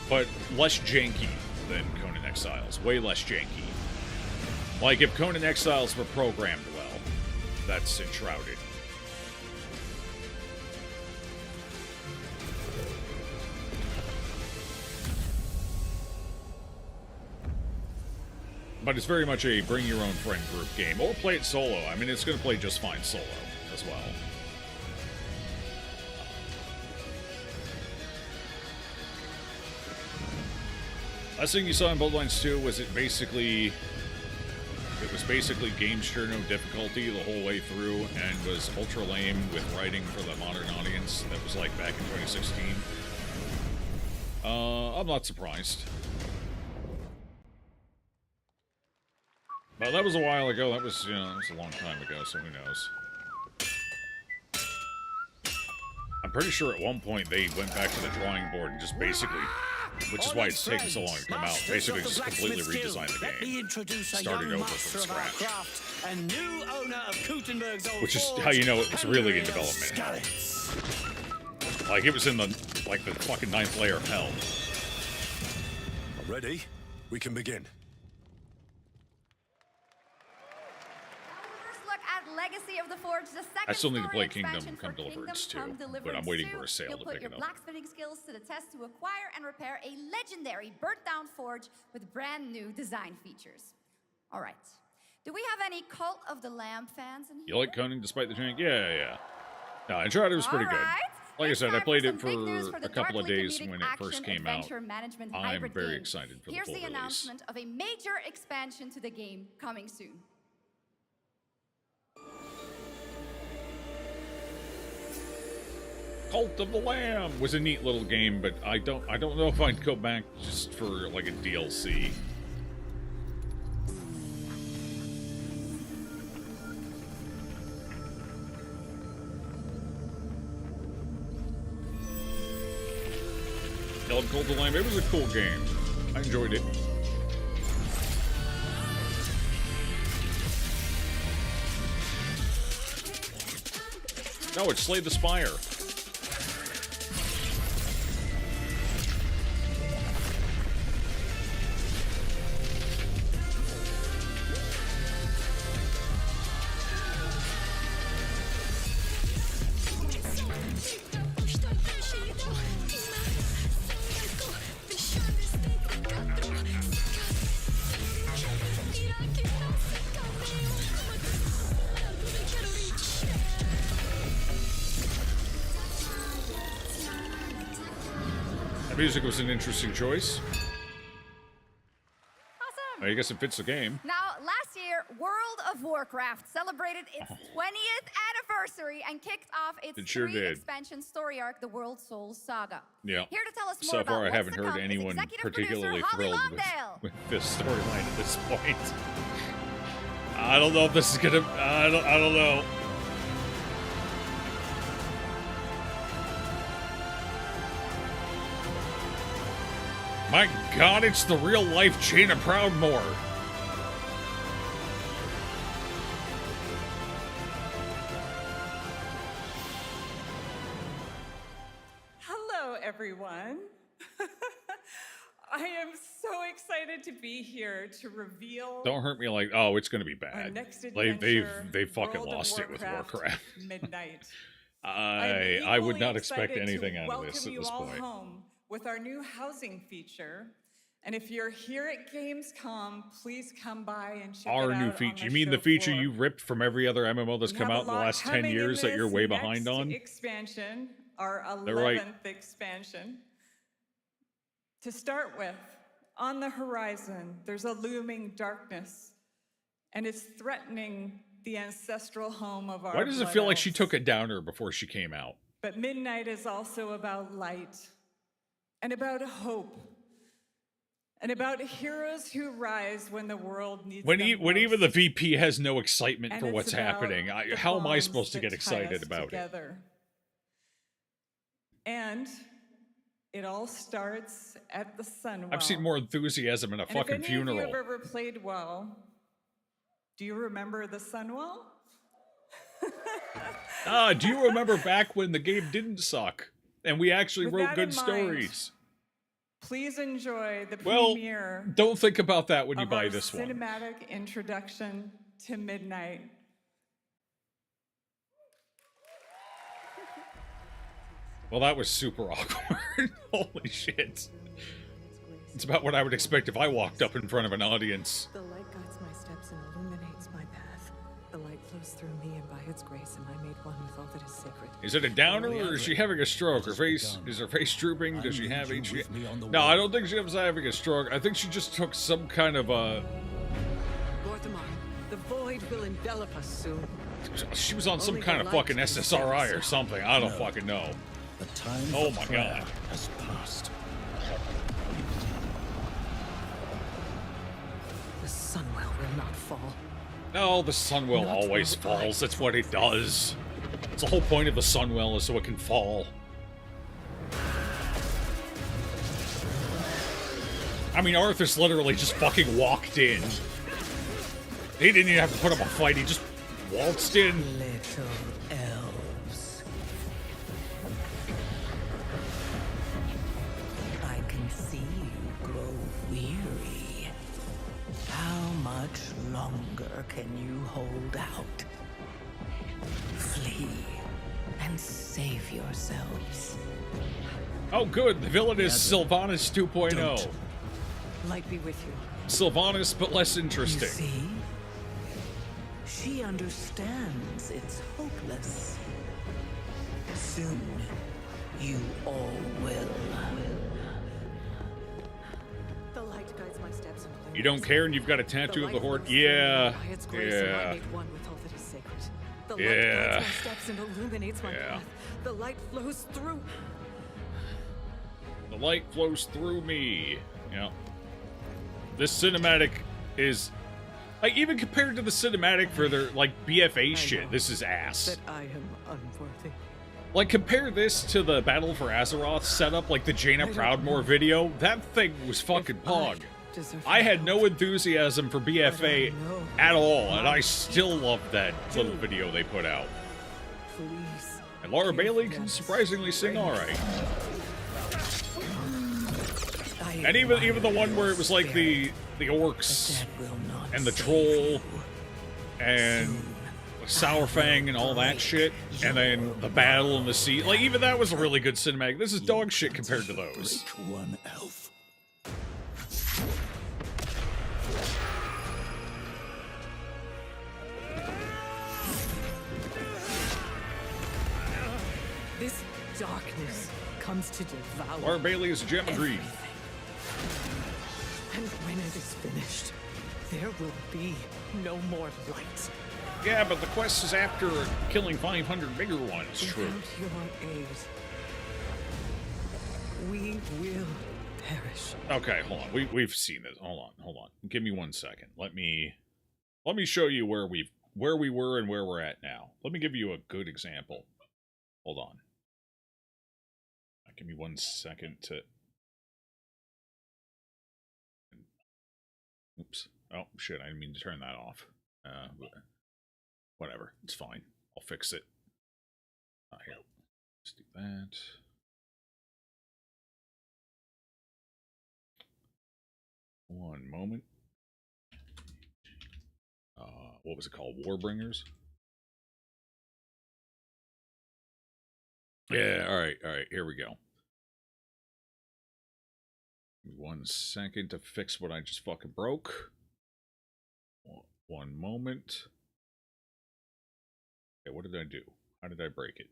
but less janky than Conan Exiles. Way less janky. Like, if Conan Exiles were programmed well, that's Enshrouded. But it's very much a bring your own friend group game, or play it solo. I mean, it's going to play just fine solo as well. Last thing you saw in Bloodlines 2 was it basically It was basically game sure no difficulty the whole way through and was ultra lame with writing for the modern audience. That was like back in 2016. I'm not surprised. But that was a while ago. That was, you know, that was a long time ago, so who knows. I'm pretty sure at one point they went back to the drawing board and just basically, which is why it's taken so long to come out, basically just completely redesigned the game. Started over from scratch. Which is how you know it was really in development. Like, it was in the, like, the fucking 9th layer of hell. Ready? We can begin. Legacy of the Forge, the second I still need to play story Kingdom expansion Come for Deliverance Kingdom 2, Come but I'm Deliverance waiting 2. for a sale You'll to put pick your it up. blacksmithing skills to the test to acquire and repair a legendary burnt-down forge with brand new design features. All right. Do we have any Cult of the Lamb fans in here? You like Conan despite the jank? Yeah. No, Uncharted was pretty good. Like I said, I played it for a couple of days when it first came out. I'm very excited for the full release. Here's the announcement of a major expansion to the game coming soon. Cult of the Lamb was a neat little game, but I don't know if I'd go back just for like a DLC. Cult of the Lamb, it was a cool game. I enjoyed it. No, it's Slay the Spire. Music was an interesting choice. Awesome. I guess it fits the game. Now, last year, World of Warcraft celebrated its 20th anniversary and kicked off its expansion story arc, the World Souls Saga. Yeah. Here to tell us more So about far, I what's haven't to heard come is anyone executive particularly producer Holly thrilled Lawndale. with this storyline at this point. I don't know if this is gonna. I don't know. My God, it's the real-life Jaina Proudmoore. Hello, everyone. I am so excited to be here to reveal. Don't hurt me like, oh, it's gonna be our bad. next They adventure, fucking World of lost it with Warcraft. Midnight. I would not expect excited anything to out of this welcome at you this all point. home with our new housing feature. And if you're here at Gamescom, please come by and check it Our out new on feature. You the mean the show feature floor. you ripped from every other MMO that's We come have out in a the lot last 10 coming in years that you're this way next behind on? Expansion, our 11th They're right. expansion. To start with, on the horizon, there's a looming darkness, and it's threatening the ancestral home of our Why does it blood feel like she elves. took a downer before she came out? But Midnight is also about light, and about hope, and about heroes who rise when the world needs When, them when most. even the VP has no excitement And for it's what's about happening, the how am I bonds supposed to that get tie excited us about it? together. And it all starts at the Sunwell. I've seen more enthusiasm in a And fucking if any funeral. of you have ever played WoW, do you remember the Sunwell? Do you remember back when the game didn't suck and we actually With wrote that good in mind, stories? Please enjoy the Well, premiere don't think about that when you of buy our this one. cinematic introduction to Midnight. Well, that was super awkward. Holy shit. It's about what I would expect if I walked up in front of an audience. The light guides my steps and illuminates my path. The light flows through me, and by its grace am I made one with all that is sacred. Is it a downer or is she having a stroke? Is her face drooping? Does she have HG? No, I don't think she was having a stroke. I think she just took some kind of Gorthamar, The void will envelop us soon. She was on some Only kind the of light fucking can SSRI save or us. something. I don't No. fucking know. The time Oh for my prayer God. has passed. The Sunwell will not fall. No, the Sunwell Not always while I falls. That's what it does. It's the whole point of the Sunwell is so it can fall. I mean, Arthas literally just fucking walked in. He didn't even have to put up a fight. He just waltzed in. Little elves. I can see you grow weary. How much longer can you hold out? Flee and save yourselves. Oh, good. The villain is Sylvanas 2.0. Light be with you. Sylvanas, but less interesting. You see? She understands it's hopeless. Soon, you all will. The light guides my steps. You don't care and you've got a tattoo of the Horde? Yeah. By its grace, and I Yeah. made one with all that is sacred. The light Yeah. guides my steps and illuminates my Yeah. path. The light flows through. The light flows through me. Yeah. This cinematic is... Like, even compared to the cinematic for their, like, BFA shit, this is ass. That I am unworthy. Like, compare this to the Battle for Azeroth setup, like the Jaina Proudmoore video. That thing was fucking pog. I had no enthusiasm for BFA at all, and I still love that little video they put out. Please. And Laura Bailey can surprisingly sing alright. And even the one where it was like the orcs and the troll and Sourfang and all that shit, and then the battle in the sea. Like, even that was a really good cinematic. This is dog shit compared to those. One elf. This darkness comes to devour. Laura Bailey is a gem of greed. And when it is finished, there will be no more light. Yeah, but the quest is after killing 500 bigger ones. Without your aid, we will perish. Okay, hold on. We've seen this. Hold on. Give me 1 second. Let me show you where we were and where we're at now. Let me give you a good example. Hold on. Give me 1 second to... Oops. Oh, shit. I didn't mean to turn that off. Whatever. It's fine. I'll fix it. Here. Let's do that. One moment. What was it called? Warbringers? Yeah, alright, here we go. Give me 1 second to fix what I just fucking broke. One moment. Okay, what did I do? How did I break it?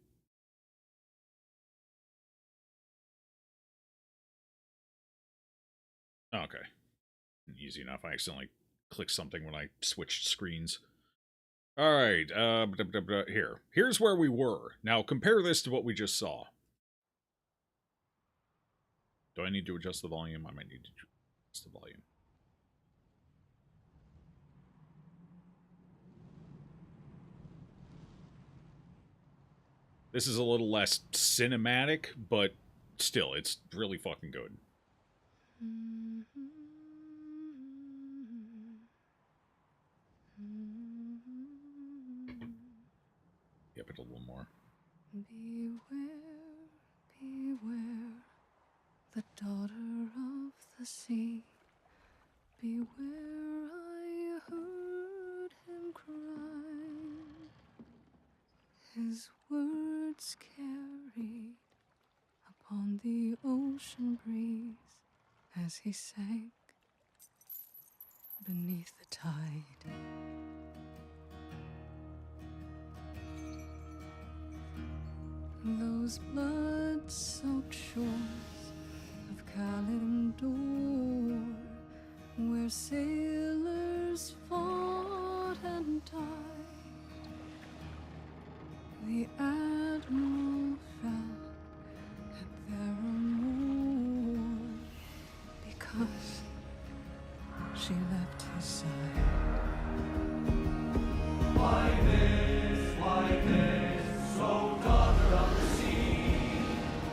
Okay. Easy enough. I accidentally clicked something when I switched screens. Alright, here. Here's where we were. Now, compare this to what we just saw. Do I need to adjust the volume? I might need to adjust the volume. This is a little less cinematic, but still, it's really fucking good. Yep, it a little more. Beware, beware, the daughter of the sea. Beware, I heard him cry. His words carried upon the ocean breeze as he sank beneath the tide. Those blood-soaked shores of Kalimdor, where sailors fought The Admiral fell at Barrymore because she left his side. Why this, so daughter of the sea?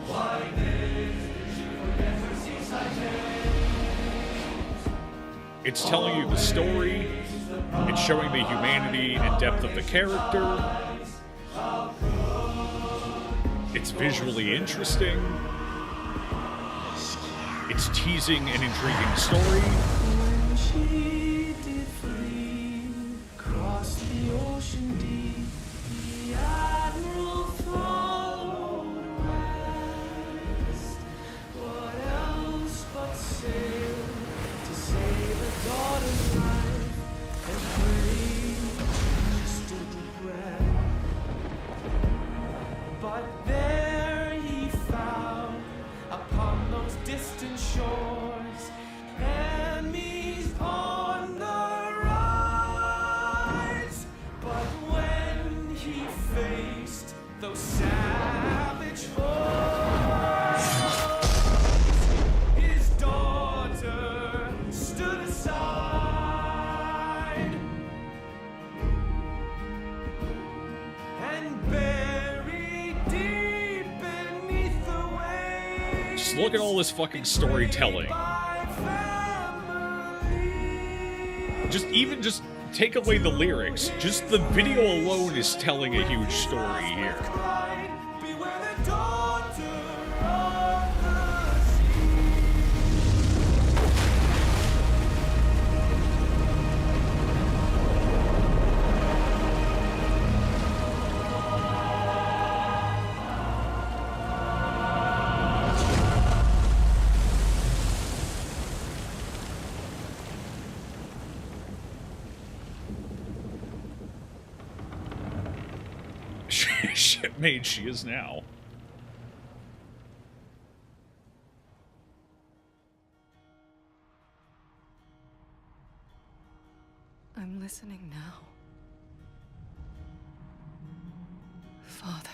Why this, she forgets her seaside days? It's telling you the story, it's showing the humanity and depth of the character, it's visually interesting, it's teasing an intriguing story. When she did flee, cross the ocean deep, the Admiral followed west. What else but sail to save a daughter's life and pray just to regret? But there he found upon those distant shores enemies on the rise. But when he faced those savage foes, his daughter stood aside and buried deep beneath the waves. Just look at all this fucking storytelling. Just take away the lyrics. Just the video alone is telling a huge story here. Shipmate she is now. I'm listening now. Father.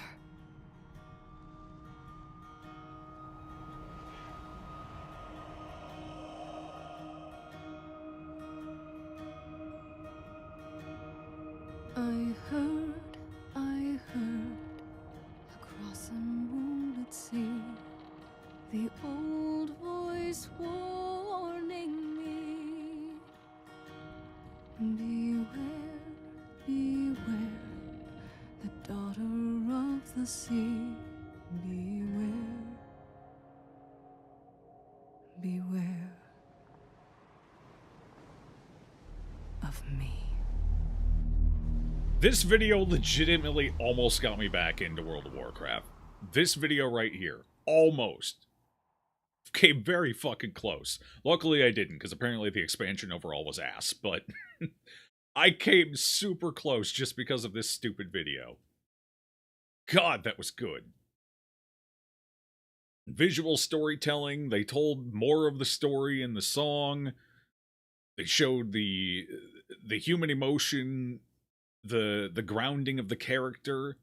I heard, across a moonlit sea, the old voice warning me. Beware, beware, the daughter of the sea. Beware, beware of me. This video legitimately almost got me back into World of Warcraft. This video right here. Almost. Came very fucking close. Luckily I didn't, because apparently the expansion overall was ass, but I came super close just because of this stupid video. God, that was good. Visual storytelling, they told more of the story in the song. They showed the human emotion, the grounding of the character.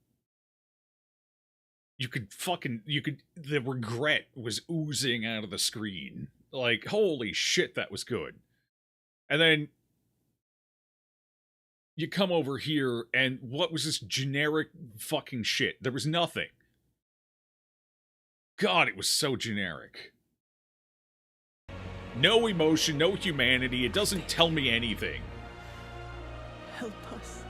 The regret was oozing out of the screen. Like, holy shit, that was good. And then you come over here, and what was this generic fucking shit? There was nothing. God, it was so generic. No emotion, no humanity, it doesn't tell me anything. Help us.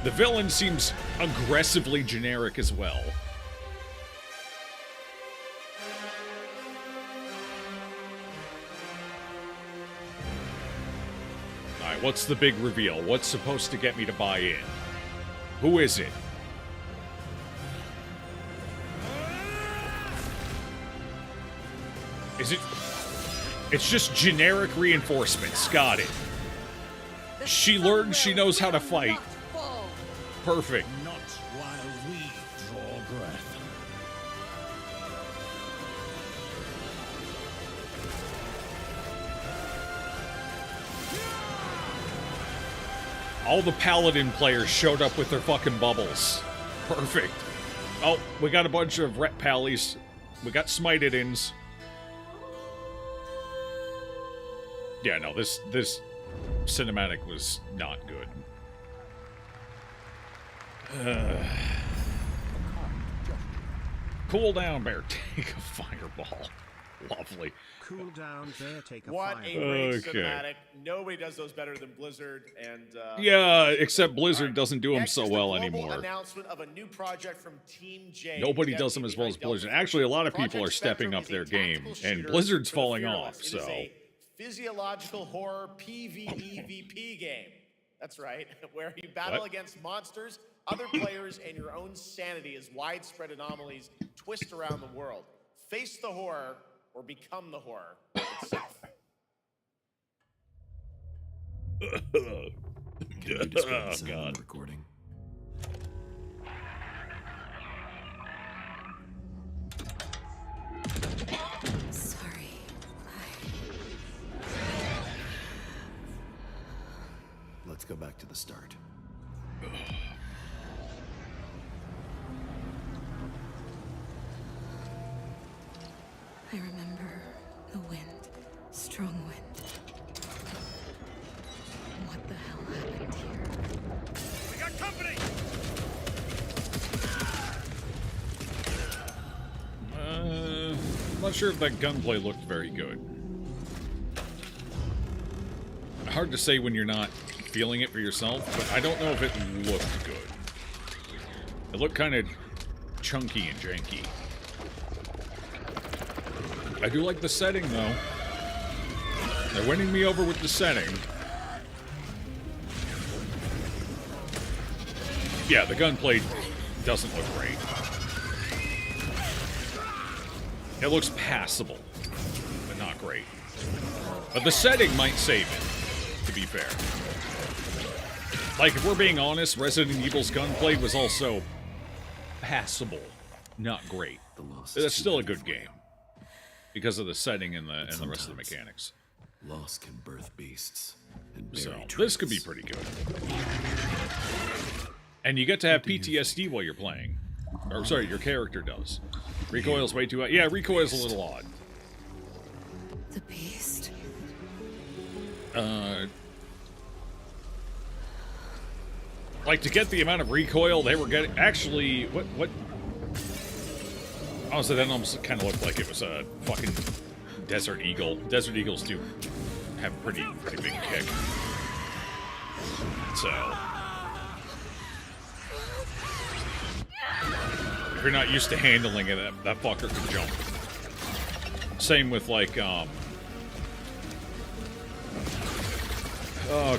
The villain seems aggressively generic as well. Alright, what's the big reveal? What's supposed to get me to buy in? Who is it? Is it... It's just generic reinforcements. Got it. She learned she knows how to fight. Perfect. Not while we draw breath. All the Paladin players showed up with their fucking bubbles. Perfect. Oh, we got a bunch of Ret Pallies. We got Smited-ins. Yeah, no, this cinematic was not good. Cool down, bear. Take a fireball. Lovely. Cool down, bear, take a What fire. a great Okay. cinematic. Nobody does those better than Blizzard. And Yeah, except Blizzard doesn't do them next so is the well global anymore. Announcement of a new project from Team J. Nobody does them as well as Blizzard. Actually, a lot of people are stepping up their game, and Blizzard's falling off, It is so... a physiological horror PvEVP game. That's right, where you battle What? against monsters, other players, and your own sanity as widespread anomalies twist around the world. Face the horror or become the horror itself. Oh, God. Recording. Sorry. Let's go back to the start. I remember the wind. Strong wind. What the hell happened here? We got company! I'm not sure if that gunplay looked very good. Hard to say when you're not feeling it for yourself, but I don't know if it looked good. It looked kind of chunky and janky. I do like the setting, though. They're winning me over with the setting. Yeah, the gunplay doesn't look great. It looks passable, but not great. But the setting might save it, to be fair. Like, if we're being honest, Resident Evil's gunplay was also passable, not great. That's still a good game. Because of the setting and the rest of the mechanics. Loss can birth beasts. And So, bury this could be pretty good. And you get to have PTSD while you're playing. Or, sorry, your character does. Recoil's way too high. Yeah, recoil's a little odd. The beast. Like, to get the amount of recoil they were getting... Actually, what... Honestly, that almost kind of looked like it was a fucking Desert Eagle. Desert Eagles do have a pretty big kick. So... if you're not used to handling it, that fucker can jump. Same with, like, oh,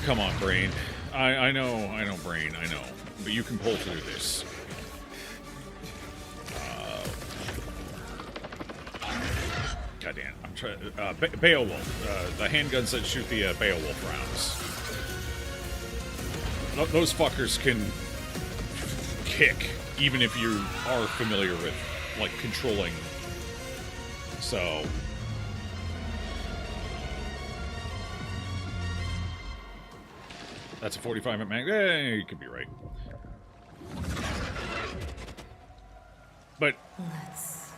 come on, Brain. I know, Brain, I know. But you can pull through this. Goddamn, I'm trying. Beowulf. The handguns that shoot the Beowulf rounds. Those fuckers can kick, even if you are familiar with, like, controlling. So. That's a 45 at mag. You could be right. But. Let's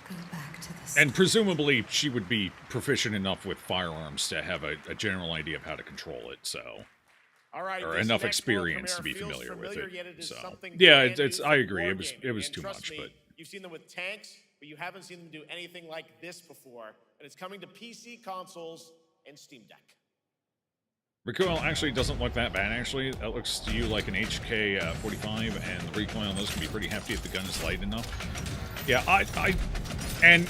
go back to the And presumably she would be proficient enough with firearms to have a general idea of how to control it, so. All right, Or this enough next world experience to be premiere feels familiar with familiar, it. yet it is So. something Yeah, brand new it's. for I agree. wargaming. It was And too trust much, me, but. you've seen them with tanks, but you haven't seen them do anything like this before. And it's coming to PC, consoles, and Steam Deck. Recoil actually doesn't look that bad, actually. That looks to you like an HK 45, and the recoil on those can be pretty hefty if the gun is light enough. Yeah, and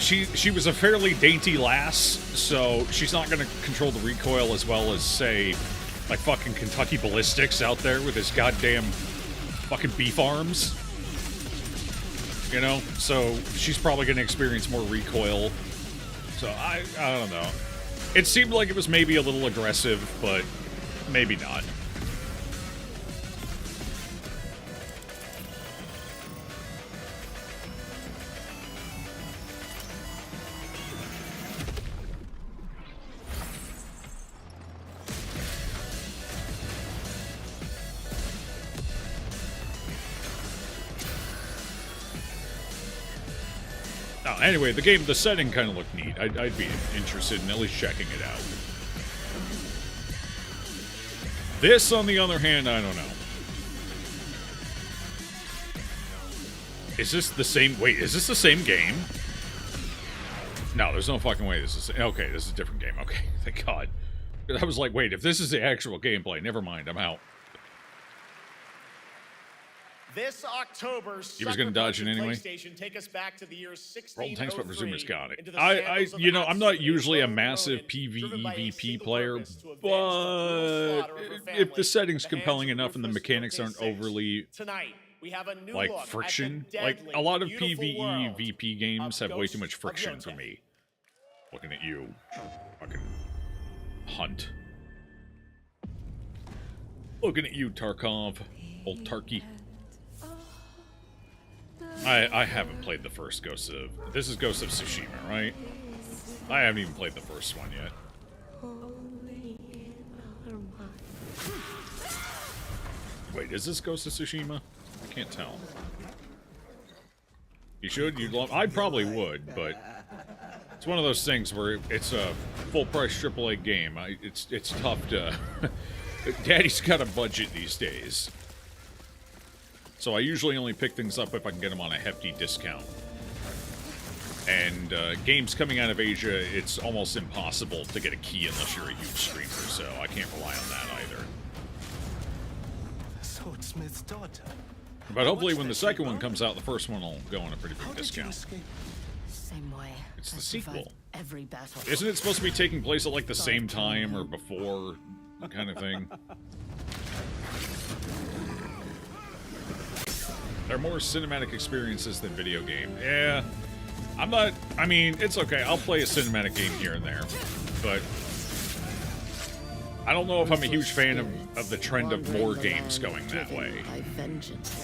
she was a fairly dainty lass, so she's not going to control the recoil as well as, say, like fucking Kentucky Ballistics out there with his goddamn fucking beef arms. You know, so she's probably going to experience more recoil. So I don't know. It seemed like it was maybe a little aggressive, but maybe not. Oh, anyway, the setting kind of looked neat. I'd be interested in at least checking it out. This, on the other hand, I don't know. Is this the same? Wait, is this the same game? No, there's no fucking way this is... Okay, this is a different game. Okay, thank God. I was like, wait, if this is the actual gameplay, never mind, I'm out. This October, he was going to dodge it anyway. Take us back to the year 1603. Roll tanks, but Resumer's got it. You know, I'm not usually a massive PvEVP player, but if the setting's compelling enough and the mechanics aren't overly, like, friction, like, a lot of PvEVP games have way too much friction for me. Looking at you, fucking hunt. Looking at you, Tarkov, old Tarky. I haven't played the first Ghost of... This is Ghost of Tsushima, right? I haven't even played the first one yet. Wait, is this Ghost of Tsushima? I can't tell. You should? You'd love... I probably would, but... It's one of those things where it's a full-price AAA game. It's tough to... Daddy's got a budget these days. So I usually only pick things up if I can get them on a hefty discount. And games coming out of Asia, it's almost impossible to get a key unless you're a huge streamer, so I can't rely on that either. Swordsmith's daughter. But hopefully when the second one comes out, the first one will go on a pretty big discount. Same way. It's the sequel. Every battle. Isn't it supposed to be taking place at like the same time or before kind of thing? They're more cinematic experiences than video game. Yeah. I'm not... I mean, it's okay. I'll play a cinematic game here and there. But... I don't know if I'm a huge fan of the trend of more games going that way.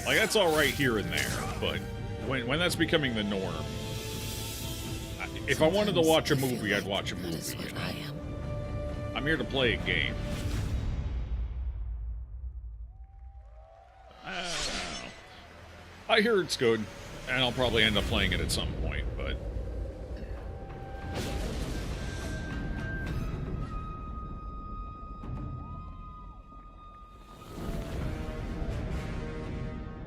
Like, that's alright here and there. But when that's becoming the norm... If I wanted to watch a movie, I'd watch a movie, you know? I'm here to play a game. I hear it's good, and I'll probably end up playing it at some point, but...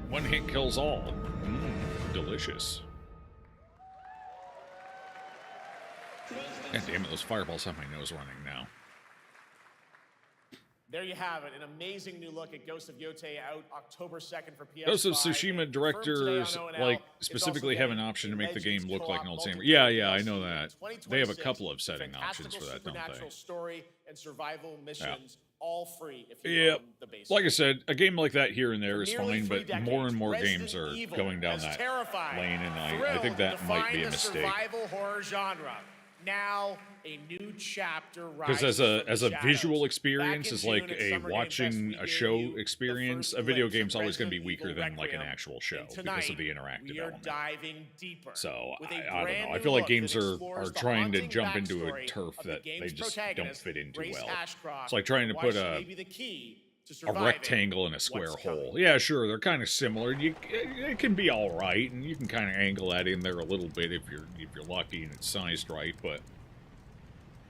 One hit kills all. Delicious. God damn it, those fireballs have my nose running now. There you have it, an amazing new look at Ghost of Yotei out October 2nd for PS5. Ghost of Tsushima directors, like, specifically have an option to make the game look like an old Samurai. Yeah, I know that. They have a couple of setting options for that, don't they? Story and survival missions, all free if you own the base. Like I said, a game like that here and there is fine, but more and more games are going down that lane, and I think that might be a mistake. Survival horror genre. Now, a new chapter. Because as a visual experience, as like a watching a show experience, a video game's always going to be weaker than like an actual show because of the interactive element. So I don't know. I feel like games are trying to jump into a turf that they just don't fit into well. It's like trying to put a rectangle in a square hole. Yeah, sure, they're kind of similar. It can be all right, and you can kind of angle that in there a little bit if you're lucky and it's sized right. But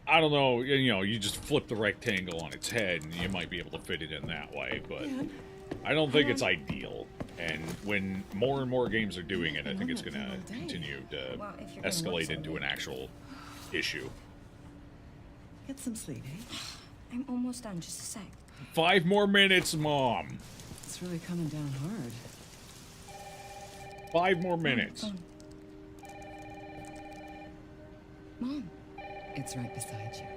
I don't know. You know, you just flip the rectangle on its head, and you might be able to fit it in that way. But I don't think it's ideal. And when more and more games are doing it, I think it's going to continue to escalate into an actual issue. Get some sleep, eh? I'm almost done. Just a sec. 5 more minutes, Mom. It's really coming down hard. 5 more minutes. Mom. It's right beside you.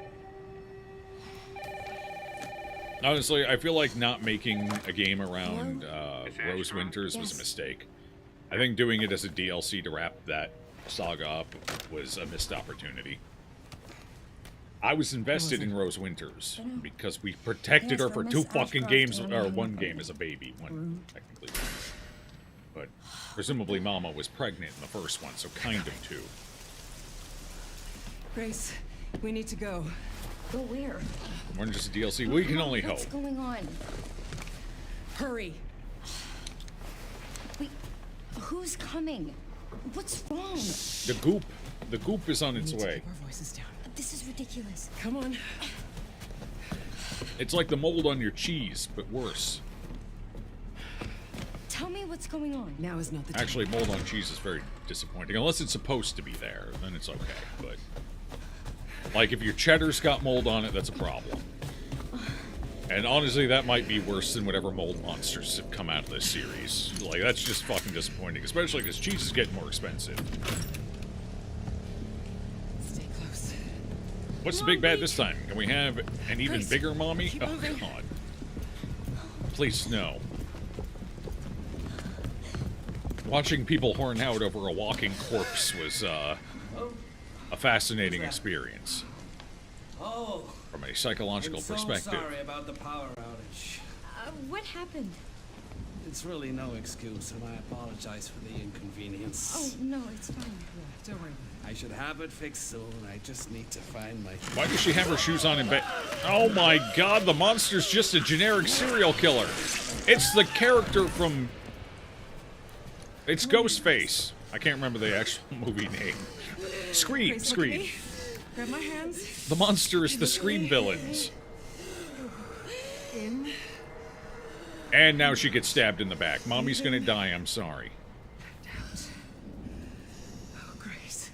Honestly, I feel like not making a game around Rose Winters was a mistake. I think doing it as a DLC to wrap that saga up was a missed opportunity. I was invested in Rose Winters because we protected her for 2 fucking games, or 1 game as a baby, 1 technically. But presumably Mama was pregnant in the first one, so kind of 2. Grace, we need to go. Go where? We're just a DLC. We can only hope. What's going on? Hurry. Wait, who's coming? What's wrong? The goop is on its way. Keep our voices down. This is ridiculous. Come on. It's like the mold on your cheese, but worse. Tell me what's going on. Now is not the time. Actually, mold on cheese is very disappointing. Unless it's supposed to be there, then it's okay. But, like, if your cheddar's got mold on it, that's a problem. And honestly, that might be worse than whatever mold monsters have come out of this series. Like, that's just fucking disappointing. Especially because cheese is getting more expensive. Stay close. What's the big bad this time? Can we have an even bigger mommy? Oh, God. Please, no. Watching people horn out over a walking corpse was, a fascinating experience. Oh. From a psychological perspective. I'm so sorry about the power outage. What happened? It's really no excuse, and I apologize for the inconvenience. Oh, no, it's fine. Yeah, don't worry. I should have it fixed soon. I just need to find my... Why does she have her shoes on in bed? Oh my God, the monster's just a generic serial killer. It's the character from... It's Ghostface. I can't remember the actual movie name. Scream. Grab my hands. The monster is the Scream villains. In. And now she gets stabbed in the back. Mommy's gonna die, I'm sorry. Oh, Grace.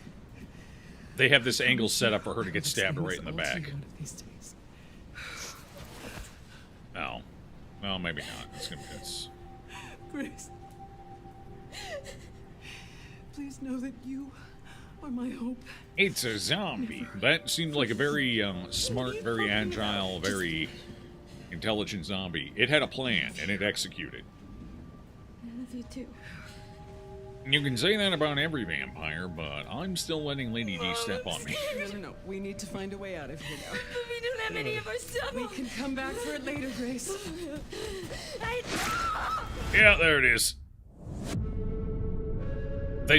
They have this angle set up for her to get stabbed right in the back. Oh. Well, maybe not. It's gonna be... Grace. Please know that you are my hope. It's a zombie. That seemed like a very smart, very agile, very intelligent zombie. It had a plan, and it executed. I love you too. You can say that about every vampire, but I'm still letting Lady D step on me. No. We need to find a way out of here now. We don't have any of our stuff. We can come back for it later, Grace. Yeah, there it is. They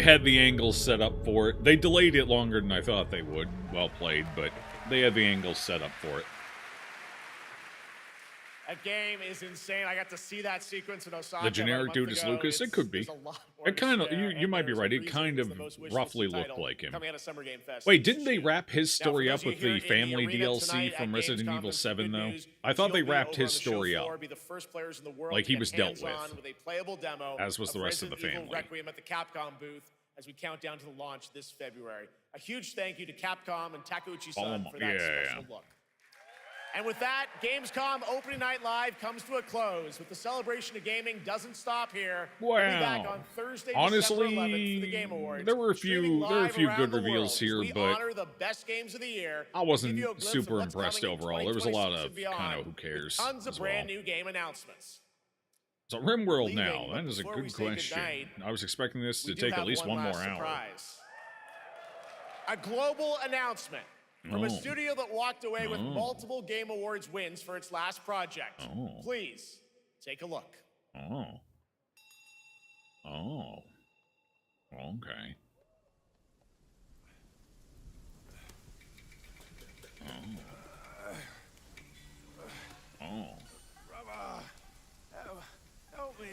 had the angles set up for it. They delayed it longer than I thought they would. Well played, but they had the angles set up for it. That game is insane. I got to see that sequence in Osaka. The generic dude is Lucas. It could be. It kind of. You might be right. It kind of roughly looked like him. Wait, didn't they wrap his story up with the family DLC from Resident Evil 7 though? I thought they wrapped his story up. Like he was dealt with. As was the rest of the family. Requiem at the Capcom booth as we count down to the launch this February. A huge thank you to Capcom and Takeuchi-san for that special look. And with that, Gamescom opening night live comes to a close. But the celebration of gaming doesn't stop here. Wow. We'll be back on Thursday, honestly, December 11th for the Game Awards. There were a few good reveals here, we but honor the best games of the year. I wasn't super impressed overall. There was a lot of kind of who cares. Tons of brand new game announcements. So RimWorld now. That is a good question. I was expecting this to take at least one more hour. A global announcement. From a studio that walked away with multiple Game Awards wins for its last project. Please, take a look. Okay. Help me.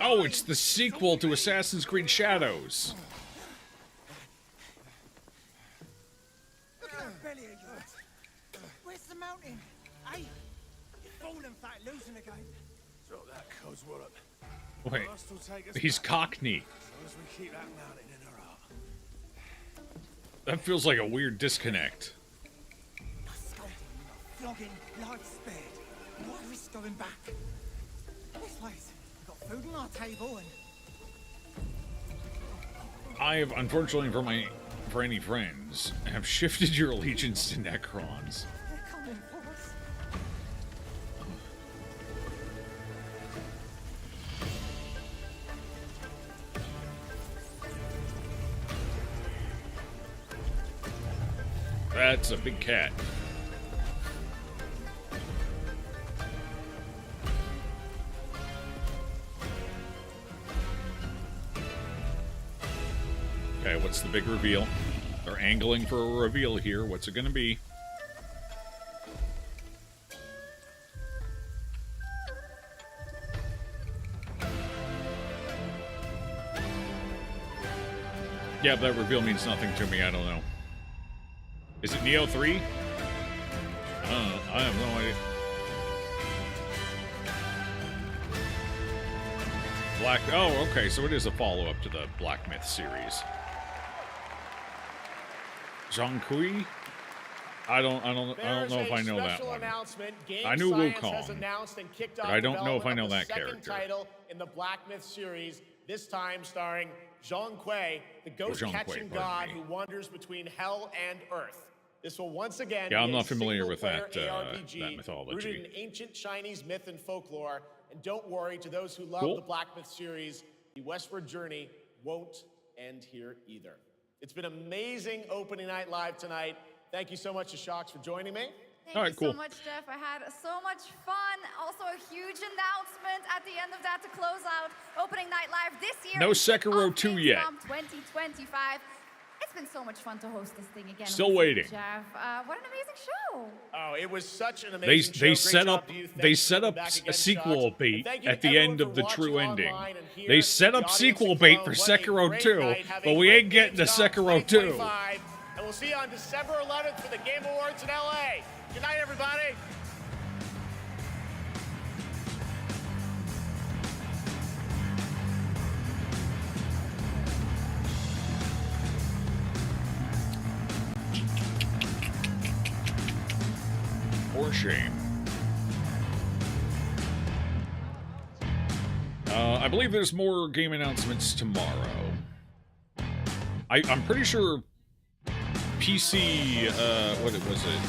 Oh, it's the sequel to Assassin's Creed Shadows. Look at that belly of yours. Where's the mountain? Hey, you're falling fat, losing again. Drop that codswallop up. Wait, he's Cockney. As long as we keep that mountain in our heart. That feels like a weird disconnect. Flogging, life spared. No risk going back. This place, we've got food on our table and... I have, unfortunately for any friends, have shifted your allegiance to Necrons. They're coming for us. That's a big cat. Okay, what's the big reveal? They're angling for a reveal here. What's it gonna be? Yeah, that reveal means nothing to me. I don't know. Is it Neo 3? I have no idea. Black. Oh, okay. So it is a follow-up to the Black Myth series. Zhang Kui? I don't know if I know that one. I knew Wukong, but I don't know if I know that character. Title in the Black Myth series, this time starring Zhang Kui, the ghost-catching god who wanders between hell and earth. This will once again I'm be not a familiar with that ARPG that mythology. rooted in ancient Chinese myth and folklore. And don't worry, to those who love the Black Myth series, the westward journey won't end here either. It's been amazing opening night live tonight. Thank you so much to Shocks for joining me. Thank you so much, Jeff. I had so much fun. Also, a huge announcement at the end of that to close out opening night live this year. No Sekiro 2 yet. 2025. It's been so much fun to host this thing again. Still waiting. Jeff, what an amazing show. Oh, it was such an amazing show. They set up a sequel bait at the end of the true ending. They set up sequel bait for Sekiro 2, but we ain't getting to Sekiro 2. And we'll see you on December 11th for the Game Awards in LA. Good night, everybody. For shame. I believe there's more game announcements tomorrow. I'm pretty sure PC, what was it?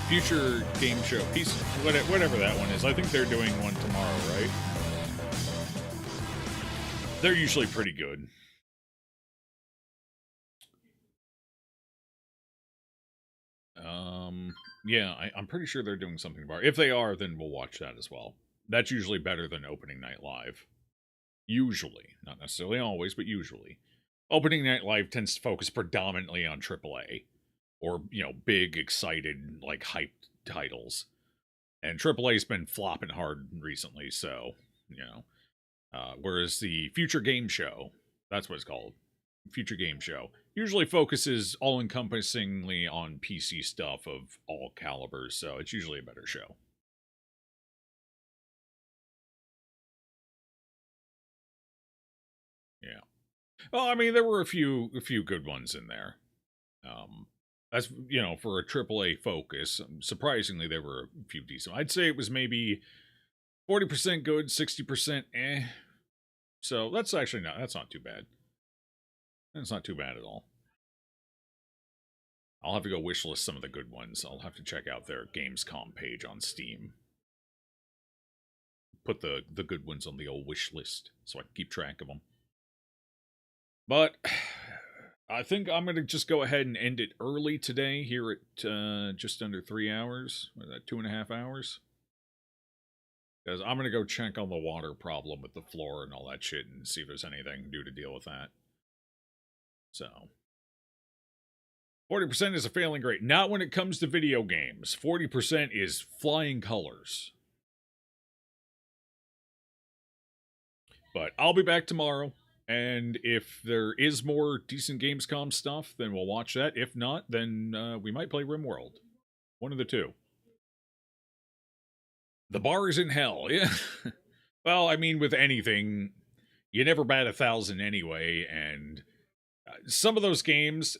Future Game Show, PC, whatever that one is. I think they're doing one tomorrow, right? They're usually pretty good. Yeah, I'm pretty sure they're doing something about it. If they are, then we'll watch that as well. That's usually better than opening night live. Usually. Not necessarily always, but usually. Opening night live tends to focus predominantly on AAA. Or, big, excited, hyped titles. And AAA's been flopping hard recently, so, whereas the Future Game Show, that's what it's called, Future Game Show, usually focuses all-encompassingly on PC stuff of all calibers, so it's usually a better show. Yeah. Well, I mean, there were a few good ones in there. That's, for a AAA focus, surprisingly, there were a few decent. I'd say it was maybe 40% good, 60% eh. So that's not too bad. That's not too bad at all. I'll have to go wishlist some of the good ones. I'll have to check out their Gamescom page on Steam. Put the good ones on the old wish list so I can keep track of them. But I think I'm going to just go ahead and end it early today here at just under 3 hours. What is that, 2.5 hours? Because I'm going to go check on the water problem with the floor and all that shit and see if there's anything to deal with that. So, 40% is a failing rate. Not when it comes to video games. 40% is flying colors. But I'll be back tomorrow. And if there is more decent Gamescom stuff, then we'll watch that. If not, then we might play RimWorld. One of the two. The bar is in hell, yeah. Well, I mean, with anything, you never bat 1,000 anyway, and some of those games,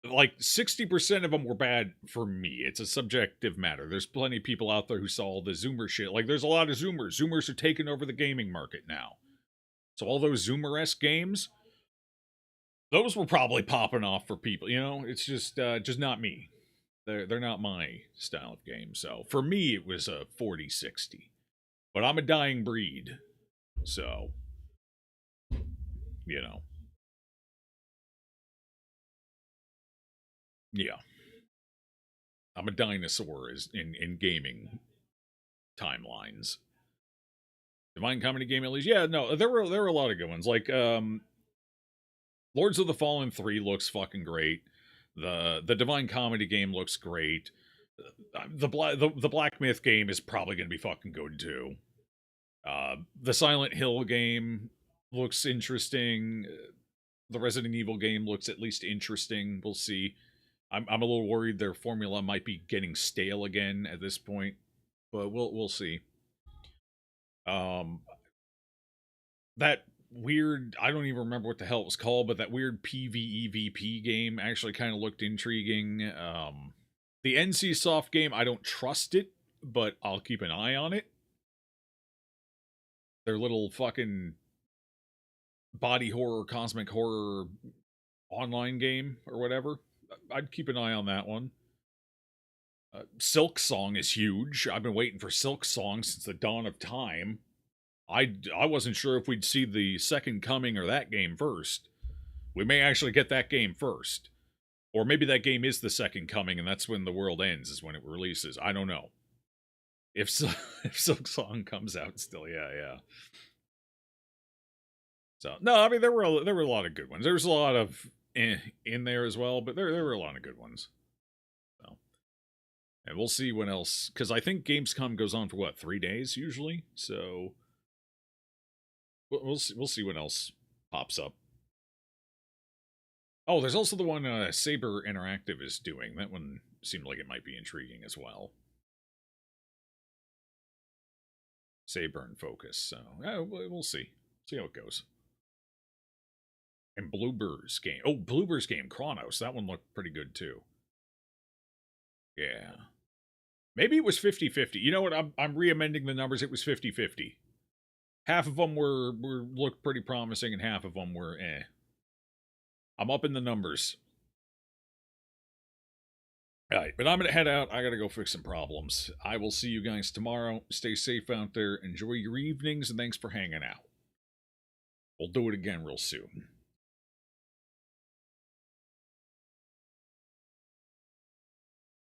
60% of them were bad for me. It's a subjective matter. There's plenty of people out there who saw the Zoomer shit. There's a lot of Zoomers. Zoomers are taking over the gaming market now. So all those Zoomer-esque games, those were probably popping off for people. It's just not me. They're not my style of game. So for me, it was a 40-60. But I'm a dying breed. So, Yeah. I'm a dinosaur in gaming timelines. Divine Comedy Game, at least. Yeah, no, there were a lot of good ones. Lords of the Fallen 3 looks fucking great. The Divine Comedy game looks great. The Black Myth game is probably going to be fucking good, too. The Silent Hill game looks interesting. The Resident Evil game looks at least interesting. We'll see. I'm a little worried their formula might be getting stale again at this point, but we'll see. That weird, I don't even remember what the hell it was called, but that weird PvEVP game actually kind of looked intriguing. The NCSoft game, I don't trust it, but I'll keep an eye on it. Their little fucking body horror, cosmic horror online game or whatever. I'd keep an eye on that one. Silk Song is huge. I've been waiting for Silk Song since the dawn of time. I wasn't sure if we'd see the second coming or that game first. We may actually get that game first. Or maybe that game is the second coming and that's when the world ends, is when it releases. I don't know. If Silk Song comes out still, yeah. So, no, I mean, there were a lot of good ones. There was a lot of in there as well, but there were a lot of good ones. So, and we'll see what else, because I think Gamescom goes on for, what, 3 days usually? So, we'll see what else pops up. Oh, there's also the one Saber Interactive is doing. That one seemed like it might be intriguing as well. Saber and Focus. So, we'll see. See how it goes. And Bloober's game. Oh, Bloober's game, Chronos. That one looked pretty good, too. Yeah. Maybe it was 50-50. You know what? I'm re-amending the numbers. It was 50-50. Half of them looked pretty promising, and half of them were eh. I'm up in the numbers. Alright, but I'm going to head out. I got to go fix some problems. I will see you guys tomorrow. Stay safe out there. Enjoy your evenings, and thanks for hanging out. We'll do it again real soon.